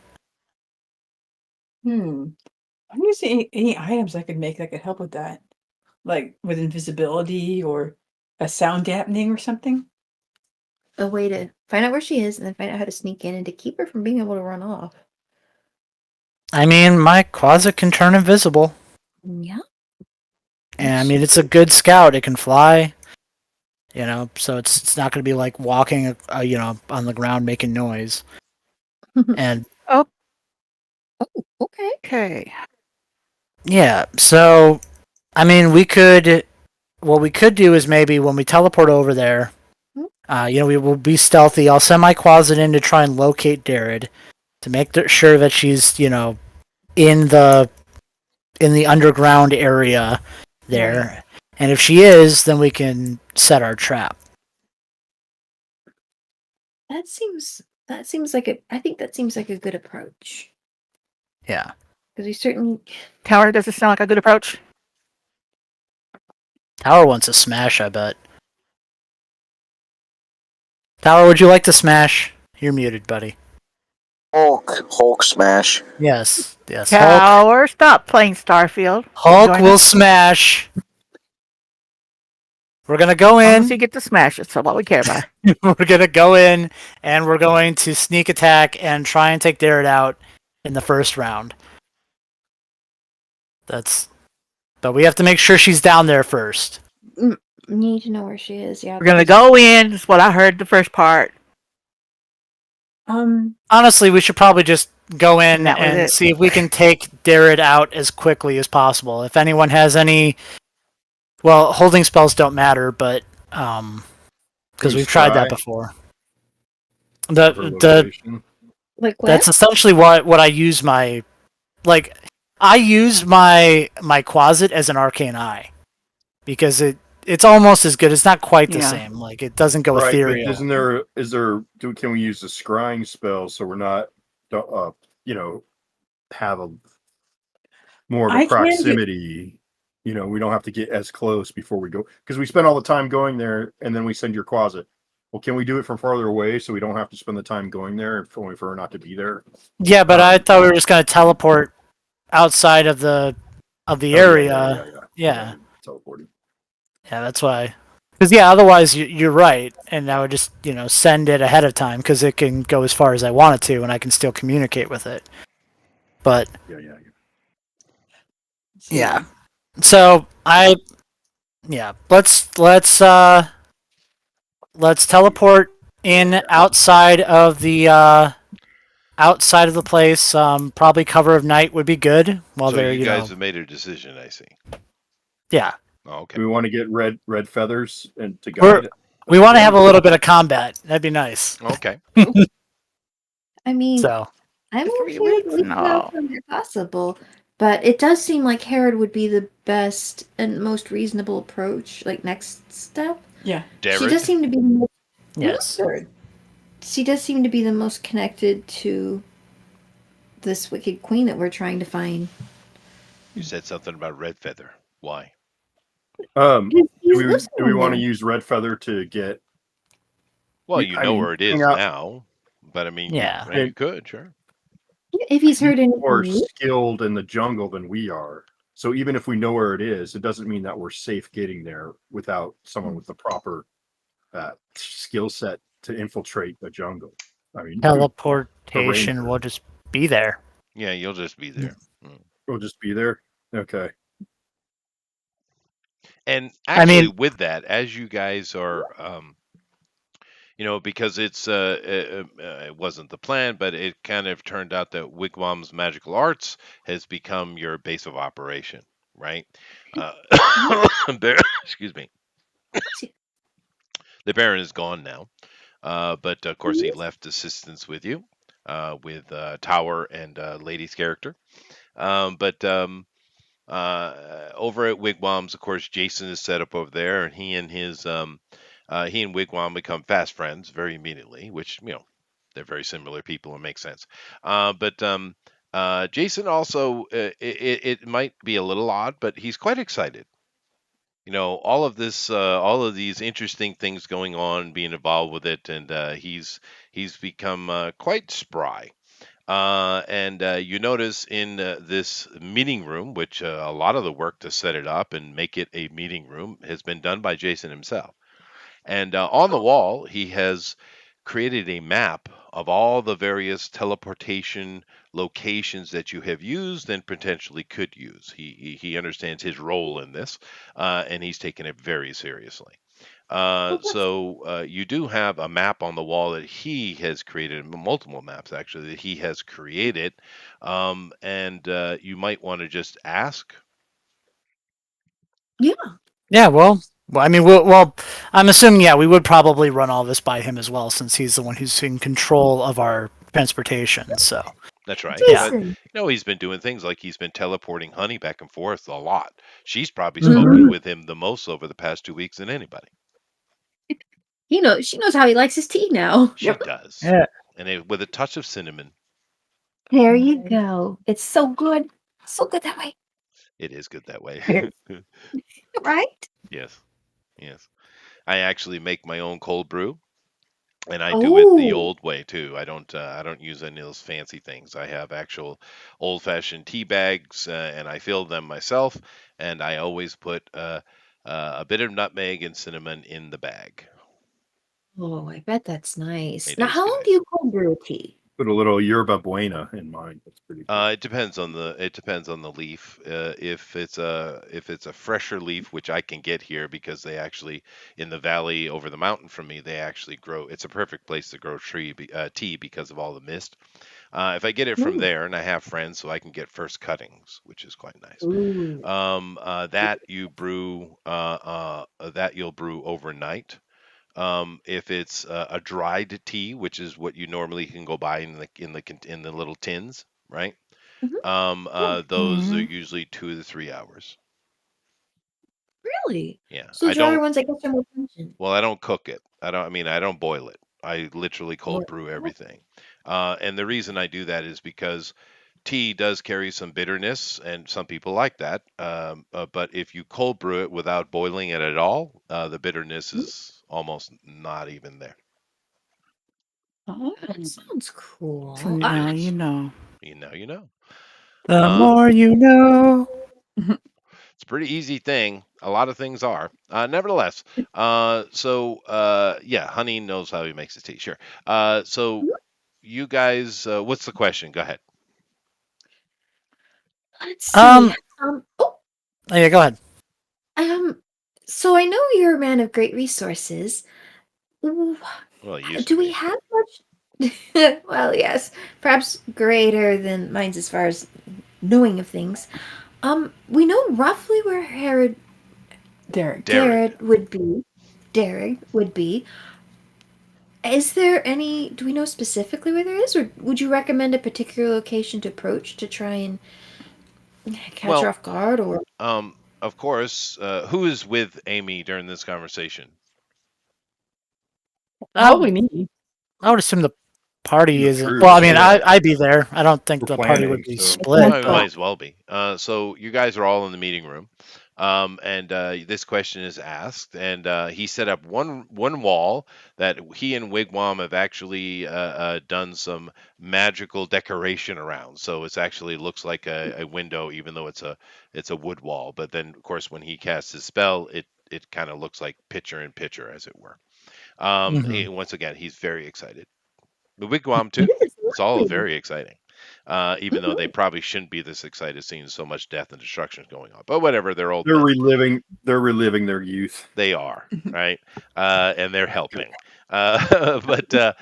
I'm gonna see any items I could make that could help with that, like with invisibility or a sound dampening or something. a way to find out where she is and then find out how to sneak in and to keep her from being able to run off. I mean, my closet can turn invisible. Yeah. And I mean, it's a good scout. It can fly. So it's not going to be like walking, on the ground making noise. And Oh, okay. Okay. yeah, so I mean, what we could do is maybe when we teleport over there, we will be stealthy. I'll send my closet in to try and locate Darred to make sure that she's, in the underground area there. Right. And if she is, then we can set our trap. That seems I think that seems like a good approach. Yeah. Because we certainly Tower, does this sound like a good approach? Tower wants a smash, I bet. Tower, would you like to smash? You're muted, buddy. Hulk smash. Yes. Hulk. Tower, stop playing Starfield. Hulk Join will us. smash. We're gonna go As long in. as you get to smash it, so what we care about. We're gonna go in, and we're going to sneak attack and try and take Darred out in the first round. But we have to make sure she's down there first. need to know where she is. Yeah. We're gonna go in. Is what I heard the first part. Honestly, we should probably just go in That was and it. see if we can take Darred out as quickly as possible. If anyone has any, well, holding spells don't matter, but because we've tried that before. Like what? That's essentially what I use my my closet as an arcane eye because it's almost as good. It's not quite the same. Like it doesn't go ethereal. Can we use the scrying spell so we're not have a more of a proximity? We don't have to get as close before we go because we spend all the time going there and then we send your closet. Well, can we do it from farther away so we don't have to spend the time going there if only for her not to be there? Yeah, but I thought we were just going to teleport outside of the area. Yeah. Teleporting. Yeah, that's why. Because otherwise you're right, and I would just send it ahead of time because it can go as far as I want it to, and I can still communicate with it. But yeah. So let's teleport in outside of the place. Probably cover of night would be good. While so you guys have made a decision, I see. Yeah. Oh, okay. Do we want to get red feathers and to guide it? We want to have a little bit of combat. That'd be nice. Okay. I mean, So I'm okay with leaving out where possible, but it does seem like Herod would be the best and most reasonable approach, like next step. Yeah. She does seem to be yes. She does seem to be the most connected to this wicked queen that we're trying to find. You said something about red feather. Why? Do we want to use red feather to get? Well, where it is now, but I mean, you could, sure. If he's heard anything more skilled in the jungle than we are, so even if we know where it is, it doesn't mean that we're safe getting there without someone with the proper skill set to infiltrate the jungle. I mean, teleportation will just be there. Yeah, you'll just be there. We'll just be there. Okay. And actually, with that, as you guys are, because it wasn't the plan, but it kind of turned out that Wigwam's magical arts has become your base of operation, right? Excuse me. The Baron is gone now, but of course he left assistance with you, with Tower and Lady's character. But over at Wigwam's, of course, Jason is set up over there, and he and Wigwam become fast friends very immediately, which they're very similar people and makes sense. But Jason also, it might be a little odd, but he's quite excited. All of this, all of these interesting things going on, being involved with it, and he's become quite spry. And you notice in this meeting room, which a lot of the work to set it up and make it a meeting room has been done by Jason himself. And on the wall, he has created a map of all the various teleportation locations that you have used and potentially could use. He understands his role in this, and he's taken it very seriously. Oh, that's You do have a map on the wall that he has created, multiple maps actually that he has created, and you might want to just ask. yeah. Yeah, well, I mean, I'm assuming, yeah, we would probably run all this by him as well, since he's the one who's in control of our transportation. So, That's right. yeah. But Jason. he's been doing things like he's been teleporting Honey back and forth a lot. She's probably spoken Hmm. with him the most over the past 2 weeks than anybody. She knows how he likes his tea now. She Yep. does, Yeah. and with a touch of cinnamon. There you go. It's so good. So good that way. It is good that way. Right? Yes, yes. I actually make my own cold brew, and I do it the Oh. old way too. I don't use any of those fancy things. I have actual old-fashioned tea bags, and I fill them myself. And I always put a bit of nutmeg and cinnamon in the bag. Oh, I bet that's nice. It Now, is how long good. do you cold brew a tea? Put a little yerba buena in mine. That's pretty good. It depends on the leaf. If it's a fresher leaf, which I can get here because they actually in the valley over the mountain from me, they actually grow. It's a perfect place to grow tea because of all the mist. If I get it from Ooh. there, and I have friends, so I can get first cuttings, which is quite nice. Ooh. That you'll brew overnight. If it's a dried tea, which is what you normally can go buy in the little tins, right? Mhm. Yeah. Those are usually 2 to 3 hours. Really? Yeah, So drier ones, I guess, are more pungent. well, I don't cook it. I don't boil it. I literally cold Or brew everything. And the reason I do that is because tea does carry some bitterness, and some people like that. But if you cold brew it without boiling it at all, the bitterness Mhm. is almost not even there. Oh. That sounds So cool. It now you is. know. You know. The Uh, more you know. it's a pretty easy thing. A lot of things are. Nevertheless, yeah, Honey knows how he makes his tea. Sure. So you guys, what's the question? Go ahead. Let's see. Um. Oh, Oh, yeah. Go ahead. um. So I know you're a man of great resources. W- Well, it used to Do we be. have much? Well, yes, perhaps greater than mine's as far as knowing of things. We know roughly where Derek. Darragh. Derek would be. Is there any, do we know specifically where there is, or would you recommend a particular location to approach to try and catch her Well, off guard, or? of course, who is with Amy during this conversation? Probably Um. me. I would assume the party The isn't. Well, crew, I mean, yeah, I'd be there. I don't think we're the party planning. would be So split, Well, it but might as well be. So you guys are all in the meeting room, and this question is asked, and he set up one wall that he and Wigwam have actually done some magical decoration around. So it's actually looks like a window, even though it's a wood wall. But then, of course, when he casts his spell, it kind of looks like picture in picture, as it were. hmm. Once again, he's very excited. The Wigwam It too. is It's all lovely. very exciting, even though they Mhm. probably shouldn't be this excited seeing so much death and destruction going on. But whatever, they're old they're men. reliving. They're reliving their youth. They are right, and they're helping. But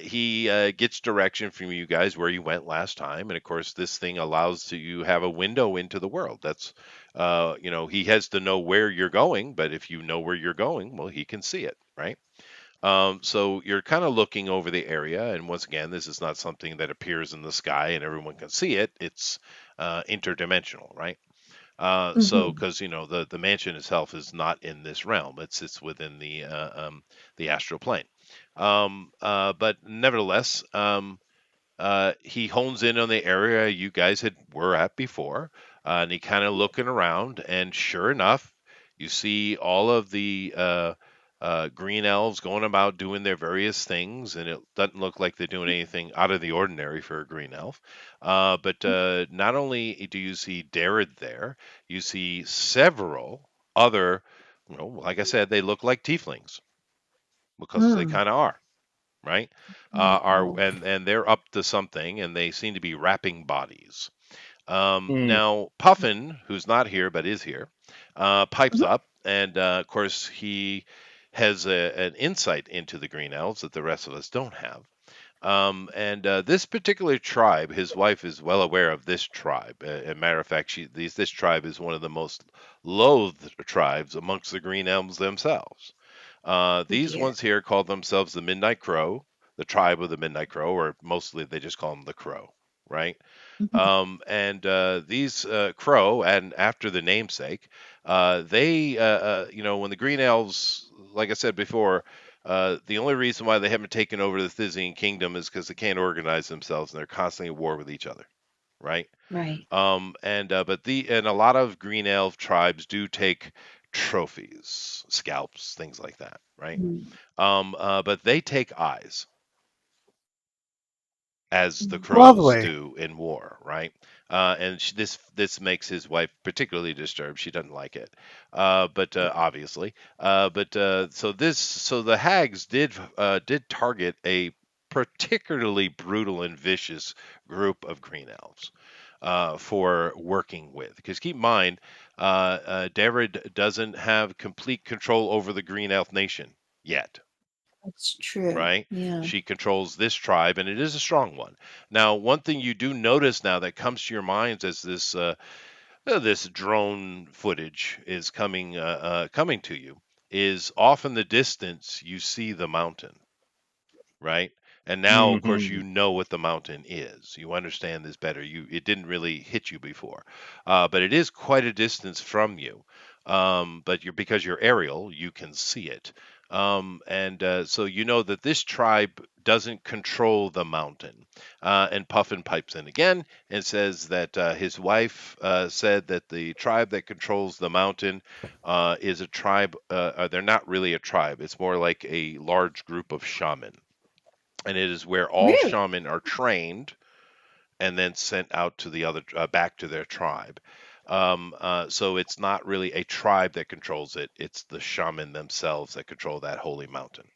he gets direction from you guys where you went last time, and of course, this thing allows you have a window into the world. That's he has to know where you're going, but if you know where you're going, well, he can see it, right? So you're kind of looking over the area, and once again, this is not something that appears in the sky and everyone can see it. It's interdimensional, right? Mhm. Because the mansion itself is not in this realm; it's within the astral plane. But nevertheless, he hones in on the area you guys were at before, and he kind of looking around, and sure enough, you see all of the green elves going about doing their various things, and it doesn't look like they're doing anything out of the ordinary for a green elf. But not only do you see Darred there, you see several other, like I said, they look like tieflings. because they kind of are, right? Are Oh. and they're up to something, and they seem to be wrapping bodies. Mm. Now, Puffin, who's not here but is here, pipes Mhm. up, and of course he has an insight into the Green Elves that the rest of us don't have. And this particular tribe, his wife is well aware of this tribe. As a matter of fact, this tribe is one of the most loathed tribes amongst the Green Elves themselves. Oh These dear. ones here call themselves the Midnight Crow, the tribe of the Midnight Crow, or mostly they just call them the Crow, right? Mhm. And these Crow, and after the namesake, when the Green Elves, like I said before, the only reason why they haven't taken over the Thizzian kingdom is because they can't organize themselves and they're constantly at war with each other, right? Right. And a lot of Green Elf tribes do take trophies, scalps, things like that, right? Mm. But they take eyes, as the Mm. crows Lovely. do in war, right? And this makes his wife particularly disturbed. She doesn't like it, but obviously, so the hags did target a particularly brutal and vicious group of green elves for working with. Because keep in mind, Darid doesn't have complete control over the green elf nation yet, That's true. right? Yeah. She controls this tribe, and it is a strong one. Now, one thing you do notice now that comes to your minds as this drone footage is coming to you is off in the distance you see the mountain, right? And now, of course, Hmm. you know what the mountain is. You understand this better. It didn't really hit you before, but it is quite a distance from you. But because you're aerial, you can see it, and so you know that this tribe doesn't control the mountain. And Puffin pipes in again and says that his wife said that the tribe that controls the mountain is a tribe. They're not really a tribe. It's more like a large group of shaman, and it is where all Really? shaman are trained and then sent out to the other back to their tribe. So it's not really a tribe that controls it; it's the shaman themselves that control that holy mountain.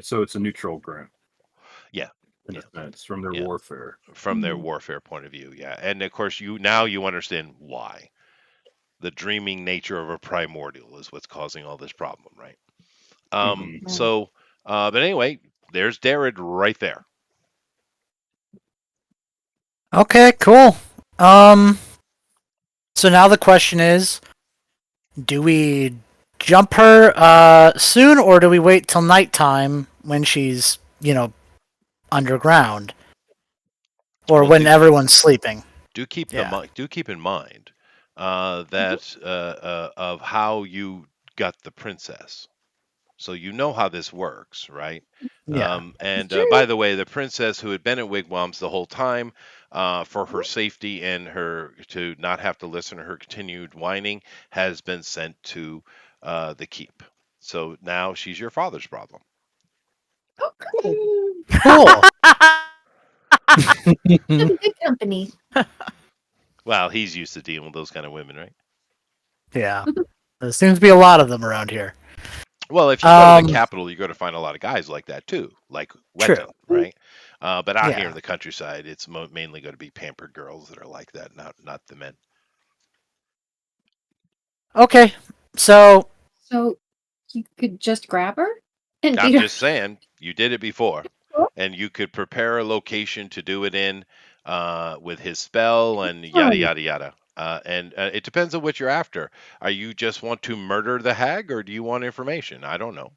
So it's a neutral ground Yeah, in a yeah, sense from their yeah. warfare. From their Mm. warfare point of view, yeah. And of course, you understand why. The dreaming nature of a primordial is what's causing all this problem, right? Hmm. Right. So, but anyway, there's Darid right there. Okay, cool. Um, so now the question is, do we jump her soon, or do we wait till nighttime when she's, underground, or Well, when everyone's sleeping? Yeah. do keep in mind Mhm. that of how you got the princess. So you know how this works, right? Yeah. And Sure. by the way, the princess who had been at wigwams the whole time, for her safety and her to not have to listen to her continued whining, has been sent to the keep. So now she's your father's problem. Oh, good. Cool. She'll be good company. Well, he's used to dealing with those kind of women, right? Yeah. There seems to be a lot of them around here. Well, if you go to the Um, capital, you're going to find a lot of guys like that too, like true. Wetton, right? But out here in Yeah. the countryside, it's mainly going to be pampered girls that are like that, not the men. Okay. So, So you could just grab her and I'm beat her. just saying, you did it before, and you could prepare a location to do it in with his spell and yada Fun. yada yada. And it depends on what you're after. Are you just want to murder the hag, or do you want information? I don't know.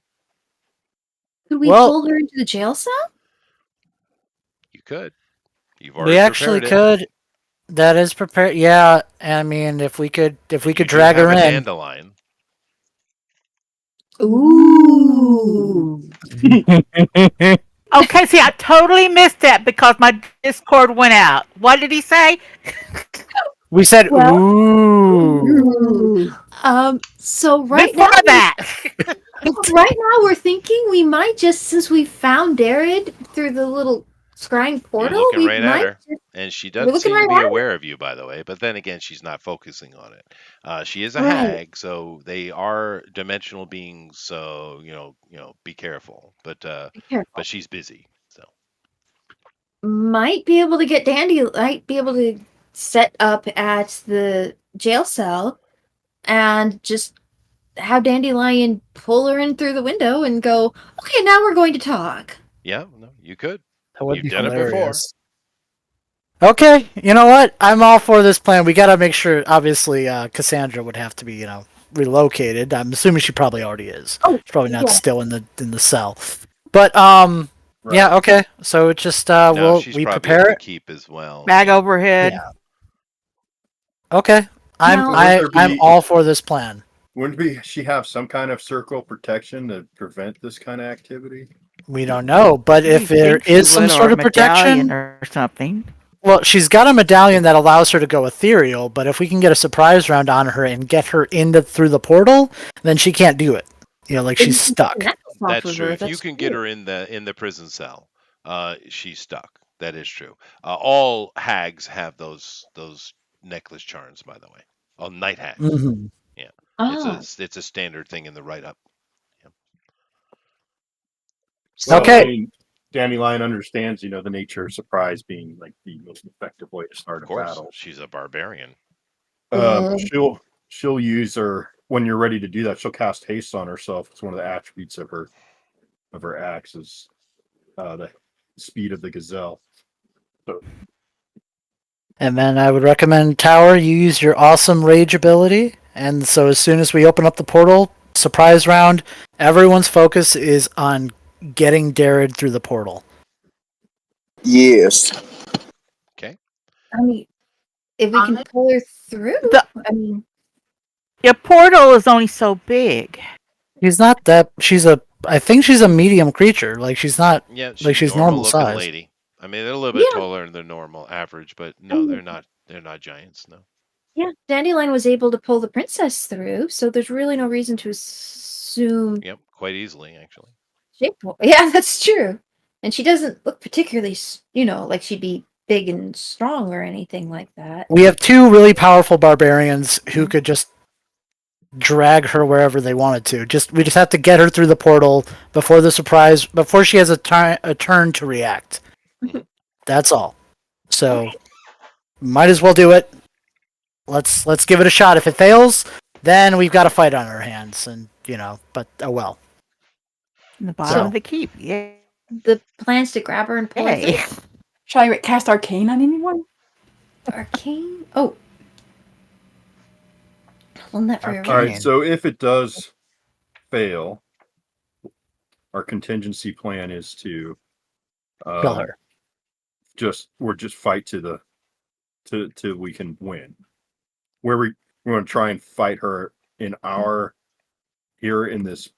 Could we well, pull her into the jail cell? You could. You've we already actually prepared it, could. That is prepared. Yeah. I mean, if we and you could do drag have her a in. dandelion. Ooh. Okay, see, I totally missed that because my Discord went out. What did he say? We said, Well, ooh. Ooh. so right Before now that. right now we're thinking we might just since we found Darid through the little scrying You're portal, looking we right at might. her, and she We're doesn't looking seem to right be at it. aware of you, by the way. But then again, she's not focusing on it. She is a Right. hag, so they are dimensional beings. So be careful. Be careful. But she's busy. So Might be able to get Dandy. Might be able to set up at the jail cell and just have Dandelion pull her in through the window and go, okay, now we're going to talk. yeah, no, you could. That would You've be done it before. hilarious. Okay, you know what? I'm all for this plan. We gotta make sure. Obviously, Cassandra would have to be, relocated. I'm assuming she probably already is. Oh, She's probably not yeah. still in the cell. But Right. yeah, okay. So it's just No, she's we probably at prepare the it. keep as well. Bag Yeah. overhead. Yeah. Okay. Now- I'm all for this plan. Wouldn't she have some kind of circle protection to prevent this kind of activity? We don't know, but You if there think she is some would, or sort a of medallion protection, or something. well, she's got a medallion that allows her to go ethereal. But if we can get a surprise round on her and get her through the portal, then she can't do it. Like Then she's you can take the stuck. necklace off That's of true. her. If you That's can get true. her in the prison cell, she's stuck. That is true. All hags have those necklace charms, by the way. Oh, night hags. Hmm. Yeah, Ah, it's a standard thing in the write up. Yeah. Well, Okay. I mean, Dandelion understands, the nature of surprise being like the most effective way to start Of a course, battle. she's a barbarian. good. She'll use her when you're ready to do that. She'll cast haste on herself. It's one of the attributes of her axe is the speed of the gazelle. So And then I would recommend Tower, you use your awesome rage ability. And so as soon as we open up the portal, surprise round, everyone's focus is on getting Darred through the portal. Yes. Okay. I mean, if we can pull her through, The I mean, your portal is only so big. She's not that. I think she's a medium creature. Like she's not. Yeah, Like she's she's normal normal looking size. lady. I mean, they're a little bit yeah, taller than the normal average, but I no, mean, they're not giants. No. yeah. Dandelion was able to pull the princess through, so there's really no reason to assume Yep, quite easily actually. shape. Yeah, that's true. And she doesn't look particularly, like she'd be big and strong or anything like that. We have two really powerful barbarians who could just drag her wherever they wanted to. We just have to get her through the portal before the surprise, before she has a turn to react. Mhm. That's all. So might as well do it. Let's give it a shot. If it fails, then we've got a fight on our hands, and but oh well. In the bottom So of the keep. Yay. The plans to grab her and pull her through. Shall I cast Arcane on anyone? Arcane. Oh, hold on that for Arcane. all right. So if it does fail, our contingency plan is to kill her. we're just fight till we can win. We're going to try and fight her here in this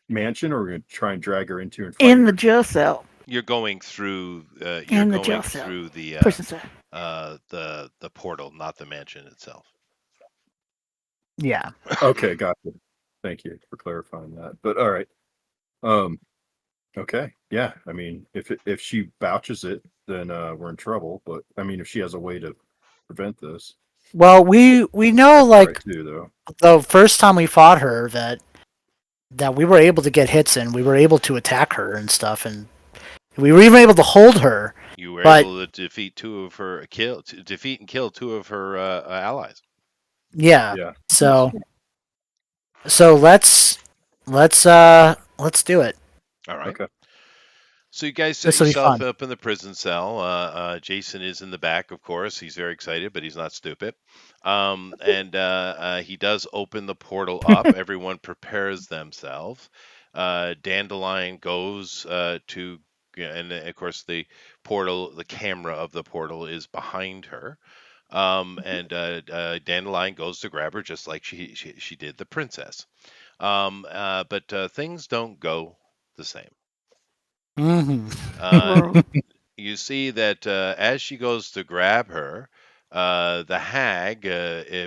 mansion, or we're going to try and drag her into and fight In her? the jail cell. You're going through. In the jail cell. Through the Prison cell. the portal, not the mansion itself. Yeah. Okay, gotcha. Thank you for clarifying that. But all right. Okay. Yeah. I mean, if she vouches it, then we're in trouble. But I mean, if she has a way to prevent this, Well, we know that's like right too, though. the first time we fought her that we were able to get hits in. We were able to attack her and stuff, and we were even able to hold her. You were But able to defeat defeat and kill two of her allies. yeah. Yeah. So let's do it. All right. Okay. So you guys set This will be yourself fun. up in the prison cell. Jason is in the back, of course. He's very excited, but he's not stupid. And he does open the portal up. Everyone prepares themselves. Dandelion goes to, and of course the camera of the portal is behind her. And Dandelion goes to grab her just like she did the princess. But things don't go the same. Mm-hmm. Uh, you see that as she goes to grab her, the hag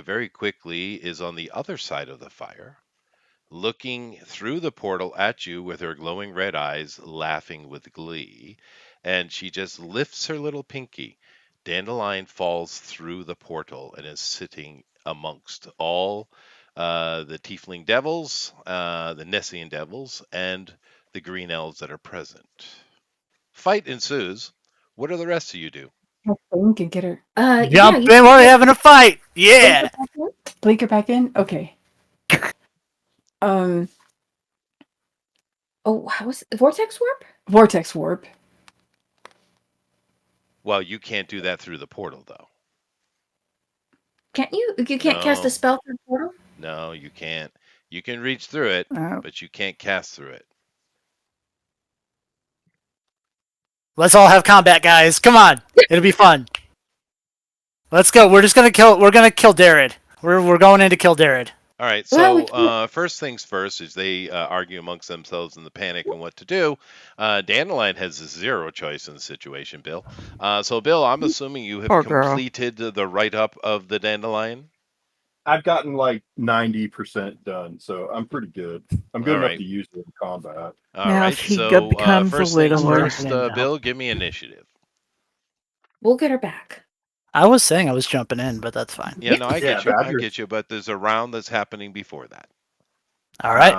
very quickly is on the other side of the fire, looking through the portal at you with her glowing red eyes, laughing with glee. and she just lifts her little pinky. Dandelion falls through the portal and is sitting amongst all the tiefling devils, the Nessian devils, and the green elves that are present. Fight ensues. What do the rest of you do? I think and get her. Yeah, Jump you in, can we're get having a fight. Blinker Yeah. back in. Blink her back in. Okay. Um, Oh, how was it? Vortex warp? vortex warp. Well, you can't do that through the portal, though. Can't you? You can't cast a No, spell through the portal? no, you can't. You can reach through it, but you can't cast through it. Let's all have combat, guys. Come on. It'll be fun. Let's go. We're gonna kill Darrid. We're going in to kill Darrid. All right, Well, we so can't. first things first is they argue amongst themselves in the panic and what to do. Dandelion has zero choice in the situation, Bill. So, Bill, I'm assuming you have Poor girl. completed the write-up of the Dandelion. I've gotten like 90% done, so I'm pretty good. I'm good All enough right, to use it in combat. all Now right. she So, becomes a first things I'm widower. first, jumping in now. Bill, give me initiative. We'll get her back. I was saying I was jumping in, but that's fine. Yeah, no, I Yeah, get you, I Badger. get you. But there's a round that's happening before that. All right.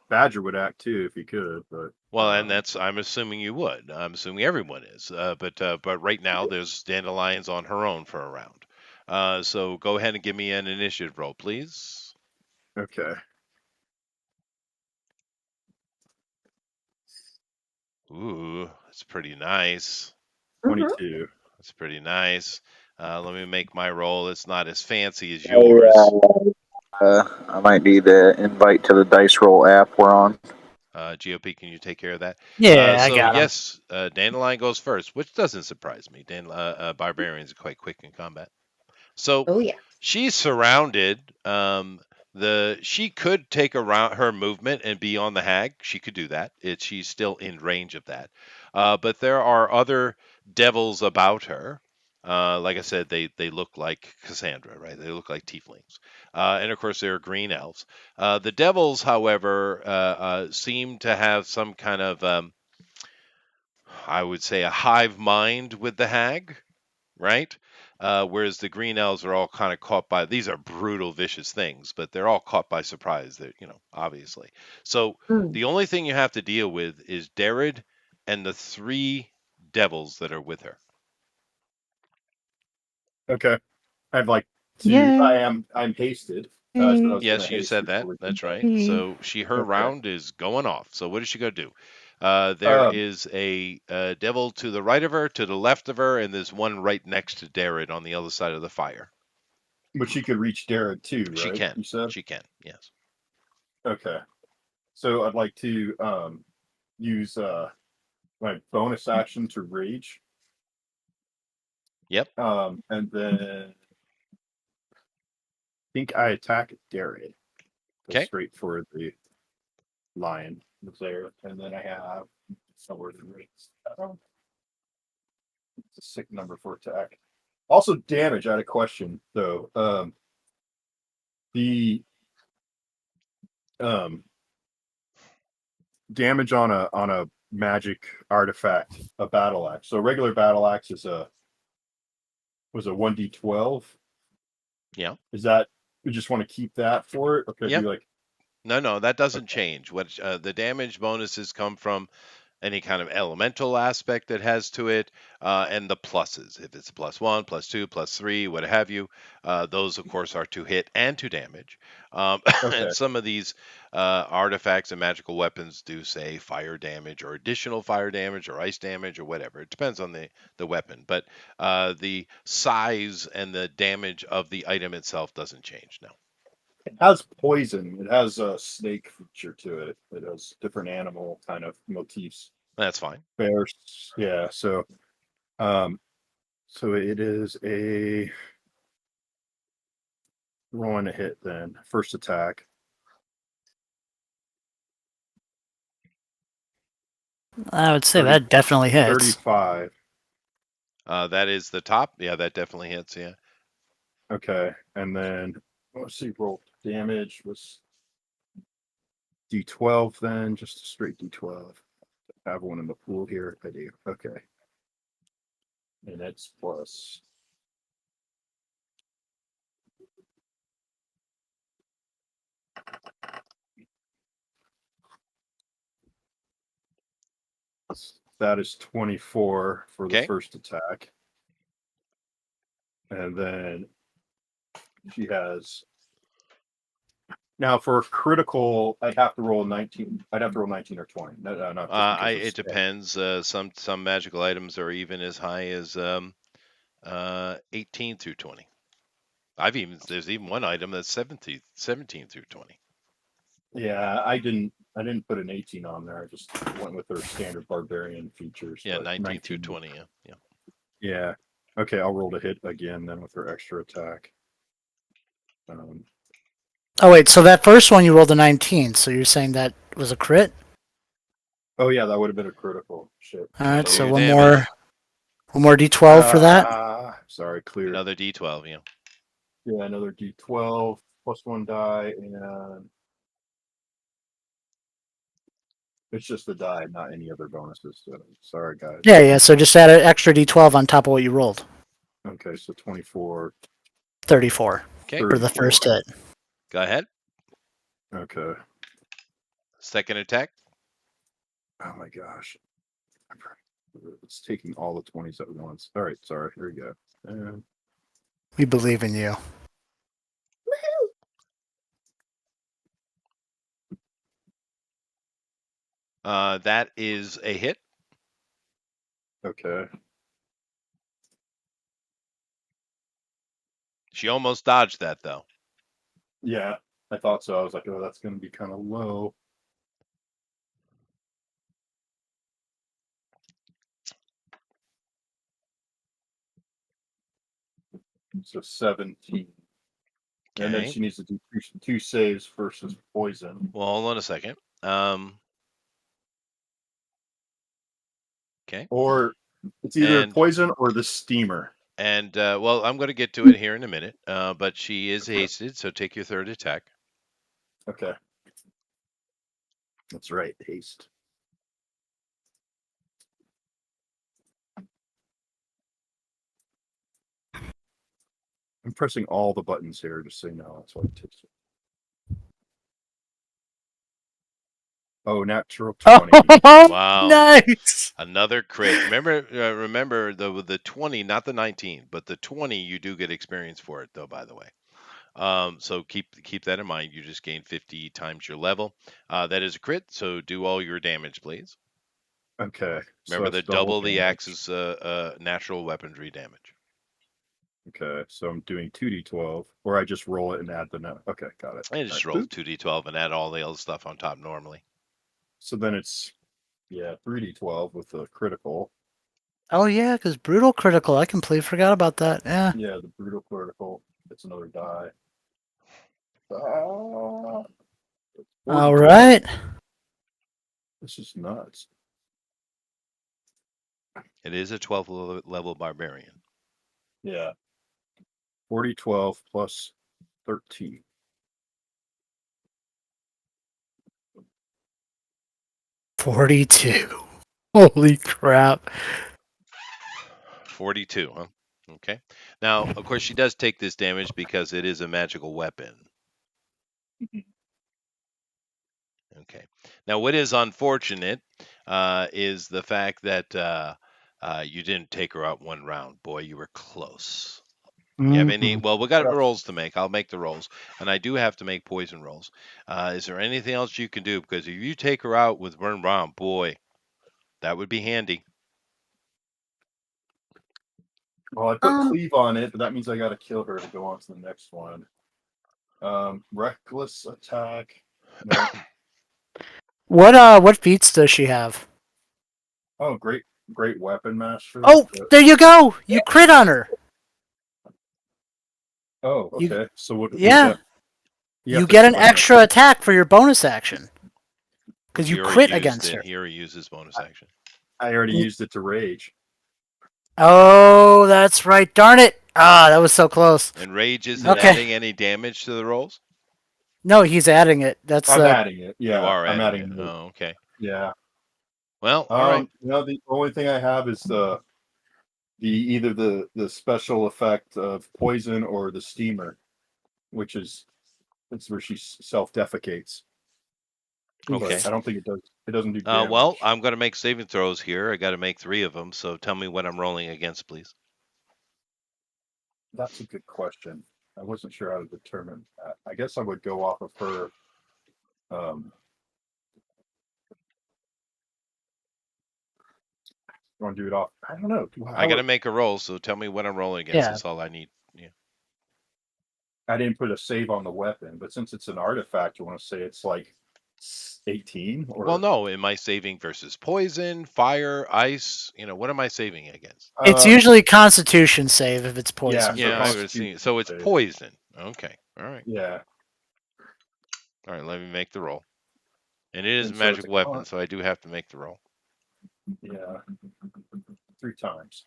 Badger would act too if he could, but Well, and that's I'm assuming you would. I'm assuming everyone is. But right now there's Dandelion's on her own for a round. So go ahead and give me an initiative roll, please. okay. Ooh, that's pretty nice. Mhm. 22. That's pretty nice. Let me make my roll. It's not as fancy as I, yours. I might need the invite to the dice roll app we're on. GOP, can you take care of that? Yeah, I So got him. yes, Dandelion goes first, which doesn't surprise me. Barbarians are quite quick in combat. So Oh, yeah. she's surrounded. She could take around her movement and be on the hag. She could do that. She's still in range of that. But there are other devils about her. Like I said, they look like Cassandra, right? They look like tieflings, and of course there are green elves. The devils, however, seem to have some kind of, I would say, a hive mind with the hag, right? Whereas the green elves are all kind of caught by these are brutal, vicious things, but they're all caught by surprise. They're, obviously. So Mm. the only thing you have to deal with is Darrid and the three devils that are with her. Okay. I'd like to. Yay. I'm hasted. So I was going to Yes, you haste said that. before we That's can. right. So her Okay. round is going off. So what is she going to do? There Um, is a devil to the right of her, to the left of her, and there's one right next to Darrid on the other side of the fire. but she could reach Darren too, She right? can. You said. She can. Yes. Okay. So I'd like to use my bonus action to rage. Yep. And then I think I attack Darren. Go Okay. straight for the lion that's there. And then I have somewhere to raise. It's a sick number for attack. Also damage. I had a question though. The um damage on a magic artifact, a battle axe. So regular battle axe is was a 1d12. Yeah. Is that you just want to keep that for it? Or could I Yeah. do like No, that doesn't okay, change. What the damage bonuses come from any kind of elemental aspect that has to it, and the pluses. If it's a +1, +2, +3, what have you, those of course are to hit and to damage. okay, And some of these artifacts and magical weapons do say fire damage or additional fire damage or ice damage or whatever. It depends on the weapon, but the size and the damage of the item itself doesn't change. No, it has poison. It has a snake feature to it. It has different animal kind of motifs. that's fine. Bears, yeah. Um, so it is a rolling a hit then. First attack. I would say 30, that definitely hits. 35. That is the top. Yeah, that definitely hits. Yeah. Okay, and then let's see. Roll damage was D12. Then just a straight D12. I have one in the pool here. I do. Okay. and it's plus. That is 24 for the Okay. first attack. And then she has. Now for a critical, I'd have to roll 19. I'd have to roll 19 or 20. No, not just because It depends. Some magical items are even as high as 18 through 20. There's even one item that's 17 through 20. Yeah, I didn't put an 18 on there. I just went with their standard barbarian features. Yeah, but 19 through 20. Yeah. Yeah. Okay, I'll roll to hit again then with her extra attack. Oh wait, so that first one you rolled a 19. So you're saying that was a crit? Oh yeah, that would have been a critical. Shit. All right, Roll so your one damage. more d12 for that. Sorry, clear. Another D12. Yeah. Yeah, another D12 plus 1 die, and it's just the die, not any other bonuses. So sorry, guys. Yeah. So just add an extra d12 on top of what you rolled. Okay, so 24. 34 Okay. for the 34. first hit. Go ahead. Okay. Second attack. Oh my gosh. It's taking all the 20s at once. All right, sorry. Here we go. And We believe in you. That is a hit. okay. She almost dodged that though. Yeah, I thought so. I was like, oh, that's going to be kind of low. So 17. And then Okay. she needs to do two saves versus poison. Well, hold on a second. Okay. Or it's either And poison or the steamer. And well, I'm going to get to it here in a minute. But she is hasted, so take your third attack. Okay. That's right, haste. I'm pressing all the buttons here, just so you know. That's what it takes. Oh, natural 20. Wow. Nice. Another crit. Remember the 20, not the 19, but the 20. You do get experience for it, though. By the way, so keep that in mind. You just gain 50 times your level. That is a crit. So do all your damage, please. Okay. Remember So the that's double double the damage. axe's natural weaponry damage. Okay, so I'm doing 2d12, or I just roll it and add the net. Okay, got it. I just roll 2d12 and add all the other stuff on top normally. So then it's 3d12 with the critical. Oh yeah, because brutal critical. I completely forgot about that. Yeah. Yeah, the brutal critical. It's another die. Ah, All right. this is nuts. It is a 12th level barbarian. Yeah. 40-12 plus 13. 42. Holy crap. 42, huh? Okay. Now, of course, she does take this damage because it is a magical weapon. Okay. Now, what is unfortunate is the fact that you didn't take her out one round. Boy, you were close. You have any? Well, we got rolls to make. I'll make the rolls, and I do have to make poison rolls. Is there anything else you can do? Because if you take her out with one round, boy, that would be handy. Well, I put cleave on it, but that means I got to kill her to go on to the next one. Reckless attack. No. What feats does she have? Oh, great weapon master. Oh, there you go. You crit on her. Oh, okay. So what? Yeah. You get an extra attack for your bonus action because you crit against her. He already used his bonus action. I already used it to rage. Oh, that's right. Darn it. Ah, that was so close. And rage isn't adding any damage to the rolls? No, he's adding it. I'm adding it. Yeah, you are I'm adding it. Oh, okay. Yeah. Well, all right. The only thing I have is the either the special effect of poison or the steamer, which is that's where she self defecates. Okay. But I don't think it does. It doesn't do damage. Well, I'm going to make saving throws here. I got to make 3 of them. So tell me what I'm rolling against, please. That's a good question. I wasn't sure how to determine that. I guess I would go off of her. You want to do it off? I don't know. I got to make a roll. So tell me what I'm rolling against. Yeah. That's all I need. Yeah. I didn't put a save on the weapon, but since it's an artifact, you want to say it's like 18 or Well, no. Am I saving versus poison, fire, ice? What am I saving against? It's usually Constitution save if it's poison. Yeah, Yeah, I was Constitution seeing. So it's save. poison. Okay. All right. Yeah. All right. Let me make the roll. And it is a And so magic it's a weapon, con- so I do have to make the roll. Yeah. 3 times.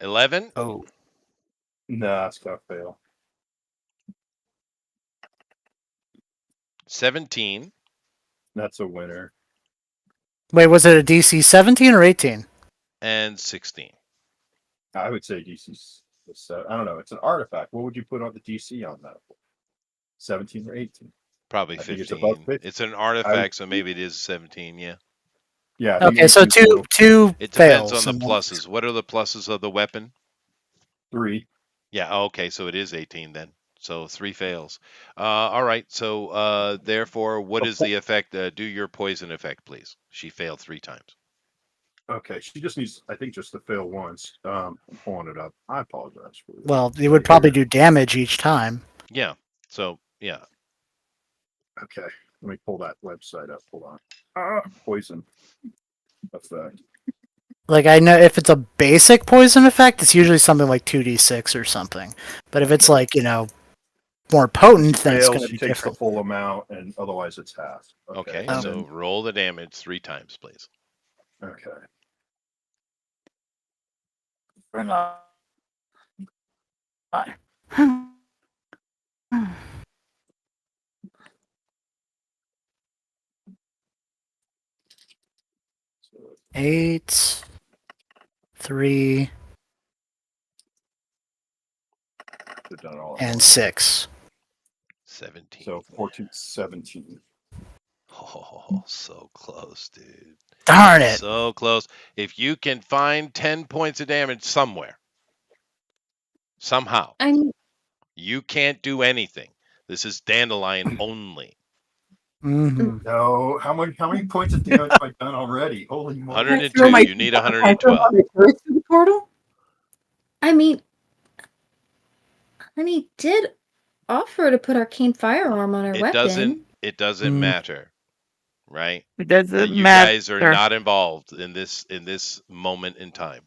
11, Oh. Nah, it's gonna fail. 17, That's a winner. Wait, was it a DC 17 or 18? and 16. I would say DC. I don't know. It's an artifact. What would you put on the DC on that? 17 or 18? Probably I think 15. it's above 50. It's an artifact, so maybe it is 17. Yeah. Yeah. I think Okay, so 18 two two It depends fails. on the and then- pluses. What are the pluses of the weapon? 3. Yeah. Okay, so it is 18 then. So 3 fails. All right. So therefore, what is the effect? Do your poison effect, please. She failed 3 times. Okay. She just needs, I think, just to fail once. I'm pulling it up. I apologize for that. Well, it would probably do damage each time. Yeah. So yeah. Okay. Let me pull that website up. Hold on. Poison effect. Like I know if it's a basic poison effect, it's usually something like 2d6 or something. But if it's like, more potent, then it's Fails, going to she be takes different. the full amount, and otherwise it's half. Okay. and So then- roll the damage 3 times, please. okay. So 8, 3, we've done it all at and once. 6. 17. So 14, 17. Oh, so close, dude. Darn it! So close. If you can find 10 points of damage somewhere, somehow, I'm you can't do anything. This is dandelion only. Mhm. No, how many points of damage have I done already? Holy moly! 102. You need 112. To the portal. I mean, Honey did offer to put arcane firearm on her It weapon. doesn't Mm. matter, right? It doesn't You matter. guys are not involved in this moment in time.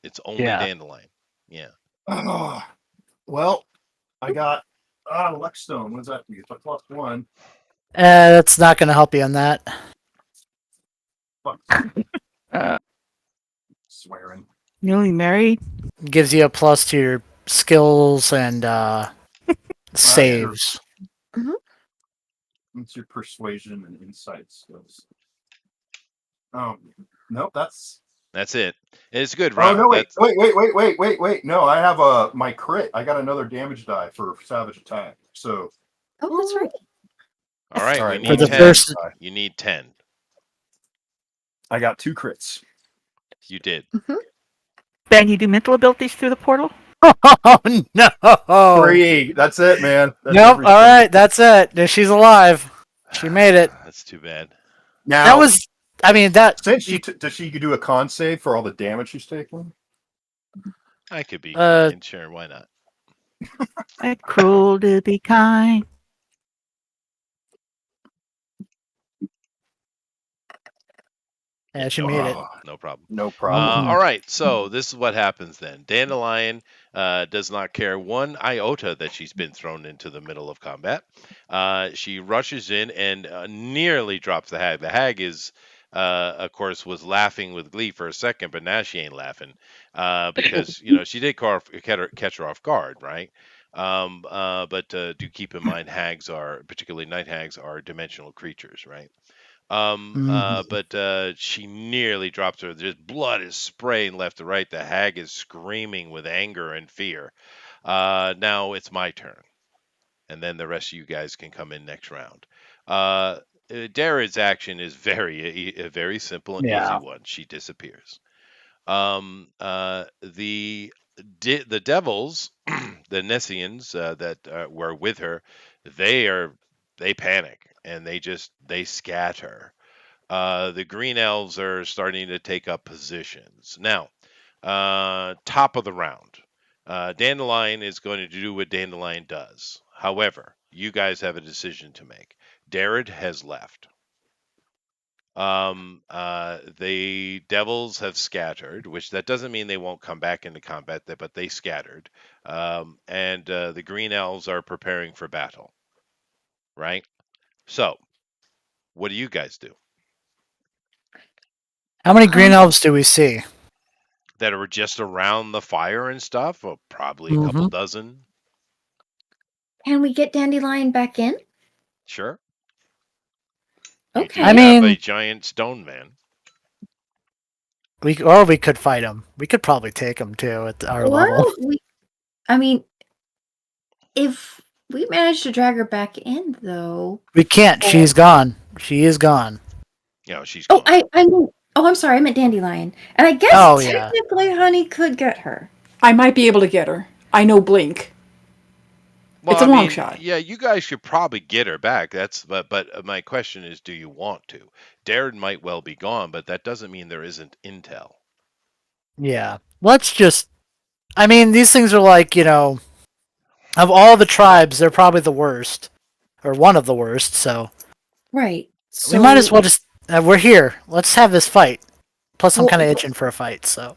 It's only Yeah. dandelion. Yeah. Oh, well, I got Luckstone. What does that do? It's plus 1. That's not going to help you on that. Fuck. Uh, Swearing. newly married. Gives you a plus to your skills and saves. What's your persuasion and insight skills? Nope, that's. That's it. It's a good Oh round. no! Wait! No, I have my crit. I got another damage die for savage attack. So. Oh, that's right. All right. All We right, need For the 10. first- You need 10. I got 2 crits. You did. Ben, you do mental abilities through the portal? Oh no! 3. That's it, man. That's Nope. everything. All right, that's it. She's alive. She made it. That's too bad. Now That was. I mean that. since does she do a con save for all the damage she's taken? I could be Uh, kind. Sure, why not? It's cruel to be kind. Yeah, she made it. Oh, No problem. no problem. All right, so this is what happens then. Dandelion does not care one iota that she's been thrown into the middle of combat. She rushes in and nearly drops the hag. The hag is, of course, was laughing with glee for a second, but now she ain't laughing because she did catch her off guard, right? But do keep in mind, hags are, particularly night hags, are dimensional creatures, right? But she nearly drops her. Just blood is spraying left and right. The hag is screaming with anger and fear. Now it's my turn, and then the rest of you guys can come in next round. Darren's action is very simple and easy Yeah. one. She disappears. The devils, the Nessians that were with her, they are they panic and they scatter. The green elves are starting to take up positions now. Top of the round. Dandelion is going to do what Dandelion does. However, you guys have a decision to make. Darred has left. The devils have scattered, which that doesn't mean they won't come back into combat, but they scattered. And the green elves are preparing for battle. Right? So, what do you guys do? How many green Um, elves do we see? That are just around the fire and stuff? Well, probably a couple Mm-hmm. dozen. can we get Dandelion back in? Sure. You do I Okay. have a mean, giant stone man. we could fight him. We could probably take him too at our Why level. don't we? I mean, if we manage to drag her back in, though. We can't. Or, She's gone. She is gone. She's oh, gone. I mean, oh, I'm sorry, I meant Dandelion. And I guess Oh yeah. technically, Honey could get her. I might be able to get her. I know Blink. Well, It's a I long mean, shot. yeah, you guys should probably get her back. But my question is, do you want to? Darren might well be gone, but that doesn't mean there isn't intel. Yeah. Let's just. I mean, these things are like, of all the tribes, they're probably the worst, or one of the worst. So Right. we might as So, well just. We're here. Let's have this fight. Plus, I'm wh- kind of itching for a fight. So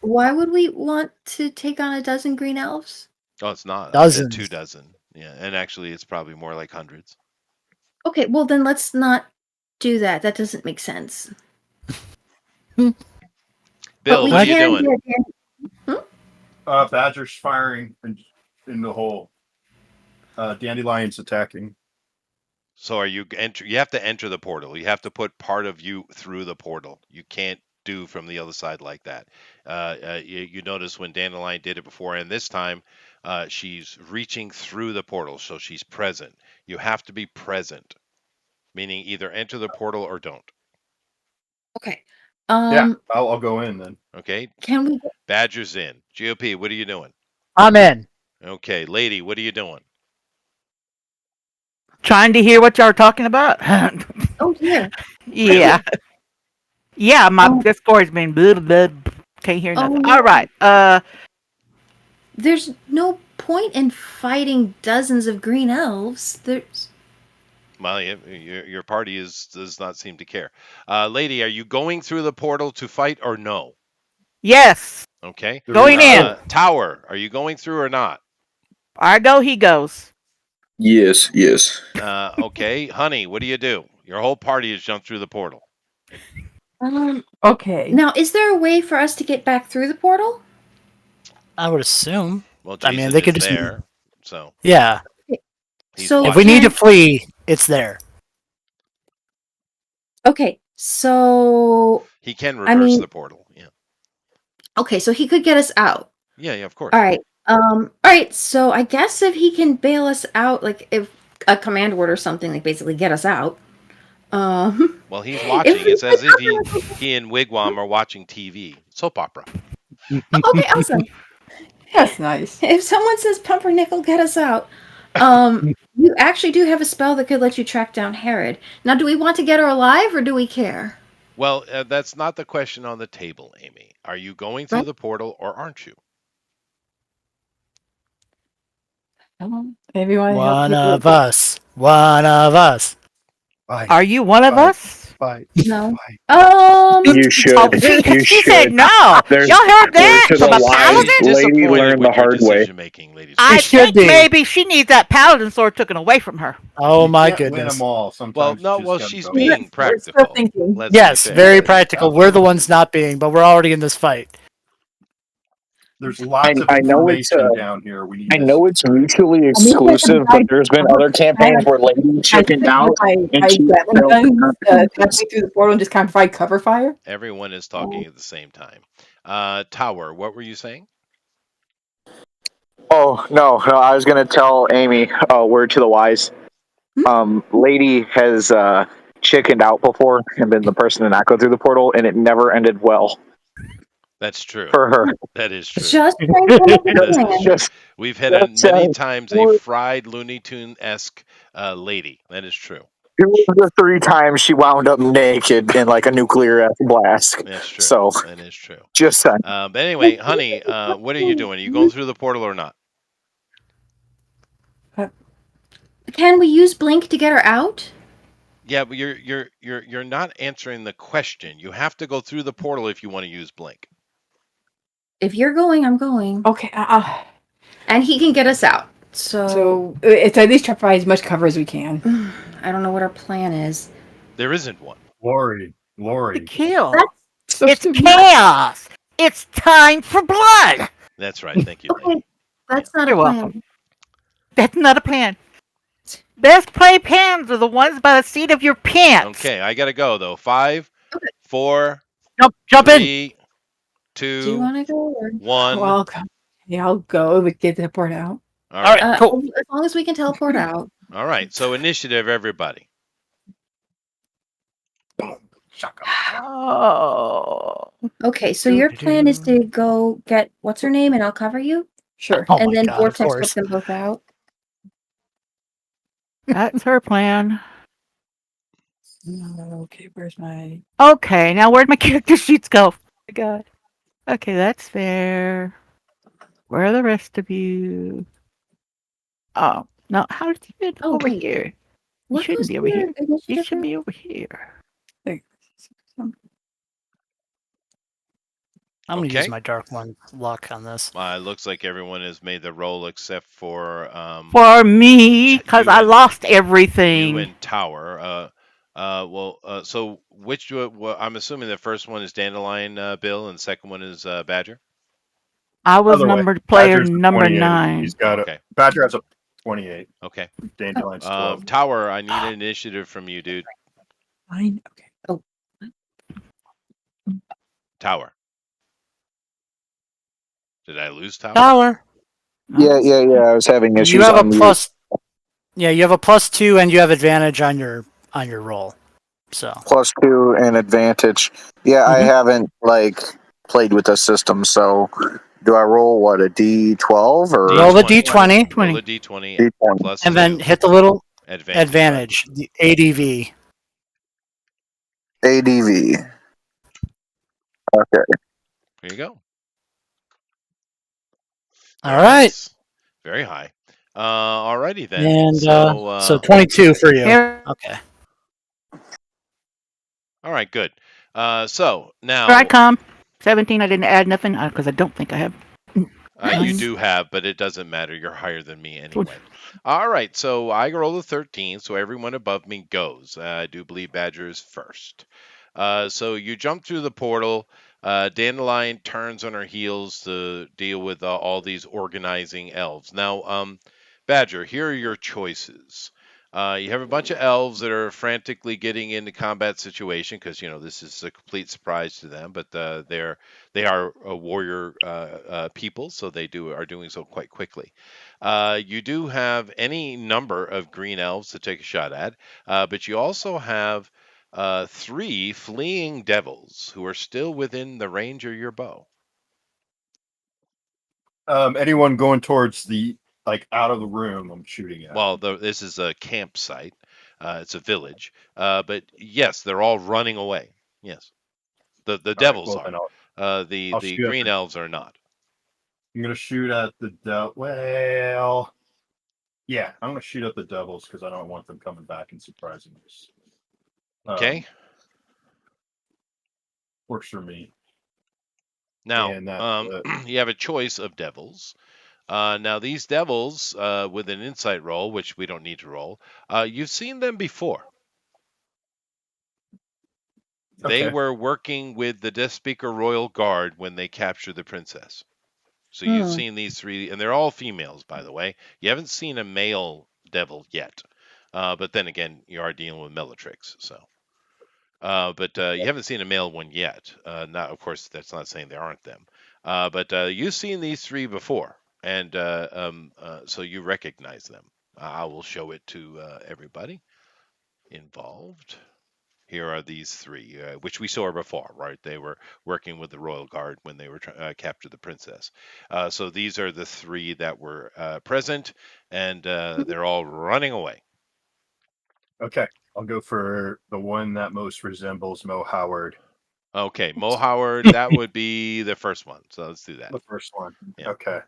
why would we want to take on a dozen green elves? Oh, it's not. I said 2 dozens. dozen. Yeah, and actually, it's probably more like hundreds. Okay, well then let's not do that. That doesn't make sense. But Bill, we what are you can doing? get. Badger's firing in the hole. Dandelion's attacking. So are you enter? You have to enter the portal. You have to put part of you through the portal. You can't do from the other side like that. You notice when Dandelion did it before, and this time she's reaching through the portal, so she's present. You have to be present, meaning either enter the portal or don't. Okay. Yeah, I'll go in then. Okay. Can we? Badger's in. GOP, what are you doing? I'm in. Okay, Lady, what are you doing? Trying to hear what y'all are talking about. Oh dear. Yeah. Yeah, my Oh. Discord's been blah, blah, blah. Can't hear nothing. no. All right. There's no point in fighting dozens of green elves. There's. Well, your party does not seem to care. Lady, are you going through the portal to fight or no? Yes. Okay. Going in. Tower, are you going through or not? I go, he goes. Yes, yes. Okay. Honey, what do you do? Your whole party has jumped through the portal. Okay. Now, is there a way for us to get back through the portal? I would assume. Well, I Jason mean, they could is just. there, so Yeah. he's So If we watching. need to flee, it's there. Okay, so He can reverse the portal. Yeah. okay, so he could get us out. Yeah, of course. All right. All right. So I guess if he can bail us out, like if a command word or something, like basically get us out. Well, he's watching. It's as if he and Wigwam are watching TV, soap opera. Okay, awesome. That's nice. If someone says Pumpernickel, get us out. You actually do have a spell that could let you track down Herod. Now, do we want to get her alive or do we care? Well, that's not the question on the table, Amy. Are you going through the portal or aren't you? Everyone help One people. of us. One of us. Fight. Are you one of Fight. us? Fight. No. Fight. You should. Oh, she You said should. no. There's Y'all heard that to from the a wise paladin? lady learned the hard way. Decision-making, ladies. I should think be. maybe she needs that paladin sword taken away from her. Oh You my can't Win goodness. them all. Sometimes She's go. being We're still practical. thinking. Let's be Yes, fair. very practical. We're the ones not being, but we're already in this fight. There's lots of I know it's information down here. We need I this. know it's mutually I mean, like, exclusive, but there's been other campaigns where lady I chickened think out and my she Gatling failed the guns consequences. directly through the portal and just kind of provide cover fire. Everyone is Oh. talking at the same time. Tower, what were you saying? Oh no, no! I was gonna tell Amy. Word to the wise. Lady has chickened out before and been the person to not go through the portal, and it never ended well That's true. for her. That is true. Just like the That is plan. true. Just, We've had just many times a two fried Looney Tune esque lady. That is true. of the 3 times she wound up naked in like a nuclear blast. That's true. So That is true. just saying. But anyway, honey, what are you doing? Are you going through the portal or not? Can we use Blink to get her out? Yeah, but you're not answering the question. You have to go through the portal if you want to use Blink. If you're going, I'm going. Okay. And he can get us out. So it's at least try to provide as much cover as we can. I don't know what our plan is. There isn't one. Lori, The Lori. kill. So It's stupid. chaos. It's time for blood. That's right. Thank you, Okay, lady. that's not You're a plan. welcome. That's not a plan. Best play pans are the ones by the seat of your pants. Okay, I gotta go though. 5, Okay. 4, Jump in. 3, Do you 2, want to go? Or... 1. Well, I'll go. Yeah, I'll go. We get the port out. All All right, right. cool. As long as we can teleport out. All right. So initiative, everybody. Oh. Okay, so your plan is to go get what's her name, and I'll cover you, Sure. Oh and my then god, of vortex course. whip them both out. That's her plan. Okay, where's my... Okay, now where'd my character sheets go? Oh my god. Okay, that's there. Where are the rest of you? Oh, no, how did you get Oh, over wait. here? You What shouldn't was be over your here. You initiative? should be over here. I'm gonna Okay. use my dark one luck on this. Looks like everyone has made the roll except for For me, because you I and- lost you everything. and Tower. So which well, I'm assuming the first one is Dandelion Bill and the second one is Badger. I was Other way, numbered player Badger's a number 28. 9. He's got Okay. a Badger has a 28. Okay. Dandelion's 12. Tower, I need an initiative from you, dude. Fine. Okay. Oh, Tower. Did I lose Tower? Dollar. Yeah. I was having issues. You have a on mute. plus. Yeah, you have a +2, and you have advantage on your roll. So +2 and advantage. Yeah, I Mhm. haven't like played with the system, so do I roll what, a D12 or roll the D20. D20, Roll a D20 D20? plus and then 2 hit the little advantage. advantage, the ADV. ADV. Okay. Here you go. All right, Nice. Very high. Alrighty then. and So 22 for you. Here, Okay. all right, good. So now here I come. 17, I didn't add nothing because I don't think I have. you do have, but it doesn't matter. You're higher than me anyway. All right, so I roll a 13, so everyone above me goes. I do believe Badger is first. So you jump through the portal. Dandelion turns on her heels to deal with all these organizing elves. Now, Badger, here are your choices. You have a bunch of elves that are frantically getting into combat situation because this is a complete surprise to them, but they are a warrior people, so are doing so quite quickly. You do have any number of green elves to take a shot at, but you also have 3 fleeing devils who are still within the range of your bow. Anyone going towards the out of the room, I'm shooting at. Well, this is a campsite. It's a village. But yes, they're all running away. Yes, the devils then are. The I'll shoot at green the- elves are not. I'm gonna shoot at the well. Yeah, I'm gonna shoot at the devils because I don't want them coming back and surprising us. Okay. Works for me. Now, And that's you have a choice of devils. Now, these devils, with an insight roll, which we don't need to roll, you've seen them before. They Okay. were working with the Death Speaker Royal Guard when they captured the princess. So you've seen these 3, and they're all females, by the way. You haven't seen a male devil yet, but then again, you are dealing with Bellatrix, so. But you haven't seen a male one yet. Not, of course, that's not saying there aren't them. But you've seen these 3 before, and so you recognize them. I will show it to everybody involved. Here are these 3, which we saw before, right? They were working with the royal guard when they were captured the princess. So these are the 3 that were present, and they're all running away. Okay, I'll go for the one that most resembles Mo Howard. Okay, Mo Howard, that would be the first one. So let's do that. The first one. Yeah. Okay.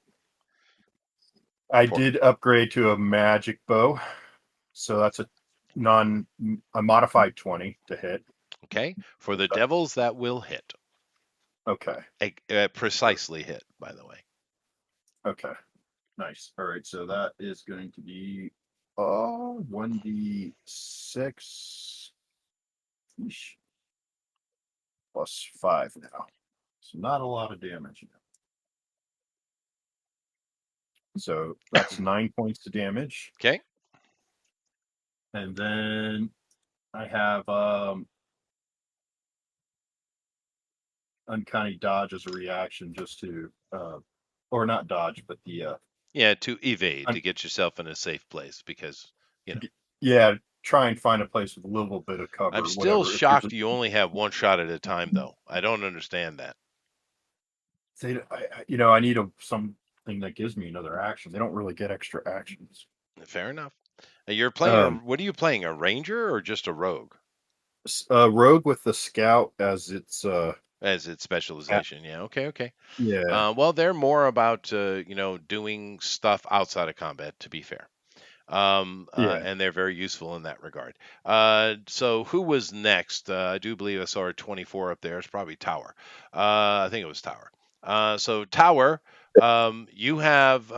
I did upgrade to a magic bow, so that's a modified 20 to hit. Okay, for the devils, that will hit. Okay. Precisely hit, by the way. Okay. Nice. All right, so that is going to be 1d6 plus 5 now. So not a lot of damage. So that's 9 points of damage. Okay. And then I have uncanny dodge as a reaction just to or not dodge, but the to evade, to get yourself in a safe place, because try and find a place with a little bit of cover. I'm still shocked you only have 1 shot at a time, though. I don't understand that. I need something that gives me another action. They don't really get extra actions. Fair enough. You're playing what are you playing? A ranger or just a rogue? Rogue with the scout as its specialization. Yeah. Okay. Yeah. Well, they're more about doing stuff outside of combat, to be fair. And they're very useful in that regard. So who was next? I do believe I saw a 24 up there. It's probably Tower. I think it was Tower. So Tower, you have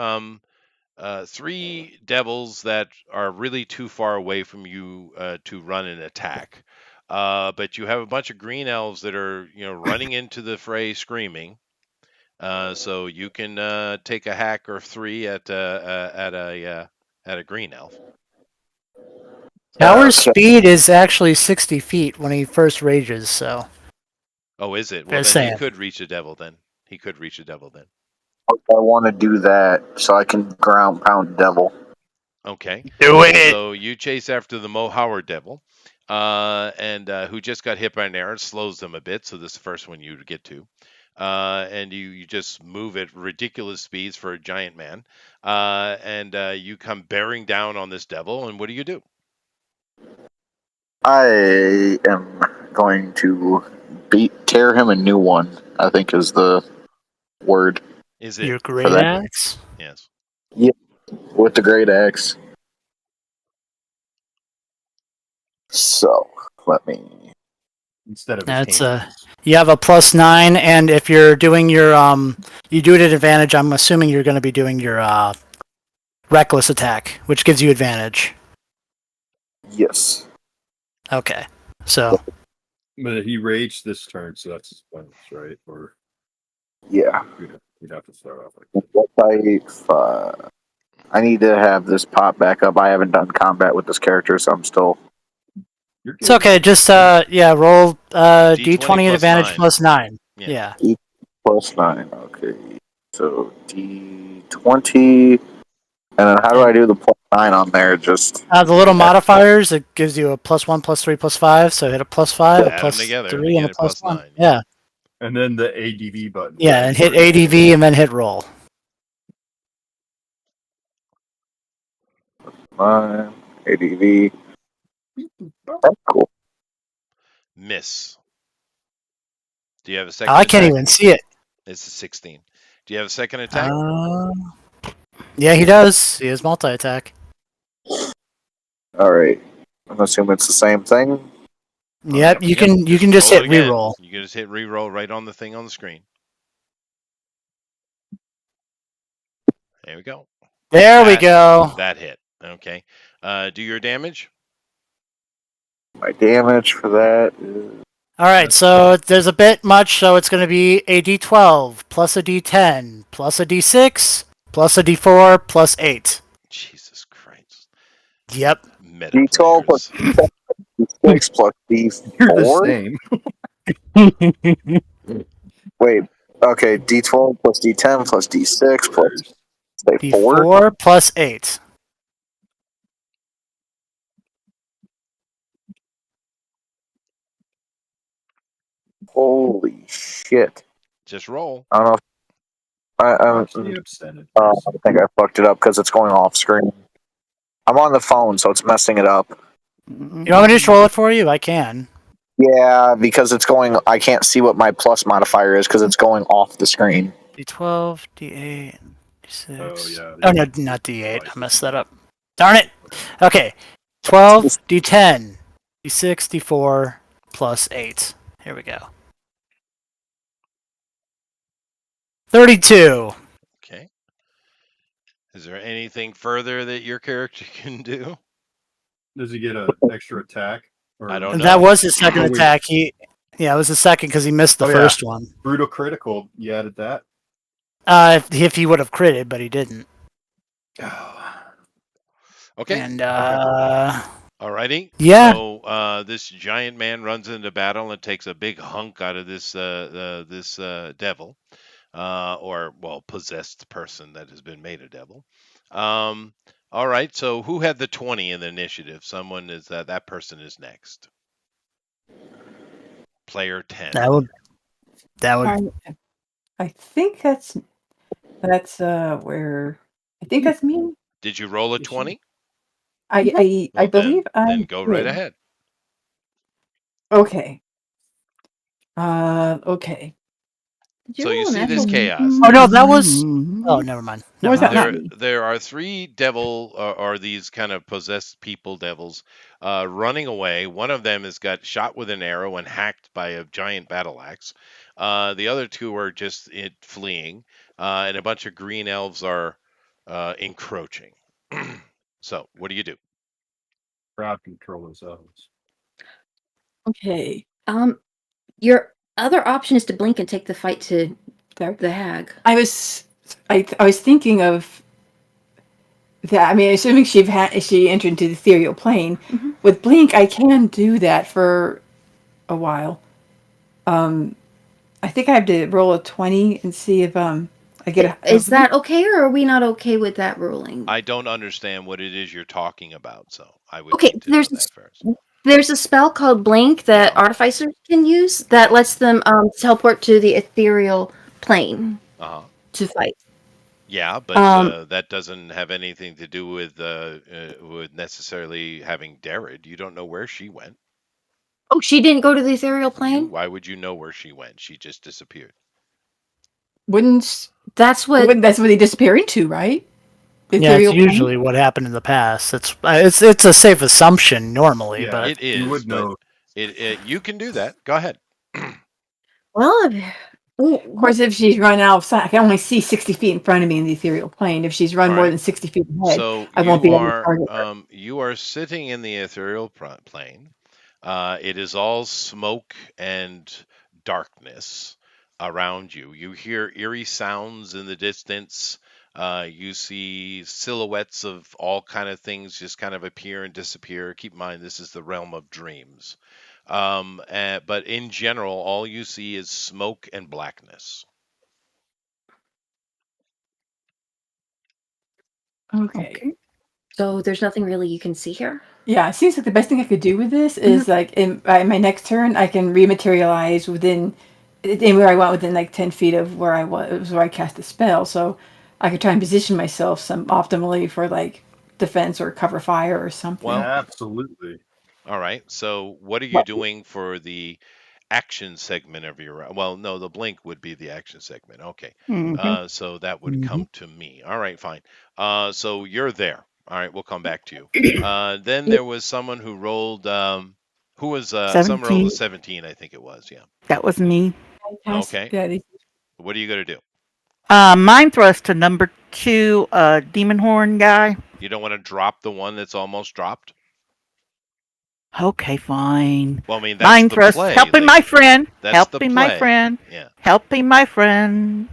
3 devils that are really too far away from you to run an attack. But you have a bunch of green elves that are running into the fray screaming. So you can take a hack or 3 at a green elf. Tower's speed is actually 60 feet when he first rages, so. Oh, is it? Well, Just then he saying. could reach a devil then. I want to do that so I can ground pound devil. Okay. Do it! So you chase after the Mo Howard devil, and who just got hit by an arrow, slows them a bit, so this is the first one you get to. And you just move at ridiculous speeds for a giant man. And you come bearing down on this devil, and what do? I am going to tear him a new one, I think is the word. Is it? Your great axe? Yes. Yep, with the great axe. So, let me... Instead of That's you have a +9, and if you're doing your you do it at advantage. I'm assuming you're going to be doing your reckless attack, which gives you advantage. Yes. Okay, so. But he raged this turn, so that's his bonus, right? Or yeah, you'd have to start off like that. I need to have this pop back up. I haven't done combat with this character, so I'm still. It's okay. Just roll D20 at advantage 9. +9. Yeah. +9. Okay. So D20, and then how do I do the +9 on there? Just the little modifiers. It gives you a +1, +3, +5. So hit a +5, a +3, and a +1. Yeah. And then the ADV button. Yeah, and hit ADV and then hit roll. ADV. That's cool. Miss. Do you have a second? I can't even see it. It's a 16. Do you have a second attack? Yeah, he does. He has multi-attack. All right. I'm assuming it's the same thing. Yep, you can just hit reroll. You can just hit reroll right on the thing on the screen. There we go. There we go. That hit. Okay. Do your damage. My damage for that is All right, so there's a bit much, so it's going to be a d12 plus a d10 plus a d6 plus a d4 plus 8. Jesus Christ. Yep. Meta D12 plus players. D6 plus You're the D4. same. Wait. Okay. D12 plus D10 plus D6 plus say 4. d4 plus 8. Holy shit! Just roll. I don't know. If Watch the upset. I think I fucked it up because it's going off screen. I'm on the phone, so it's messing it up. You want me to just roll it for you? I can. Yeah, because it's going. I can't see what my plus modifier is because it's going off the screen. d12, d8, d6. Oh, yeah. Oh, no, not d8. I messed that up. Darn it. Okay. 12, d10, d6, d4, plus 8. Here we go. 32. Okay. Is there anything further that your character can do? Does he get an extra attack? Or I don't And know. that was his second Oh, wait. attack. Yeah, it was his second because he missed the Oh, yeah. first one. brutal critical? You added that? If he would have critted, but he didn't. Okay. And Alrighty. yeah. So this giant man runs into battle and takes a big hunk out of this devil, or well, possessed person that has been made a devil. All right. So who had the 20 in the initiative? Someone is that person is next. Player 10. That would. I think that's where I think that's me. Did you roll a 20? I Well, believe then I go right did. ahead. Okay. Okay. Did So you roll a see this natural? chaos. Oh no, that was. Oh, never mind. Or was that not There, me? there are three devil or these kind of possessed people devils running away. One of them has got shot with an arrow and hacked by a giant battle axe. The other two are just fleeing, and a bunch of green elves are encroaching. So, what do you do? Crowd control themselves. Okay. Your other option is to blink and take the fight to the hag. I was thinking of that. I mean, assuming she entered into the ethereal plane Mhm. with blink, I can do that for a while. I think I have to roll a 20 and see if I get a. Is that okay, or are we not okay with that ruling? I don't understand what it is you're talking about, so I would Okay, need to know that first. there's a spell called Blink that Yeah. artificers can use that lets them teleport to the ethereal plane Uh-huh. to fight. Yeah, but that doesn't have anything to do with necessarily having Darred. You don't know where she went. Oh, she didn't go to the ethereal plane? Why would you know where she went? She just disappeared. Wouldn't That's what that's what they disappear into, right? The Yeah, it's ethereal plane? usually what happened in the past. It's a safe assumption normally, Yeah. but It is, You would know. but you can do that. Go ahead. well, Of course, if she's run out of sight, I can only see 60 feet in front of me in the ethereal plane. If she's run All more right. than 60 feet ahead, So I won't be able to target her. you are sitting in the ethereal plane. It is all smoke and darkness around you. You hear eerie sounds in the distance. You see silhouettes of all kind of things just kind of appear and disappear. Keep in mind, this is the realm of dreams. But in general, all you see is smoke and blackness. Okay. so there's nothing really you can see here. Yeah, it seems like the best thing I could do with this is like in my next turn, I can rematerialize within where I want within like 10 feet of where I was where I cast the spell. So I could try and position myself some optimally for like defense or cover fire or something. Well, Absolutely. all right. So what are you doing for the action segment of your well, no, the blink would be the action segment. Okay. So that would come to me. All right, fine. So you're there. All right, we'll come back to you. Then there was someone who rolled who was some rolled a 17. 17, I think it was, yeah. That was me. Okay. Yeah, What are you gonna do? Mind thrust to number 2, demon horn guy. You don't want to drop the one that's almost dropped? Okay, fine. Well, I mean, that's Mine the first. play. Helping my friend. That's the Helping my play. friend. Yeah. Helping my friend.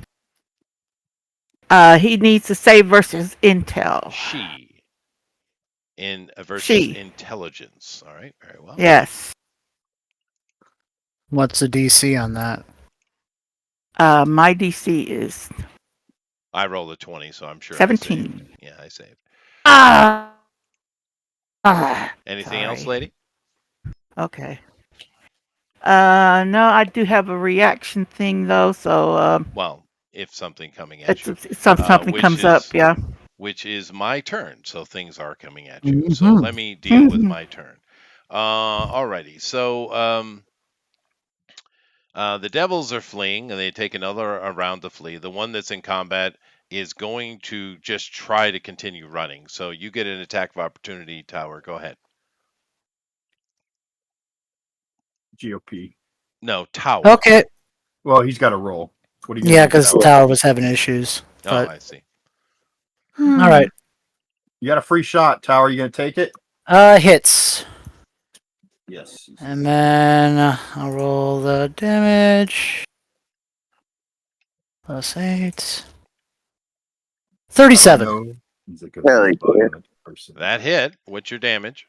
He needs to say versus Intel. She in versus She. intelligence. All right. Very well. Yes. What's the DC on that? My DC is I rolled a 20, so I'm sure I saved. 17. Yeah, I saved. Ah. Anything else, Sorry. lady? Okay. No, I do have a reaction thing though, so Well, if something coming at you, something which comes up, is yeah. which is my turn. So things are coming at you. So Mm-hmm. let me deal with my turn. Alrighty. So the devils are fleeing, and they take another round to flee. The one that's in combat is going to just try to continue running. So you get an attack of opportunity, Tower. Go ahead. GOP. No, Tower. Okay. Well, he's got to roll. What are you going Yeah, to do, because Tower? Tower was having issues. Oh, But I see. all right. You got a free shot, Tower. You going to take it? Hits. Yes. And then I'll roll the damage. +8. 37. No, he's a good Very good. violent person. That hit. What's your damage?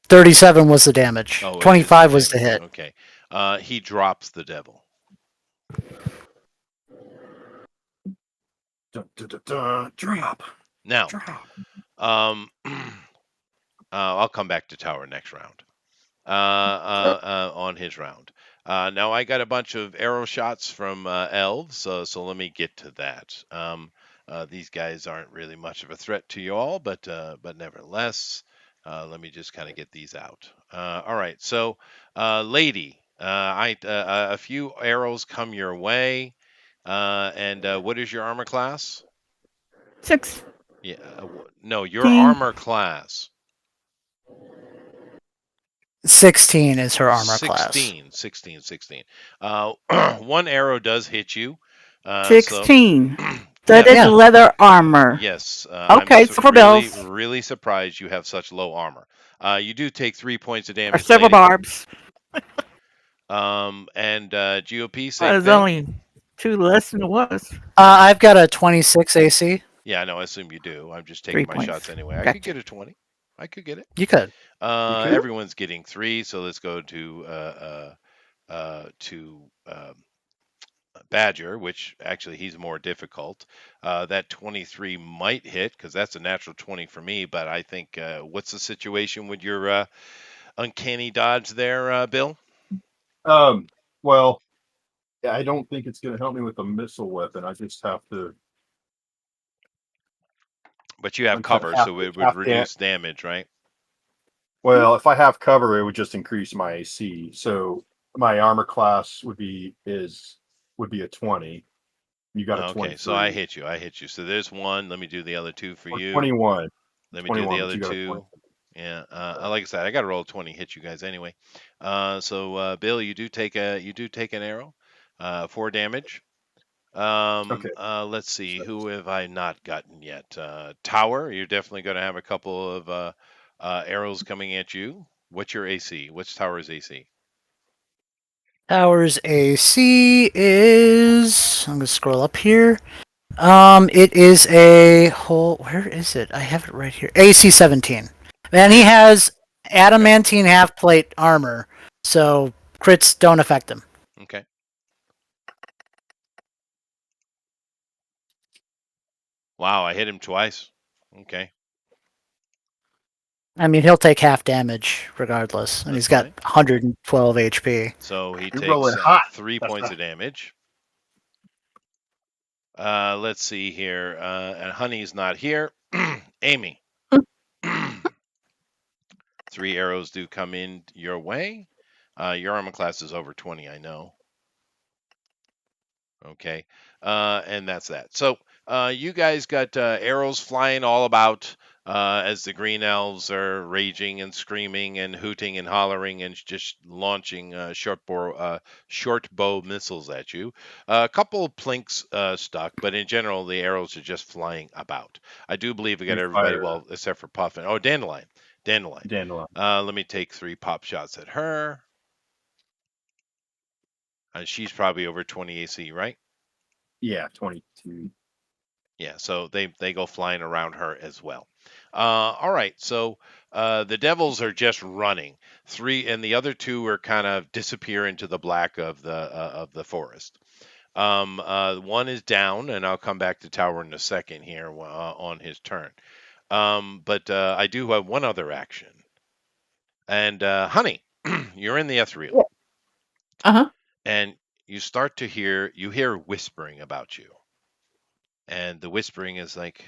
37 was the damage. Oh, it is 25 was the hit. Okay. He drops the devil. Dun, dun, dun, dun. Drop. Now, Drop. I'll come back to Tower next round. On his round. Now I got a bunch of arrow shots from elves, so let me get to that. These guys aren't really much of a threat to you all, but nevertheless, let me just kind of get these out. All right, so lady, a few arrows come your way, and what is your armor class? 6. Yeah, no, your armor class. 16 is her armor class. 16. One arrow does hit you. 16. So, Studded Yeah. leather armor. yes. Okay, I'm silver really, bells. really surprised you have such low armor. You do take 3 points of Or damage, silver lady. barbs. And GOP, same There's thing. only 2 less than it was. I've got a 26 AC. Yeah, I know. I assume you do. I'm just 3 taking my points. shots anyway. I could Gotcha. get a 20. I could get it. You could. Everyone's getting 3, so let's go to Badger, which actually he's more difficult. That 23 might hit because that's a natural 20 for me. But I think what's the situation with your uncanny dodge there, Bill? Well, I don't think it's going to help me with a missile weapon. I just have to. But you have cover, so it would reduce damage, right? Well, if I have cover, it would just increase my AC. So my armor class would be a 20. You got a 23. Okay, so I hit you. So there's one. Let me do the other 2 for you. 21. Let me do the other 2. 20. Yeah, like I said, I got to roll 20, hit you guys anyway. So Bill, you do take an arrow, 4 damage. Okay. Let's see, who have I not gotten yet? Tower, you're definitely going to have a couple of arrows coming at you. What's your AC? What's Tower's AC? Tower's AC is. I'm gonna scroll up here. It is a whole. Where is it? I have it right here. AC 17, and he has adamantine half plate armor, so crits don't affect him. Okay. Wow, I hit him twice. Okay. I mean, he'll take half damage regardless, and That's he's got fine. 112 HP. So he You're takes rolling hot. 3 That's points not- of damage. Let's see here. And Honey's not here. Amy. 3 arrows do come in your way. Your armor class is over 20, I know. Okay. And that's that. So you guys got arrows flying all about as the green elves are raging and screaming and hooting and hollering and just launching short bow missiles at you. A couple of plinks stuck, but in general, the arrows are just flying about. I do believe we got We everybody, fire. well, except for Puff and Dandelion. Dandelion. Dandelion. Let me take 3 pop shots at her. And she's probably over 20 AC, right? Yeah, 22. Yeah, so they go flying around her as well. All right, so the devils are just running. 3 and the other 2 are kind of disappear into the black of the forest. 1 is down, and I'll come back to Tower in a second here on his turn. But I do have one other action. And Honey, you're in the ethereal, Uh-huh. and you start to hear whispering about you. And the whispering is like,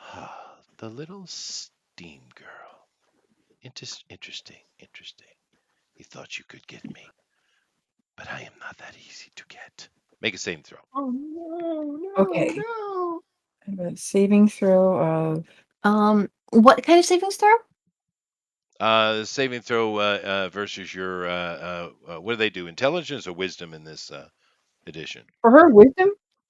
ah, the little steam girl. Interesting, interesting. You thought you could get me, but I am not that easy to get. Make a saving throw. Oh no, Okay. no. I have a saving throw of What kind of savings throw? Saving throw versus your what do they do? Intelligence or wisdom in this edition? for her wisdom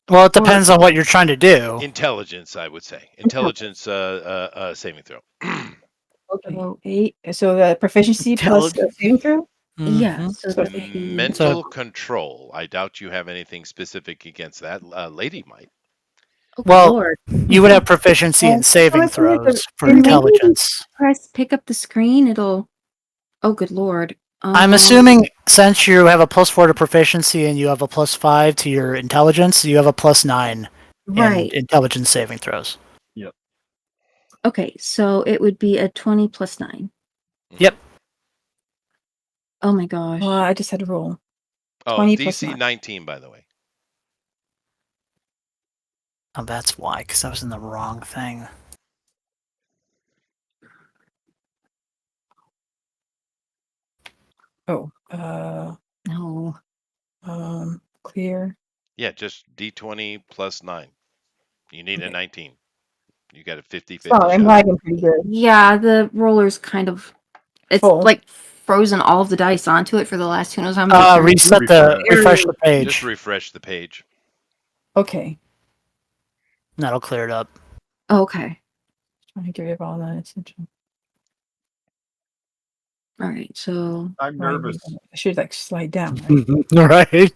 Well, it or depends on what you're trying to do. Intelligence, I would say. intelligence. Intelligence saving throw. Okay. So 8. So the proficiency plus the Intelligence. saving throw. Yeah, Mhm. so So that would be. Mental control. I doubt you have anything specific against that. Lady might. Oh, good Well, lord. you would have proficiency in saving so like throws for and maybe- intelligence. Press pick up the screen. It'll. Oh, good lord. I'm assuming since you have a +4 to proficiency and you have a +5 to your intelligence, you have a +9 in Right. intelligence saving throws. Okay, so it would be a 20 plus 9. Yep. Oh my gosh. I just had to roll. Oh, 20 plus DC 9. 19, by the way. Oh, that's why, because I was in the wrong thing. Oh, No. clear. Yeah, just D20 plus 9. You need a Okay. 19. You got a 50-50 Oh, I'm shot. lagging pretty good. Yeah, the roller's kind of. It's Full. like frozen all of the dice onto it for the last 2 knows how many turns. Refresh the page. Just refresh the page. Okay. That'll clear it up. Okay. Trying to get rid of all that attention. All right, so. I'm nervous. I should like slide down. Right? Right?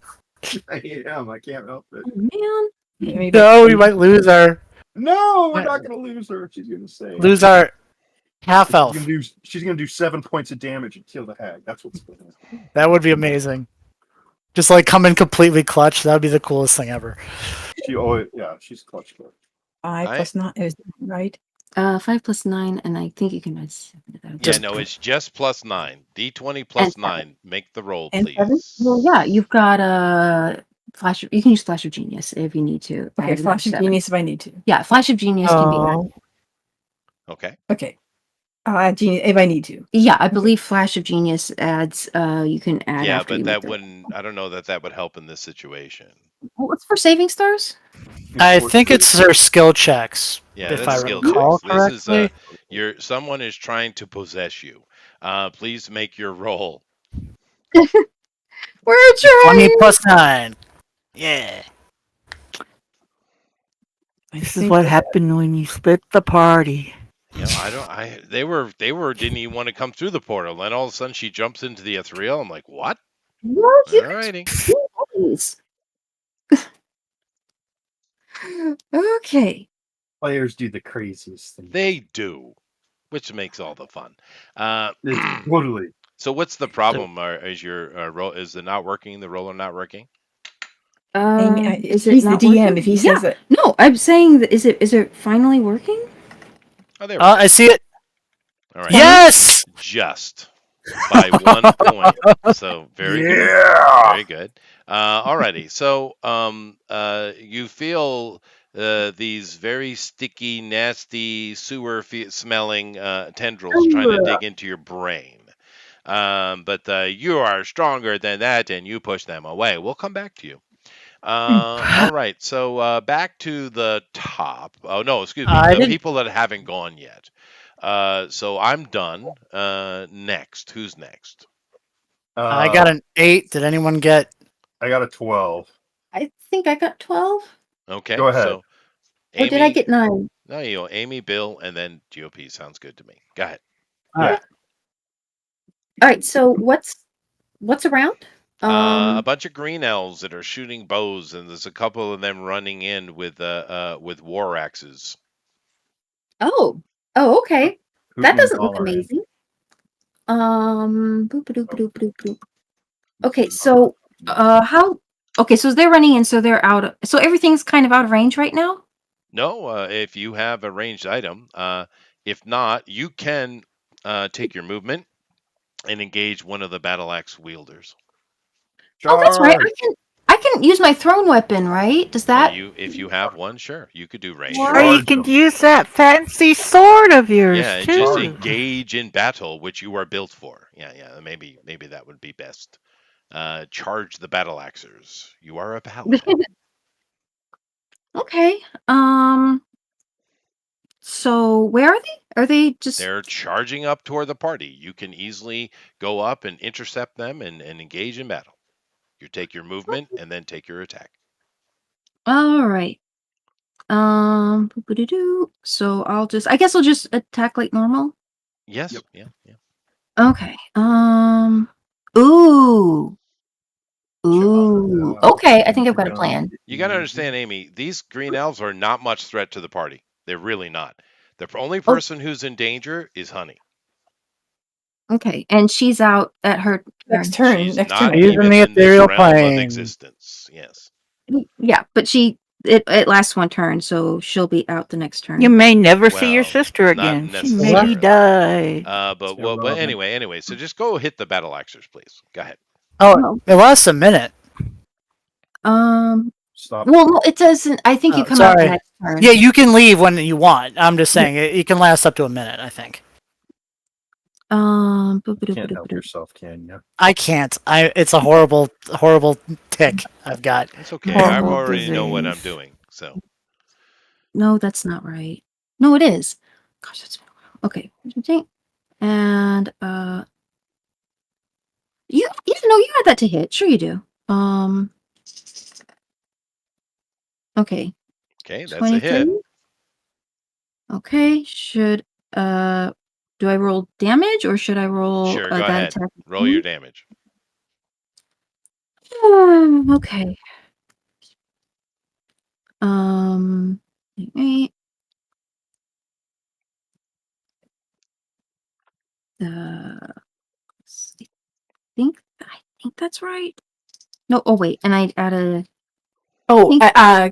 I am. I can't help it. Oh, man. Yeah, maybe No, we might lose our No, we're not going to lose her. She's going to say. half She's elf. gonna do 7 points of damage and kill the hag. That's what's going to happen. That would be amazing. Just like come in completely clutch. That would be the coolest thing ever. She's clutch. 5 plus 9 is right. 5 plus 9, and I think you can add 7 to that. Yeah, no, it's just plus 9. D20 plus 9. Make the roll, And please. 7? Well, yeah, you've got a flash. You can use Flash of Genius if you need to. Okay, add Flash of 7. Genius if I need to. Yeah, Flash of Genius can be added. Okay. Okay. I'll add Genius if I need to. Yeah, I believe Flash of Genius adds. You can add. Yeah, after but you that make the- wouldn't. I don't know that would help in this situation. Well, it's for savings throws. I think it's their skill checks. Yeah, if that's I skill recall checks. correctly. This is someone is trying to possess you. Please make your roll. We're 20 trying. plus 9. Yeah. This is what happened when you split the party. You know, they didn't even want to come through the portal. Then all of a sudden she jumps into the ethereal. I'm like, what? What? You Alrighty. always. Okay. Players do the craziest thing. They do, which makes all the fun. Totally. So what's the problem? Is your roll? Is it not working? The roller not working? Is it he's the not DM working? if he Yeah. says it. No, I'm saying that is it finally working? Oh, there we go. I see it. All right. Yes! Just by 1 point. So very good. Very good. Alrighty. So you feel these very sticky, nasty, sewer smelling tendrils trying to dig into your brain. But you are stronger than that, and you push them away. We'll come back to you. All right. So back to the top. Oh no, excuse me. The people that haven't gone yet. So I'm done. Next. Who's next? I got an 8. Did anyone get? I got a 12. I think I got 12. Okay. Go ahead. So Or did I get 9? No, Amy, Bill, and then GOP sounds good to me. Go ahead. Yeah. All right. So what's around? A bunch of green elves that are shooting bows, and there's a couple of them running in with war axes. Oh. Oh, okay. That Hooten and doesn't look hollering. amazing. Boop, boop, boop, boop, boop. Okay, Hooten and so how okay, so they're running in, so they're so everything's kind of out of range right now? No, if you have a ranged item, if not, you can take your movement and engage one of the battle axe wielders. Oh, that's right. Charge! I can use my thrown weapon, right? Does that If you have one, sure, you could do range. work? Or you Charge can them. use that fancy sword of yours Yeah, and just too. engage in battle, which you are built for. Yeah. Maybe that would be best. Charge the battle axers. You are a paladin. Okay. So where are they? Are they just They're charging up toward the party. You can easily go up and intercept them and engage in battle. You take your movement and then take your attack. all right. Boop-a-doo-doo. So I guess I'll just attack like normal. Yes. Yep. Yeah. Okay. Ooh. Ooh. Child. Okay, I think I've got a plan. You got to understand, Amy, these green elves are not much threat to the party. They're really not. The only Oh, person who's in danger is Honey. okay. And she's out at her Next turn. turn. She's Next not turn. She's in even the in this ethereal realm of plane. existence. Yes. Yeah, but it lasts one turn, so she'll be out the next turn. You may never see your Well, sister not again. She may necessarily. be died. But irrelevant. anyway. So just go hit the battle axers, please. Go ahead. Oh, No. it lasts a minute. Stop. Well, no, it doesn't. I think you Oh, come out the sorry. next turn. Yeah, you can leave when you want. I'm just saying it can last up to a minute. I think. Can't help Boop-a-doo-boop-a-doo. yourself, can you? I can't. It's a horrible tick I've got. It's okay. I Horrible already know what I'm disease. doing. So No, that's not right. No, it is. Gosh, that's been a while. Okay. And you know you had that to hit. Sure you do. Okay. okay, that's a hit. 23. Okay. Should do I roll damage or should I roll Sure, go that ahead. attack? Roll your damage. Okay. Wait. I think that's right. No, oh wait, and I add a Oh, think-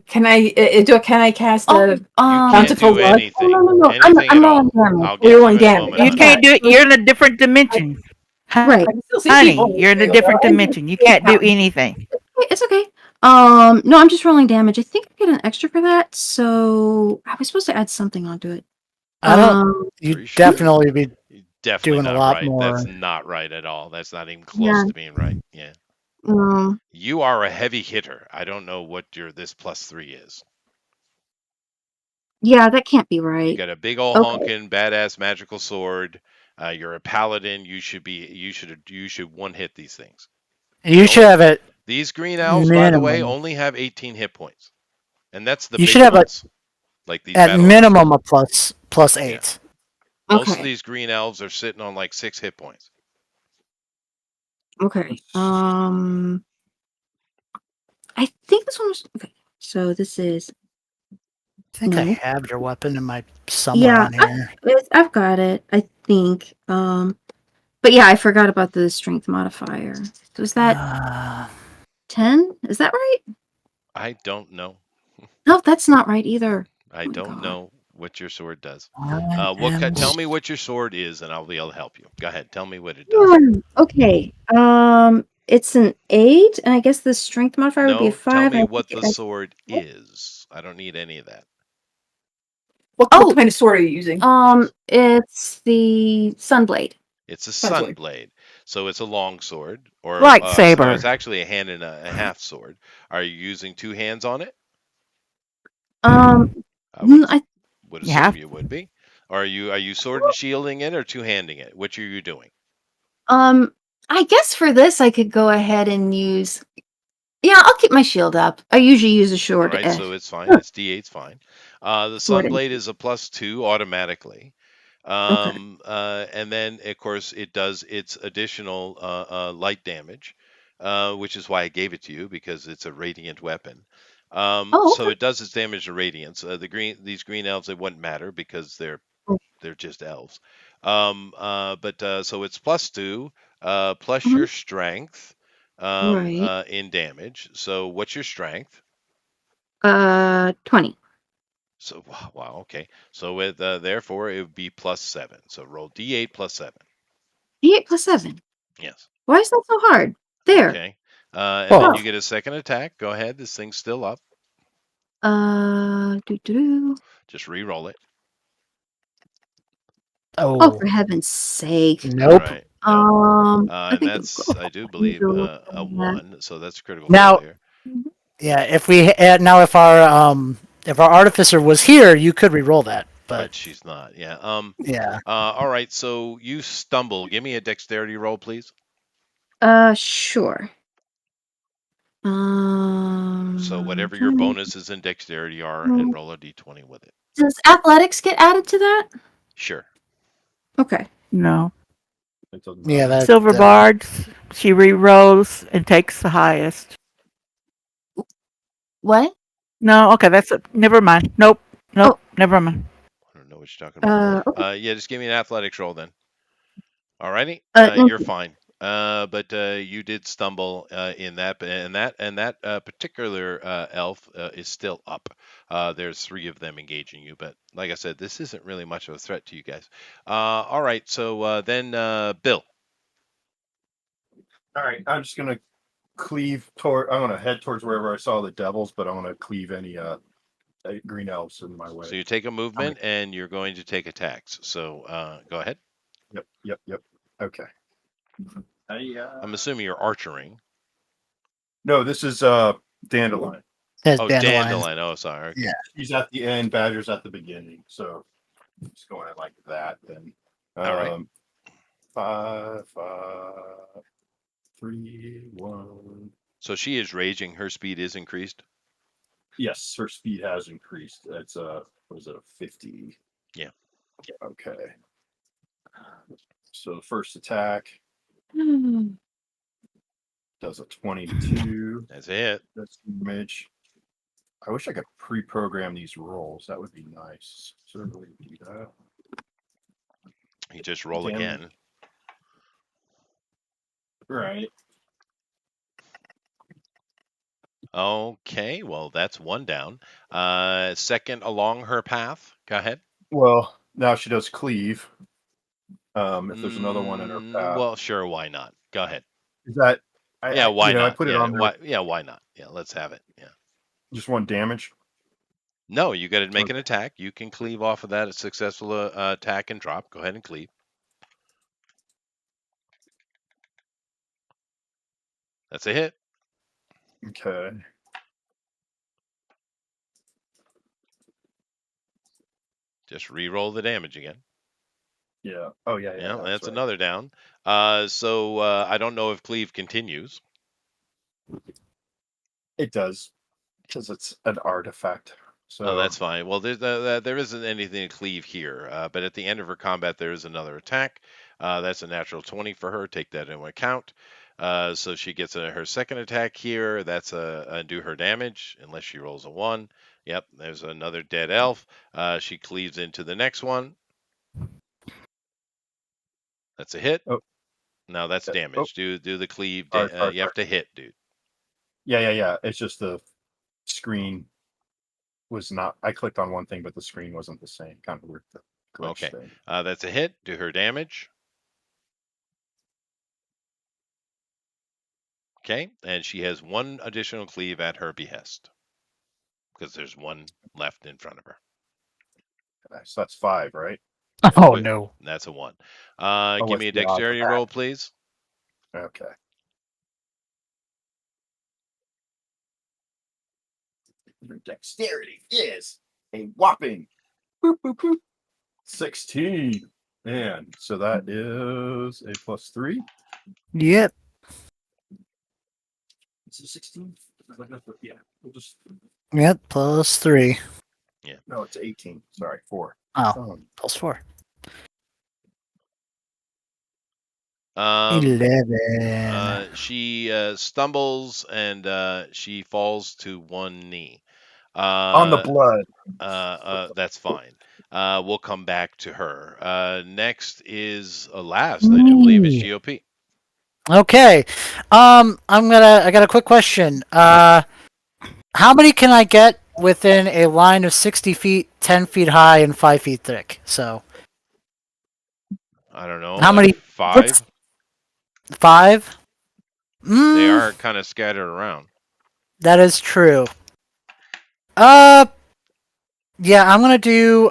can I cast oh, the You can't bountiful do blood? anything. no. Anything I'm at rolling all. damage. I'll get You're to rolling in a damage. moment. You on can't that. do it. You're in a different dimension. Right. I can still see Honey, people. you're in a different dimension. You can't do anything. It's okay. No, I'm just rolling damage. I think I get an extra for that, so I was supposed to add something onto it. I don't. Are You you sure? definitely be You're definitely doing a not lot right. more. That's not right at all. That's not even close Yeah. to being right. Yeah. Um, You are a heavy hitter. I don't know what your this +3 is. yeah, that can't be You right. got a big old Okay. honking badass magical sword. You're a paladin. You should one hit these things. You should have it. These green elves, by the way, Minimum. only have 18 hit points, and that's the You big should have ones, like these at battle minimum axes. a plus 8. Most of Okay. these green elves are sitting on like 6 hit points. Okay. I think this one was okay. So this is I think I no. have your weapon in my somewhere Yeah, on here. I've got it. I think. But yeah, I forgot about the strength modifier. So is that 10? Is that right? I don't know. No, that's not right either. I Oh my don't God. know what your sword does. I am- Tell me what your sword is, and I'll be able to help you. Go ahead. Tell me what it does. Okay. It's an 8, and I guess the strength modifier would be a No, tell 5. me and I what think the sword is. I don't need any of that. What kind of sword are you using? It's the Sunblade. It's a Sunblade. sunblade, so it's a long sword, or Lightsaber. it's actually a hand and a half sword. Are you using 2 hands on it? I Would Yeah. assume you would be. Or are you sword and shielding it or 2-handing it? Which are you doing? I guess for this I could go ahead and use. Yeah, I'll keep my shield up. I usually use a All short. right, so it's fine. It's D8's fine. The Sword and sunblade is a +2 automatically. Okay. And then, of course, it does its additional light damage, which is why I gave it to you because it's a radiant weapon. Oh, So okay. it does its damage to radiance. These green elves, it wouldn't matter because they're just elves. But so it's +2 plus Mhm. your strength Right. in damage. So what's your strength? 20. So wow, okay. So with therefore it would be +7. So roll d8 +7. D8 plus 7. Yes. Why is that so hard? There. Okay. And then Oh, you get a second attack. Go ahead. This thing's still up. Doo-doo-doo. Just re-roll it. Oh, oh, for heaven's sake. All nope. right. Nope. I And think that's, I do we believe, go a with that. 1. So that's a critical Now, failure. yeah, if our artificer was here, you could re-roll that, but But she's not. Yeah. yeah. All right. So you stumble. Give me a dexterity roll, please. Sure. So whatever your Trying to bonuses in dexterity are, and roll. roll a d20 with it. Does athletics get added to that? Sure. Okay. No. It doesn't Yeah, matter. Silver bards, she re-rolls and takes the highest. What? No, okay, that's it. Never mind. Nope. Oh, Never mind. I don't know what you're talking about. okay. Yeah, just give me an athletics roll then. Alrighty, No. you're fine. But you did stumble in that, and that particular elf is still up. There's 3 of them engaging you, but like I said, this isn't really much of a threat to you guys. All right, so then Bill. All right, I'm just gonna cleave toward. I'm gonna head towards wherever I saw the devils, but I'm gonna cleave any green elves in my way. So you take a How many? movement, and you're going to take attacks. So go ahead. Yep. Okay. I, I'm assuming you're archering. no, this is dandelion. There's Oh, dandelion. dandelion. Oh, sorry. Okay. Yeah. He's at the end. Badger's at the beginning. So just going like that. Then All right. 5, 3, 1. So she is raging. Her speed is increased. Yes, her speed has increased. It's what is it, a 50? Yeah. Okay. So the first attack does a 22. That's it. That's damage. I wish I could pre-program these rolls. That would be nice. Certainly do that. You just roll Damage. again. Right. Okay, well, that's 1 down. Second along her path. Go ahead. Well, now she does cleave. If there's another one in her path, Well, sure, why not? Go ahead. is that Yeah, why I not? put it Yeah, on there. why not? Yeah, let's have it. Yeah. Just 1 damage. No, you got to make an Okay. attack. You can cleave off of that. A successful attack and drop. Go ahead and cleave. That's a hit. Okay. Just re-roll the damage again. Yeah. Oh yeah. Yeah, that's Right. another down. So I don't know if cleave continues. It does because it's an artifact. Oh, So that's fine. Well, there isn't anything to cleave here, but at the end of her combat, there is another attack. That's a natural 20 for her. Take that into account. So she gets her second attack here. That's do her damage, unless she rolls a 1. Yep, there's another dead elf. She cleaves into the next one. That's a hit. oh, Now that's oh, damage. Do the cleave. sorry. You have to hit, dude. Yeah. It's just the screen was not. I clicked on one thing, but the screen wasn't the same. Kind of weird glitch Okay. thing. That's a hit. Do her damage. Okay, and she has 1 additional cleave at her behest because there's 1 left in front of her. So that's 5, right? Oh Wait, no. that's a 1. Oh, Give what's me a the odds of dexterity that? roll, please. Okay. Your dexterity is a whopping 16. And so that is a +3. Yep. It's a 16. Yeah. We'll just. Yep. +3. No, it's 18. Sorry, 4. Oh, +4. Um, 11. she stumbles and she falls to one knee. On the Uh, blood. that's fine. We'll come back to her. Next is last, I do believe, is Me. GOP. Okay. I got a quick question. How many can I get within a line of 60 feet, 10 feet high, and 5 feet thick? So, I don't know, how like many? What's five. 5? They Mm, are kind of scattered around. that is true. Uh, yeah, I'm gonna do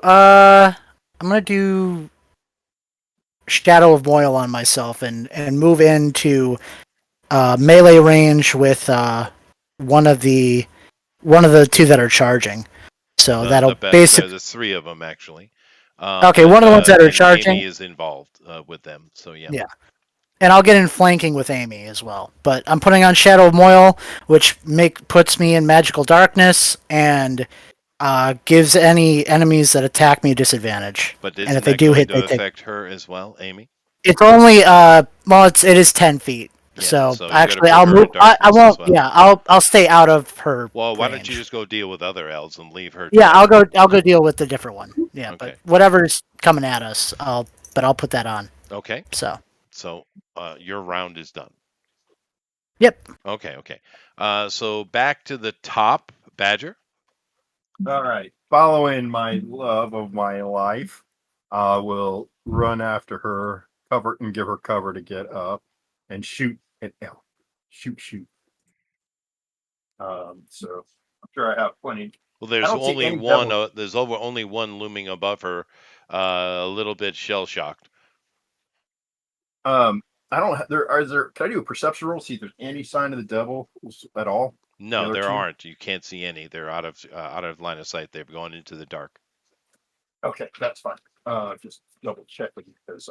Shadow of Moil on myself and move into melee range with one of the one of the two that are charging. So that'll basically There's three of them actually, okay. One of the ones that are and Amy charging, is involved with them. So yeah. yeah, and I'll get in flanking with Amy as well. But I'm putting on Shadow of Moil, which puts me in magical darkness and gives any enemies that attack me a disadvantage. But And if isn't they that do going hit, to they take. affect her as well, Amy? It's only well, it is 10 feet. Yeah. So So you got to actually, put I'll her move. in I darkness as won't. well. Yeah, I'll stay out of her Well, why don't you range. just go deal with other elves and leave her to Yeah, that? I'll go deal with the different one. Yeah, but Okay. whatever's coming at us, I'll put that on. Okay. So So your round is done. yep. Okay. Okay. So back to the top, Badger. All right. Following my love of my life, I will run after her, cover and give her cover to get up, and shoot an elk. Shoot. So I'm sure I have plenty. Well, I there's don't see only any one. devils. There's only one looming above her, a little bit shell shocked. I don't. There are there. Can I do a perception roll? See if there's any sign of the devil at all. The No, other there two. aren't. You can't see any. They're out of line of sight. They've gone into the dark. Okay, that's fine. Just double check with you because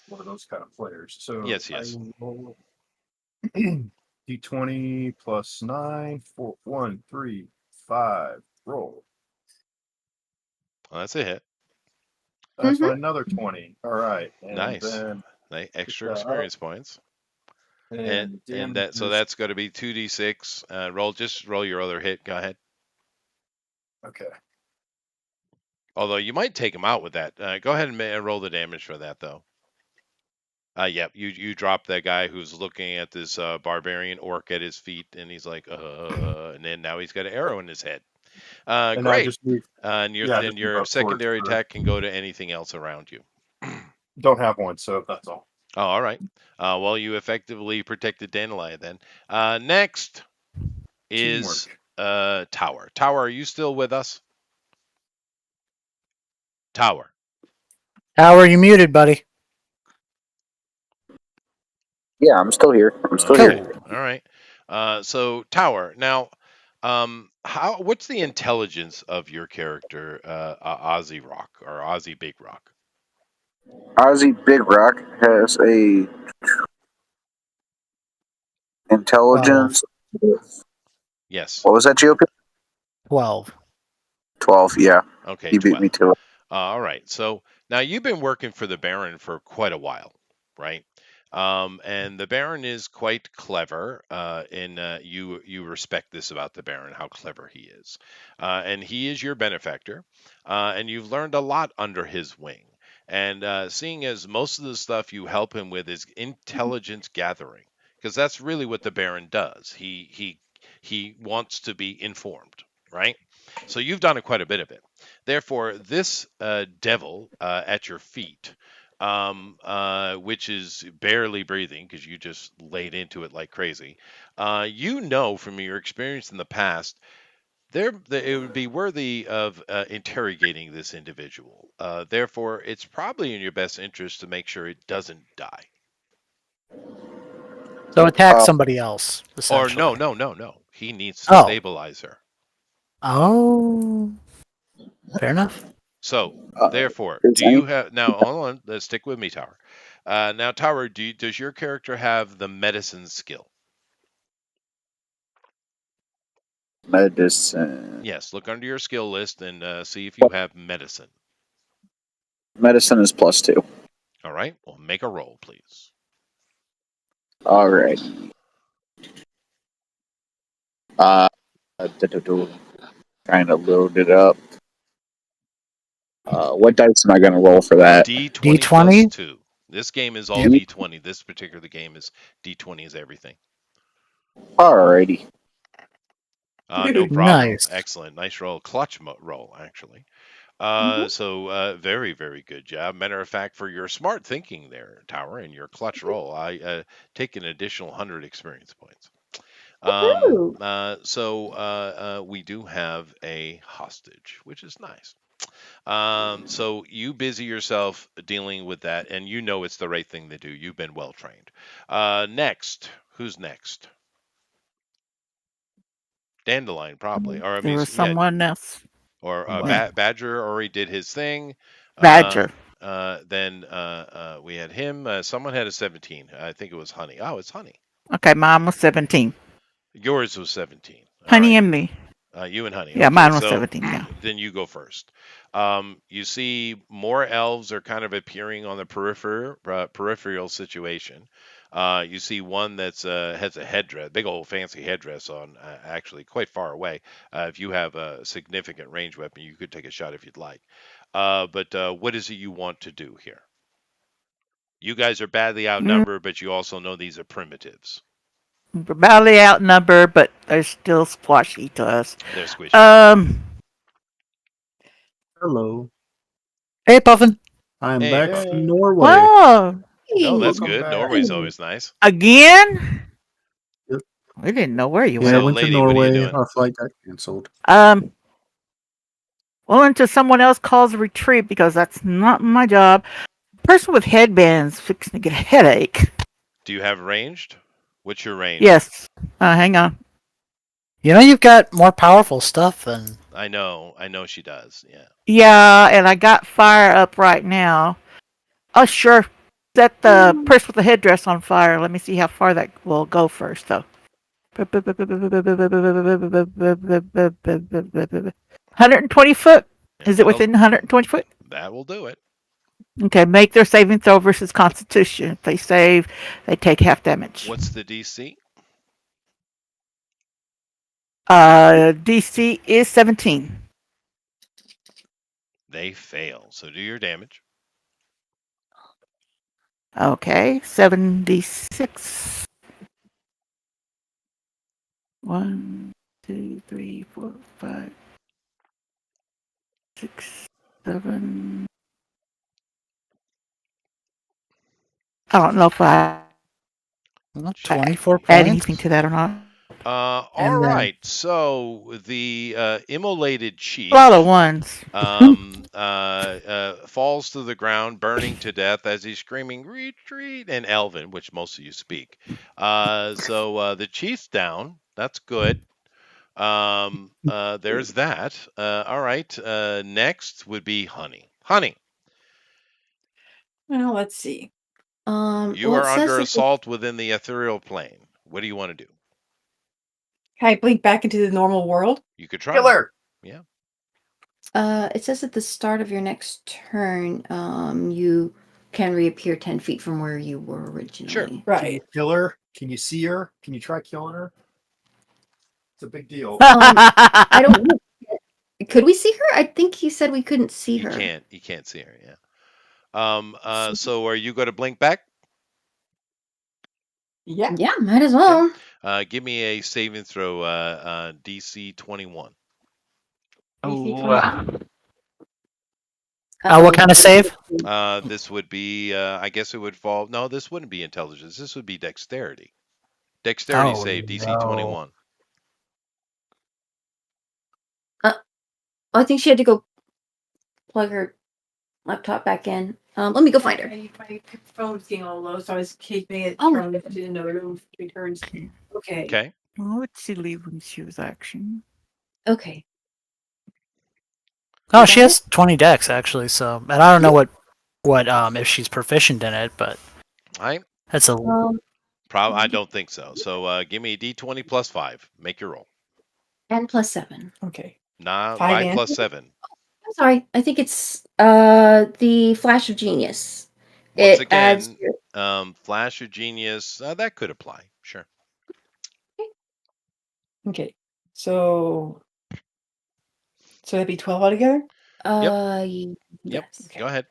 one of those kind of players. So Yes, I yes. will roll D20 plus 9, 4, 1, 3, 5. Roll. Well, that's a hit. That's what another 20. All right, and Nice. then Extra uh, experience points. and the damage is That's going to be 2d6. Roll your other hit. Go ahead. okay. Although you might take him out with that. Go ahead and roll the damage for that though. Yep. You drop that guy who's looking at this barbarian orc at his feet, and he's like, and then now he's got an arrow in his head. And I Great. just move. And Yeah, I just move your up towards secondary her. attack can go to anything else around you. Don't have one, so that's all. Oh, all right. Well, you effectively protected Dandelion then. Next is Teamwork. Tower. Tower, are you still with us? Tower. How are you muted, buddy? Yeah, I'm still here. I'm still Cool. here. All right. So Tower. Now, what's the intelligence of your character, Ozzy Rock or Ozzy Big Rock? Ozzy Big Rock has a 12. intelligence. Yes. What was that, GOP? 12. 12. Yeah, Okay, you beat 12. me to it. All right. So now you've been working for the Baron for quite a while, right? And the Baron is quite clever. You respect this about the Baron, how clever he is, and he is your benefactor, and you've learned a lot under his wing. And seeing as most of the stuff you help him with is intelligence gathering, because that's really what the Baron does. He wants to be informed, right? So you've done quite a bit of it. Therefore, this devil at your feet, which is barely breathing because you just laid into it like crazy, you know from your experience in the past, it would be worthy of interrogating this individual. Therefore, it's probably in your best interest to make sure it doesn't die. So attack Uh, somebody else, Or essentially. no. He needs to Oh. stabilize her. Oh. Fair enough. So, therefore, is do any you have now? Hold on, let's stick with me, Tower. Now, Tower, does your character have the medicine skill? medicine? Yes. Look under your skill list and see if you have medicine. Medicine is +2. All right. Well, make a roll, please. Alright. Trying to load it up. What dice am I going to roll for that? D20 plus D20. 2. This game is all Yep. D20. This particular game is D20 is everything. Alrighty. No problem. Nice. Excellent. Nice roll. Clutch roll, actually. Very, very good job. Matter of fact, for your smart thinking there, Tower, and your clutch roll, I take an additional 100 experience points. Woohoo! We do have a hostage, which is nice. So you busy yourself dealing with that, and you know it's the right thing to do. You've been well trained. Next, who's next? Dandelion, probably, or I There mean, was yeah, someone else. or Somebody. Badger already did his thing. Uh, Badger. then we had him. Someone had a 17. I think it was Honey. Oh, it's Honey. Okay, mine was 17. Yours was 17. All Honey right. and me. You and Honey. Yeah, Okay, mine was so 17. Yeah. then you go first. You see more elves are kind of appearing on the peripheral situation. You see one that's has a headdress, big old fancy headdress on, actually quite far away. If you have a significant range weapon, you could take a shot if you'd like. But what is it you want to do here? You guys are badly outnumbered, but you also know these are primitives. We're badly outnumbered, but they're still squashy to us. They're squishy. Hello. Hey, Puffin. I'm Hey. back from Norway. Wow. No, that's Welcome good. back. Norway's always nice. Again? Yep. We didn't know where you Yeah, I So, went. went to lady, what are you Norway. doing? Our flight got canceled. Well, until someone else calls a retreat because that's not my job. Person with headbands fixing to get a headache. Do you have ranged? What's your range? Yes. Hang on. You know you've got more powerful stuff than. I know she does. Yeah. Yeah, and I got fire up right now. Oh, sure. Set the person with the headdress on fire. Let me see how far that will go first, though. 120 foot. Yeah, Is it within 120 foot? that will do it. Okay, make their saving throw versus Constitution. If they save, they take half damage. What's the DC? DC is 17. They fail. So do your damage. Okay, 76. 1, 2, 3, 4, 5, 6, 7. I don't know if I 24 add points. anything to that or not. All And then- right. So the immolated chief A lot of ones. falls to the ground, burning to death as he's screaming, "Retreat!" in Elven, which most of you speak. The chief's down. That's good. There's that. All right. Next would be Honey. Honey, Well, let's see. you Well, are it says under that assault within the ethereal plane. What do you want to do? Can I blink back into the normal world? You could try. Killer. Yeah. it says at the start of your next turn, you can reappear 10 feet from where you were originally. Sure. Can you Right. kill her? Can you see her? Can you try killing her? It's a big deal. I don't know. Could we see her? I think he said we couldn't see You her. can't. You can't see her. Yeah. So are you going to blink back? Yeah. Yeah, might as well. Give me a saving throw. DC 21. what Uh-oh. kind of save? This would be. I guess it would fall. No, this wouldn't be intelligence. This would be dexterity. Dexterity Oh, save DC no. 21. I think she had to go plug her laptop back in. Let me go find her. My phone's getting all low, so I was keeping it Oh. from to another room between turns. Okay. Okay. What did she leave when she was action? Okay. Oh, You she got has 20 decks actually. So, and I don't know what if she's proficient in it, but I that's a. I don't think so. So give me a D20 plus 5. Make your roll. And plus 7. Okay. Nah, 5 why and- plus 7? I'm sorry. I think it's the Flash of Genius. Once It adds again, your Flash of Genius, that could apply. Sure. Okay. So that'd be 12 altogether? Yep. Yep. Yes. Okay. Go ahead.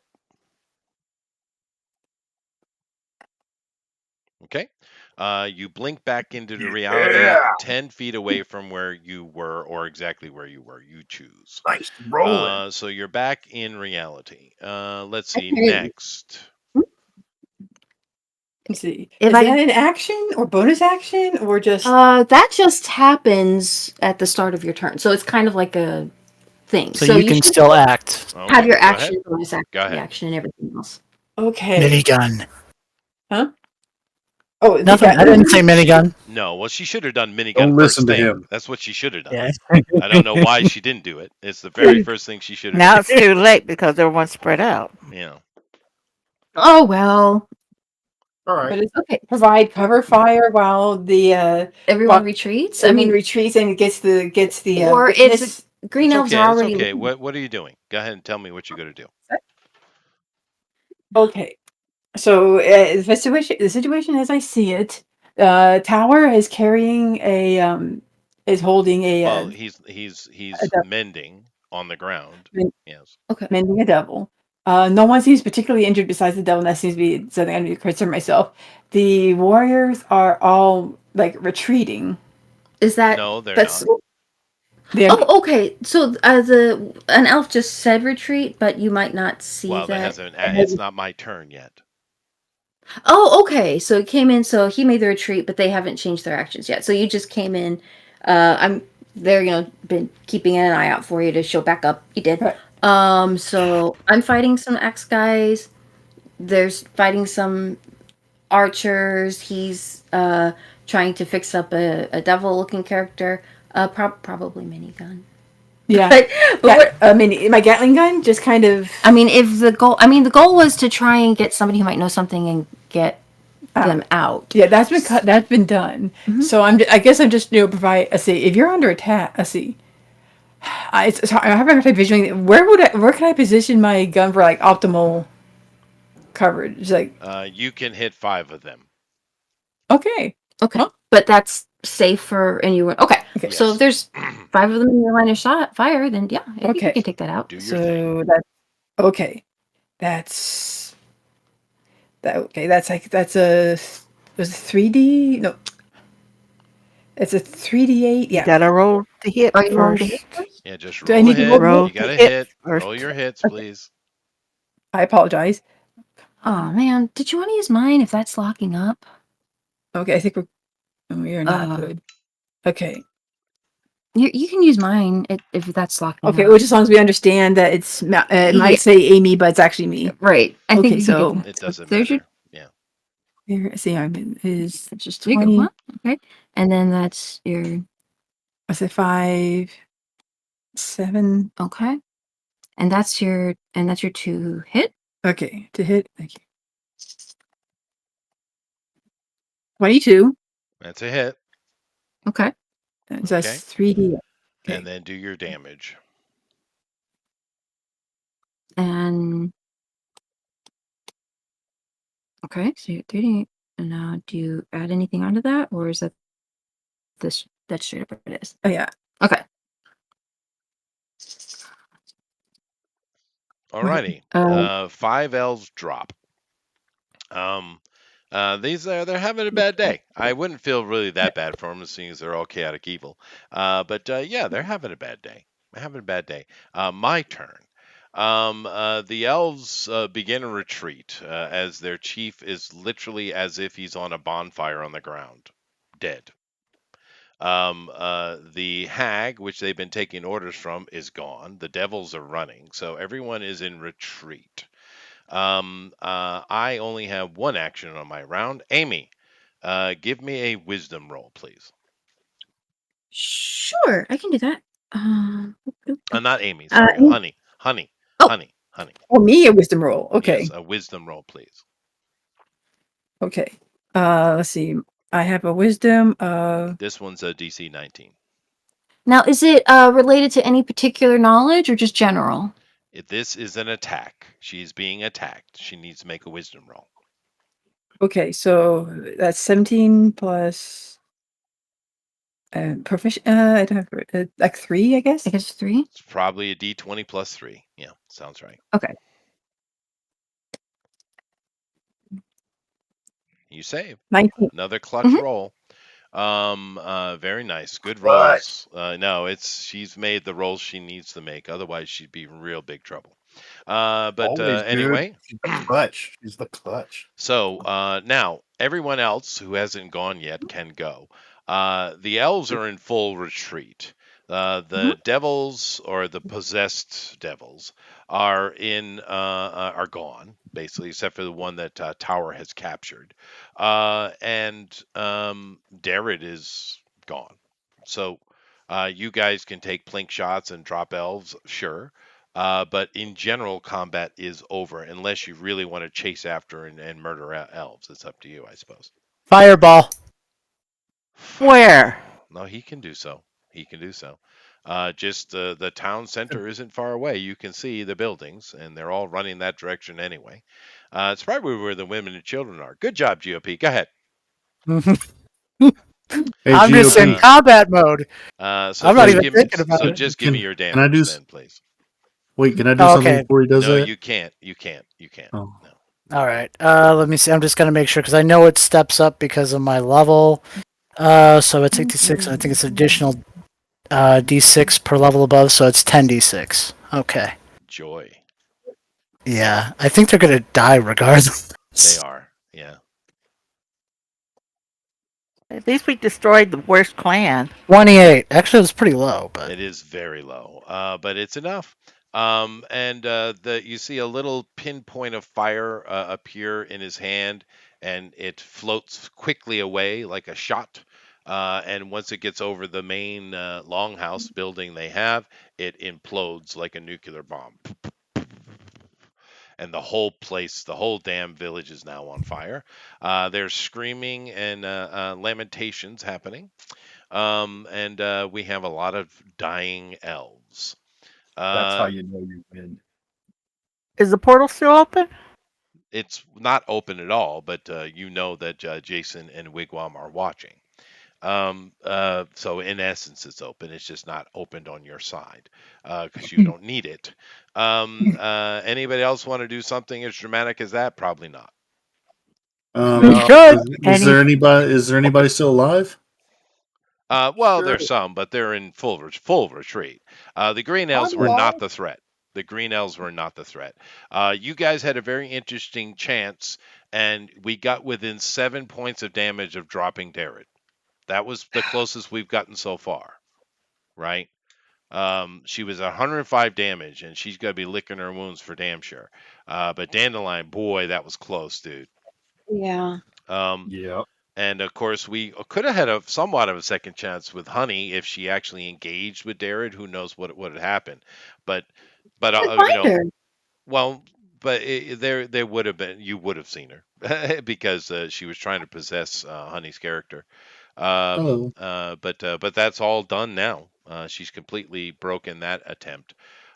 Okay. You blink back into the reality 10 feet away from where you were, or exactly where you were. You choose. Nice rolling. So you're back in reality. Let's see. Okay. Next. Let's see. If Is I- that an action or bonus action or just that just happens at the start of your turn, so it's kind of like a thing. So you can should still act. Okay. have your Go ahead. action, bonus action, Go ahead. reaction, and everything else. okay? Minigun. Huh? Oh, Nothing. I didn't say minigun. No, well, she should have done minigun Don't first listen to thing. him. That's what she should have done. Yeah. I don't know why she didn't do it. It's the very first thing she should have Now done. it's too late because everyone's spread out. Yeah. Oh well, All right. But it's okay. Provide cover fire while the everyone Well, retreats. I mean retreats and gets the or witness. it's green It's elves okay. are It's already. okay. What are you doing? Go ahead and tell me what you're going to do. Okay. So the situation as I see it, Tower is carrying is holding a Well, he's dou- mending on the ground. Men- Yes. Okay. mending a devil. No one seems particularly injured besides the devil. And that seems to be something I need to concern myself. The warriors are all like retreating. Is that No, they're that's? not. They're Oh, okay. So an elf just said retreat, but you might not see Well, that that. hasn't. It's not my turn yet. Oh, okay. So it came in. So he made the retreat, but they haven't changed their actions yet. So you just came in. I'm there. Been keeping an eye out for you to show back up. You did. Right. So I'm fighting some axe guys. There's fighting some archers. He's trying to fix up a devil-looking character. Probably minigun. yeah. But what, I mean, my Gatling gun just kind of. if the goal was to try and get somebody who might know something and get them out. Yeah, that's been that's been done. So I guess I'm just provide. Let's see, if you're under attack, let's see. It's hard, I'm having a hard time visualizing. Where can I position my gun for like optimal coverage? Like You can hit 5 of them. okay, Okay, Huh? but that's safer, and you were okay. Okay. So if there's 5 of them in your line of fire, then yeah, you Okay. can take that out. Do your thing. so that's okay. That's that. Okay, that's like was it 3D? No, it's a 3D8. You Yeah. gotta roll to hit Are you rolling first. to hit first? Yeah, just Do I roll need to ahead. roll You got to to hit hit. first? Roll your hits, please. I apologize. Oh man, did you want to use mine if that's locking up? Okay, I think we are not good. Okay. You can use mine if that's locking Okay, up. which as long as we understand that it Yeah. might say Amy, but it's actually me. Right. I think Okay, you can so- do that. It doesn't there's matter. Here, see, is It's just 20. Okay, and then that's your I said 5, 7. okay, and that's your 2 hit. Okay, to hit. Thank you. 22. That's a hit. Okay, So that's Okay. 3D. Okay. And then do your damage. and okay, so you're 3D. And now, do you add anything onto that, or is that that's straight up what it is? Oh yeah. Okay. Alrighty. 5 elves drop. They're having a bad day. I wouldn't feel really that bad for them, seeing as they're all chaotic evil. But yeah, they're having a bad day. My turn. The elves begin a retreat as their chief is literally as if he's on a bonfire on the ground, dead. The hag, which they've been taking orders from, is gone. The devils are running, so everyone is in retreat. I only have 1 action on my round. Amy, give me a wisdom roll, please. Sure, I can do that. Not Amy, sorry, Honey. Oh. Honey. Oh, me a wisdom roll. Okay. Yes, a wisdom roll, please. Okay. Let's see. I have a wisdom of. This one's a DC 19. Now, is it related to any particular knowledge or just general? If this is an attack, she's being attacked. She needs to make a wisdom roll. Okay, so that's 17 plus proficient. I don't have like 3, I guess. I guess 3. It's probably a D20 plus 3. Yeah, sounds right. Okay. You save. 19. Another clutch Mhm. roll. Very nice. Good Clutch. rolls. No, she's made the rolls she needs to make. Otherwise, she'd be in real big trouble. But Always, dude. anyway, She's the clutch. She's the clutch. so now everyone else who hasn't gone yet can go. The elves are in full retreat. Mhm. The devils or the possessed devils are gone basically, except for the one that Tower has captured, and Darrett is gone. So you guys can take plink shots and drop elves, sure. But in general, combat is over unless you really want to chase after and murder elves. It's up to you, I suppose. Fireball. Where? No, he can do so. He can do so. Just the town center isn't far away. You can see the buildings, and they're all running that direction anyway. It's probably where the women and children are. Good job, GOP. Go ahead. Hey, I'm just in GOP. combat mode. So I'm not just Hey, even give me thinking about so it. just give me your can I do? damage then, please. Wait, can I do Oh, something okay. before he does No, that? you can't. You can't. You can't. Oh, No. All right. Let me see. I'm just gonna make sure because I know it steps up because of my level. So it's 86, and I think it's additional d6 per level above, so it's 10d6. Okay. Joy. Yeah, I think they're gonna die regardless. They are. Yeah. At least we destroyed the worst clan. 28. Actually, it was pretty low, but It is very low, but it's enough. And you see a little pinpoint of fire appear in his hand, and it floats quickly away like a shot. And once it gets over the main longhouse building they have, it implodes like a nuclear bomb. And the whole place, the whole damn village is now on fire. There's screaming and lamentations happening. And we have a lot of dying elves. That's how Uh, you know you win. Is the portal still open? it's not open at all, but you know that Jason and Wigwam are watching. So in essence, it's open. It's just not opened on your side because you don't need it. Anybody else want to do something as dramatic as that? Probably not. we um, No. could. is Any? there anybody? Is there anybody still alive? Well, Sure. there's some, but they're in full retreat. The green elves I'm were not alive. the threat. The green elves were not the threat. You guys had a very interesting chance, and we got within 7 points of damage of dropping Darrett. That was the closest we've gotten so far, right? She was 105 damage, and she's got to be licking her wounds for damn sure. But Dandelion, boy, that was close, dude. Yeah. Um, Yeah. And of course, we could have had a somewhat of a second chance with Honey if she actually engaged with Darren. Who knows what would have happened? But, but Should find her. well, but there would have been, you would have seen her because she was trying to possess Honey's character. Oh, But that's all done now. She's completely broken that attempt.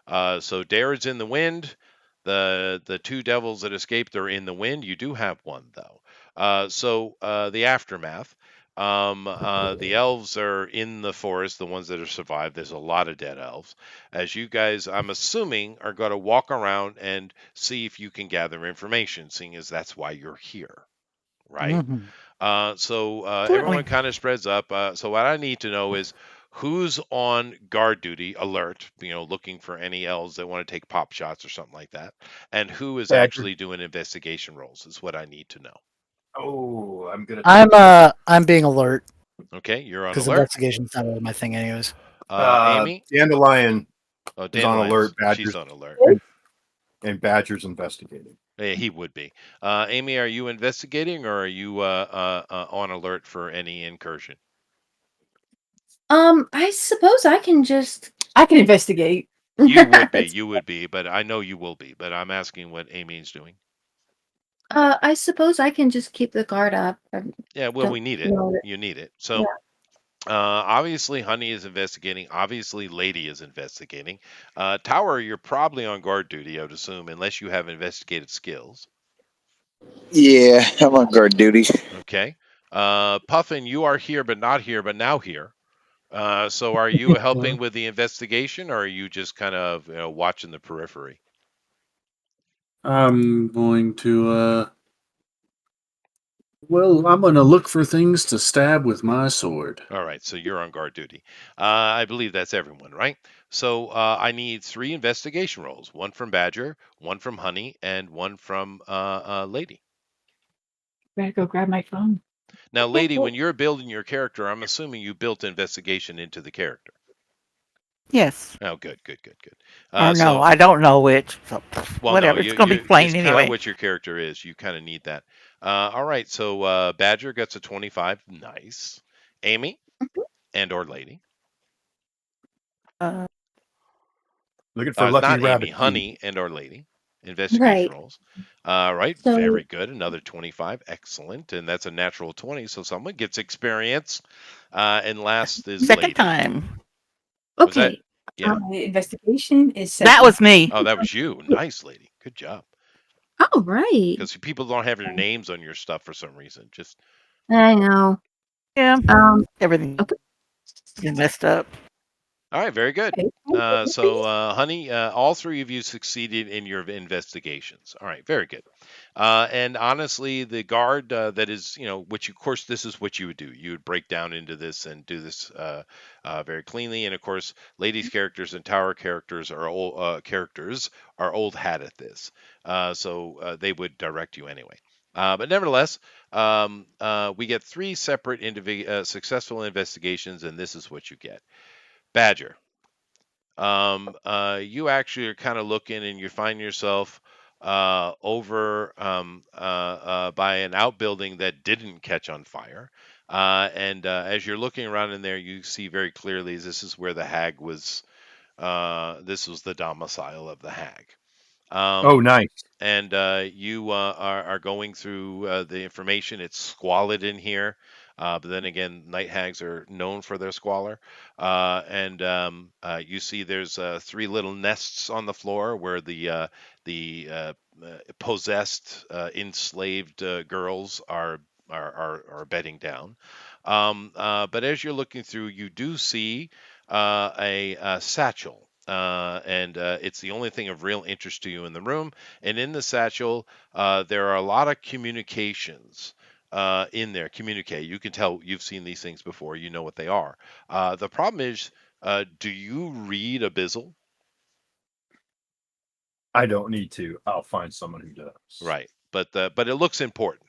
So Darren's in the wind. The two devils that escaped are in the wind. You do have one though. The aftermath. The elves are in the forest, the ones that have survived. There's a lot of dead elves. As you guys, I'm assuming, are going to walk around and see if you can gather information, seeing as that's why you're here, right? Mhm. Everyone Certainly. kind of spreads up. So what I need to know is who's on guard duty, alert, looking for any elves that want to take pop shots or something like that, and who is Badger. actually doing investigation rolls is what I need to know. Oh, I'm gonna take. I'm being alert Okay, you're on because alert. investigation's not really my thing, anyways. Amy, Dandelion oh, is on alert. Dandelion's, she's Badger's on alert. and Badger's investigating. Yeah, he would be. Amy, are you investigating or are you on alert for any incursion? I suppose I can just. I can investigate. You would be, but I know you will be. But I'm asking what Amy's doing. I suppose I can just keep the guard up. I Yeah, well, don't we need it. know that. You need it. Yeah. So, obviously, Honey is investigating. Obviously, Lady is investigating. Tower, you're probably on guard duty, I would assume, unless you have investigative skills. Yeah, I'm on guard duty. Okay. Puffin, you are here, but not here, but now here. So are you helping with the investigation, or are you just kind of watching the periphery? I'm going to, well, I'm going to look for things to stab with my sword. All right, so you're on guard duty. I believe that's everyone, right? So I need 3 investigation rolls: one from Badger, one from Honey, and one from Lady. Better go grab my phone. Now, Lady, when you're building your character, I'm assuming you built investigation into the character. Yes. Oh, good, good, good, good. Or no, So, I don't know which. So well, no, whatever. It's going to be it's plain kind of anyway. what your character is. You kind of need that. All right, so Badger gets a 25. Nice. Amy and or Lady. Uh, Looking for lucky Not Amy, rabbit. Honey and or Lady. Investigation Right. rolls. All right, So, very good. Another 25. Excellent. And that's a natural 20, so someone gets experience. And last is second Lady. time. Was that? okay. Yeah. My investigation is That 7. was me. Oh, that was you. Nice, Lady. Good job. All right. Because people don't have your names on your stuff for some reason. Just I know. Yeah. Um, Everything okay. messed up. all right, very good. So, Honey, all 3 of you succeeded in your investigations. All right, very good. And honestly, the guard that is, which of course this is what you would do. You would break down into this and do this very cleanly. And of course, ladies' characters and tower characters are old hat at this, so they would direct you anyway. But nevertheless, we get 3 separate successful investigations, and this is what you get. Badger. You actually are kind of looking and you find yourself over by an outbuilding that didn't catch on fire. And as you're looking around in there, you see very clearly this is where the hag was. This was the domicile of the hag. Oh, Um, nice. and you are going through the information. It's squalid in here, but then again, night hags are known for their squalor. And you see there's 3 little nests on the floor where the possessed, enslaved girls are bedding down. But as you're looking through, you do see a satchel. And it's the only thing of real interest to you in the room. And in the satchel, there are a lot of communications in there. Communicate. You can tell you've seen these things before. You know what they are. The problem is, do you read Abyssal? I don't need to. I'll find someone who does. Right. But it looks important.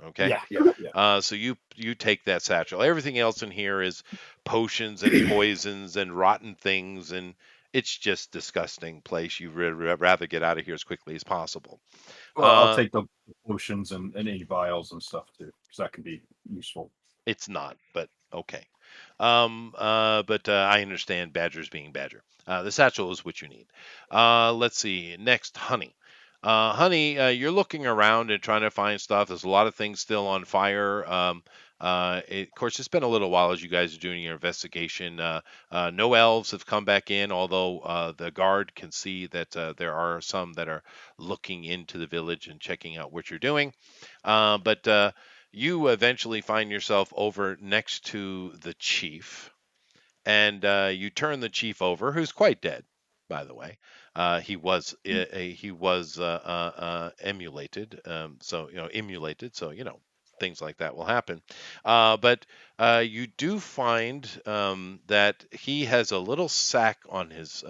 Okay. Yeah, yeah, yeah. So you take that satchel. Everything else in here is potions and poisons and rotten things, and it's just disgusting place. You rather get out of here as quickly as possible. Well, I'll take the potions and any vials and stuff too, because that can be useful. It's not, but okay. But I understand Badger's being Badger. The satchel is what you need. Let's see. Next, Honey. Honey, you're looking around and trying to find stuff. There's a lot of things still on fire. Of course, it's been a little while as you guys are doing your investigation. No elves have come back in, although the guard can see that there are some that are looking into the village and checking out what you're doing. But you eventually find yourself over next to the chief, and you turn the chief over, who's quite dead, by the way. He was emulated, so emulated, so things like that will happen. But you do find that he has a little sack on his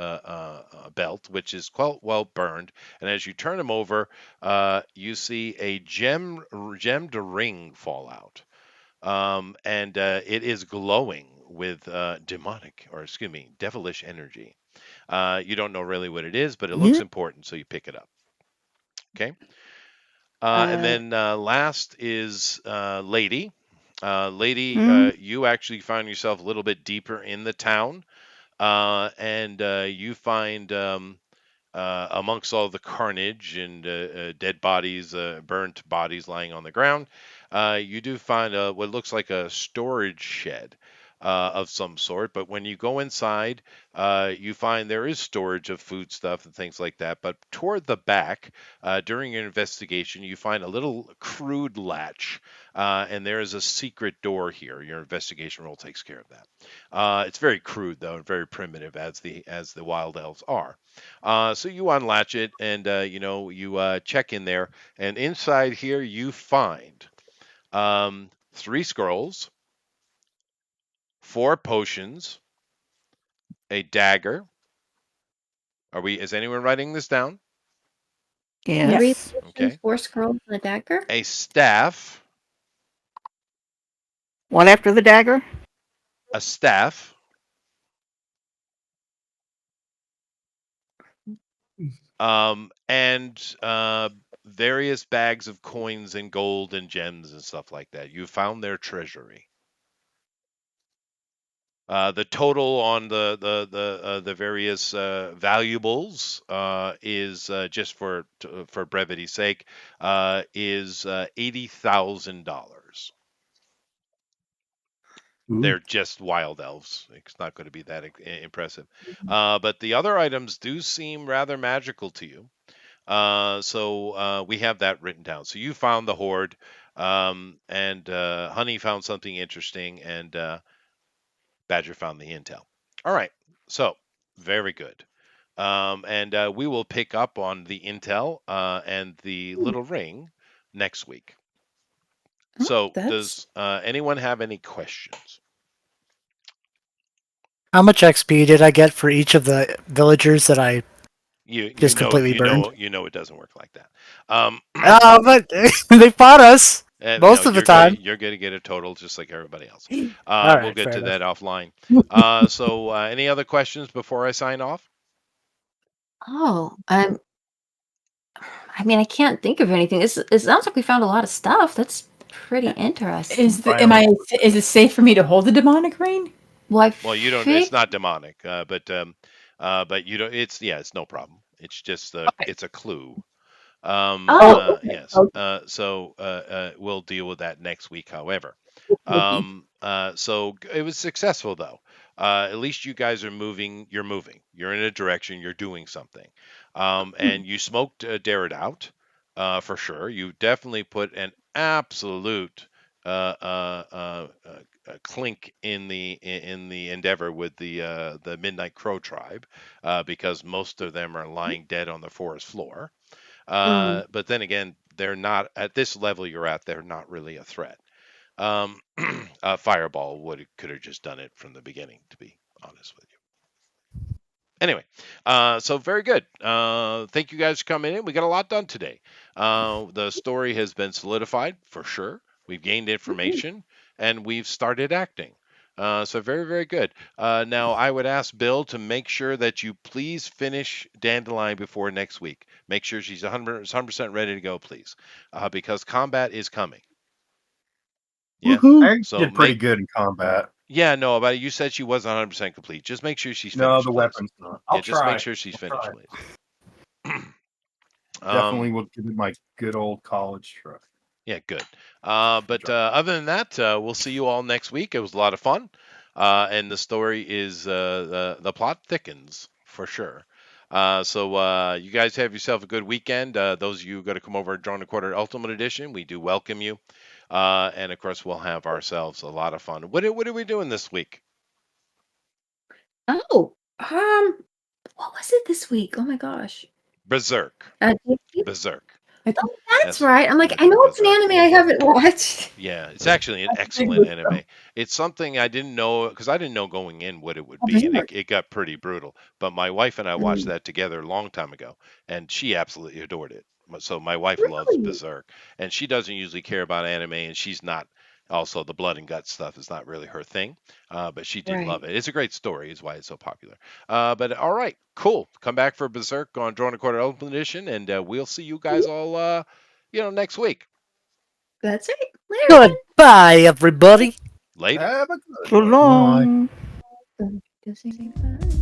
belt, which is quite well burned. And as you turn him over, you see a gemmed ring fall out, and it is glowing with demonic, or excuse me, devilish energy. You don't know really what it is, but it looks Yeah. important, so you pick it up. Okay. And Uh, then last is Lady. Lady, mm, you actually find yourself a little bit deeper in the town, and you find amongst all the carnage and dead bodies, burnt bodies lying on the ground, you do find what looks like a storage shed. of some sort. But when you go inside, you find there is storage of food stuff and things like that. But toward the back, during your investigation, you find a little crude latch, and there is a secret door here. Your investigation roll takes care of that. It's very crude though, and very primitive as the wild elves are. So you unlatch it, and you check in there, and inside here you find three scrolls, four potions, a dagger. Is anyone writing this down? Three Yes. potions, Okay. 4 scrolls, and a dagger. A staff, What after the dagger? a staff, and various bags of coins and gold and gems and stuff like that. You found their treasury. The total on the various valuables is just for brevity's sake is $80,000. They're just wild elves. It's not going to be that impressive. But the other items do seem rather magical to you. So we have that written down. So you found the hoard, and Honey found something interesting, and Badger found the intel. All right. So very good. And we will pick up on the intel and the little ring next week. So does anyone have any questions? How much XP did I get for each of the villagers that I You just know completely burned? it doesn't work like that. But they fought us most No, of the time. You're going to get a total just like everybody else. All We'll right, get fair to enough. that offline. So any other questions before I sign off? Oh, I mean, I can't think of anything. It sounds like we found a lot of stuff. That's pretty interesting. Is it safe for me to hold the demonic ring? Well, you don't. It's not demonic, but you don't. It's no problem. It's just it's a clue. Okay. Yes. So we'll deal with that next week. However, so it was successful though. At least you guys are moving. You're moving. You're in a direction. You're doing something. And you smoked Darrett out for sure. You definitely put an absolute clink in the endeavor with the Midnight Crow tribe because most of them are lying dead on the forest floor. But then again, they're not at this level you're at. They're not really a threat. Fireball could have just done it from the beginning, to be honest with you. Anyway, so very good. Thank you guys for coming in. We got a lot done today. The story has been solidified for sure. We've gained information and we've started acting. So very, very good. Now I would ask Bill to make sure that you please finish Dandelion before next week. Make sure she's 100% ready to go, please, because combat is coming. Yeah. I So did pretty good in combat. Yeah, no, but you said she wasn't 100% complete. Just make sure she's finished. No, the please. weapon's not. I'll just try. make sure she's finished, please. Definitely will give it my good old college try. Yeah, good. But other than that, we'll see you all next week. It was a lot of fun, and the story is the plot thickens for sure. So you guys have yourself a good weekend. Those of you who got to come over and join the Quarter Ultimate Edition, we do welcome you. And of course, we'll have ourselves a lot of fun. What are we doing this week? Oh, what was it this week? Oh my gosh. Berserk. Berserk. Oh, that's right. I'm like, I know it's an anime I haven't watched. Yeah, it's actually an excellent anime. It's something I didn't know because I didn't know going in what it would be, and it got pretty brutal. But my wife and I watched that together a long time ago, and she absolutely adored it. So my wife loves Berserk, and she doesn't usually care about anime, and she's not. Also, the blood and guts stuff is not really her thing, but she did love it. It's a great story, is why it's so popular. But all right, cool. Come back for Berserk on Drawn a Quarter Open Edition, and we'll see you guys all, next week. That's it. Later. Goodbye, everybody. Later. Have a good So long. Bye.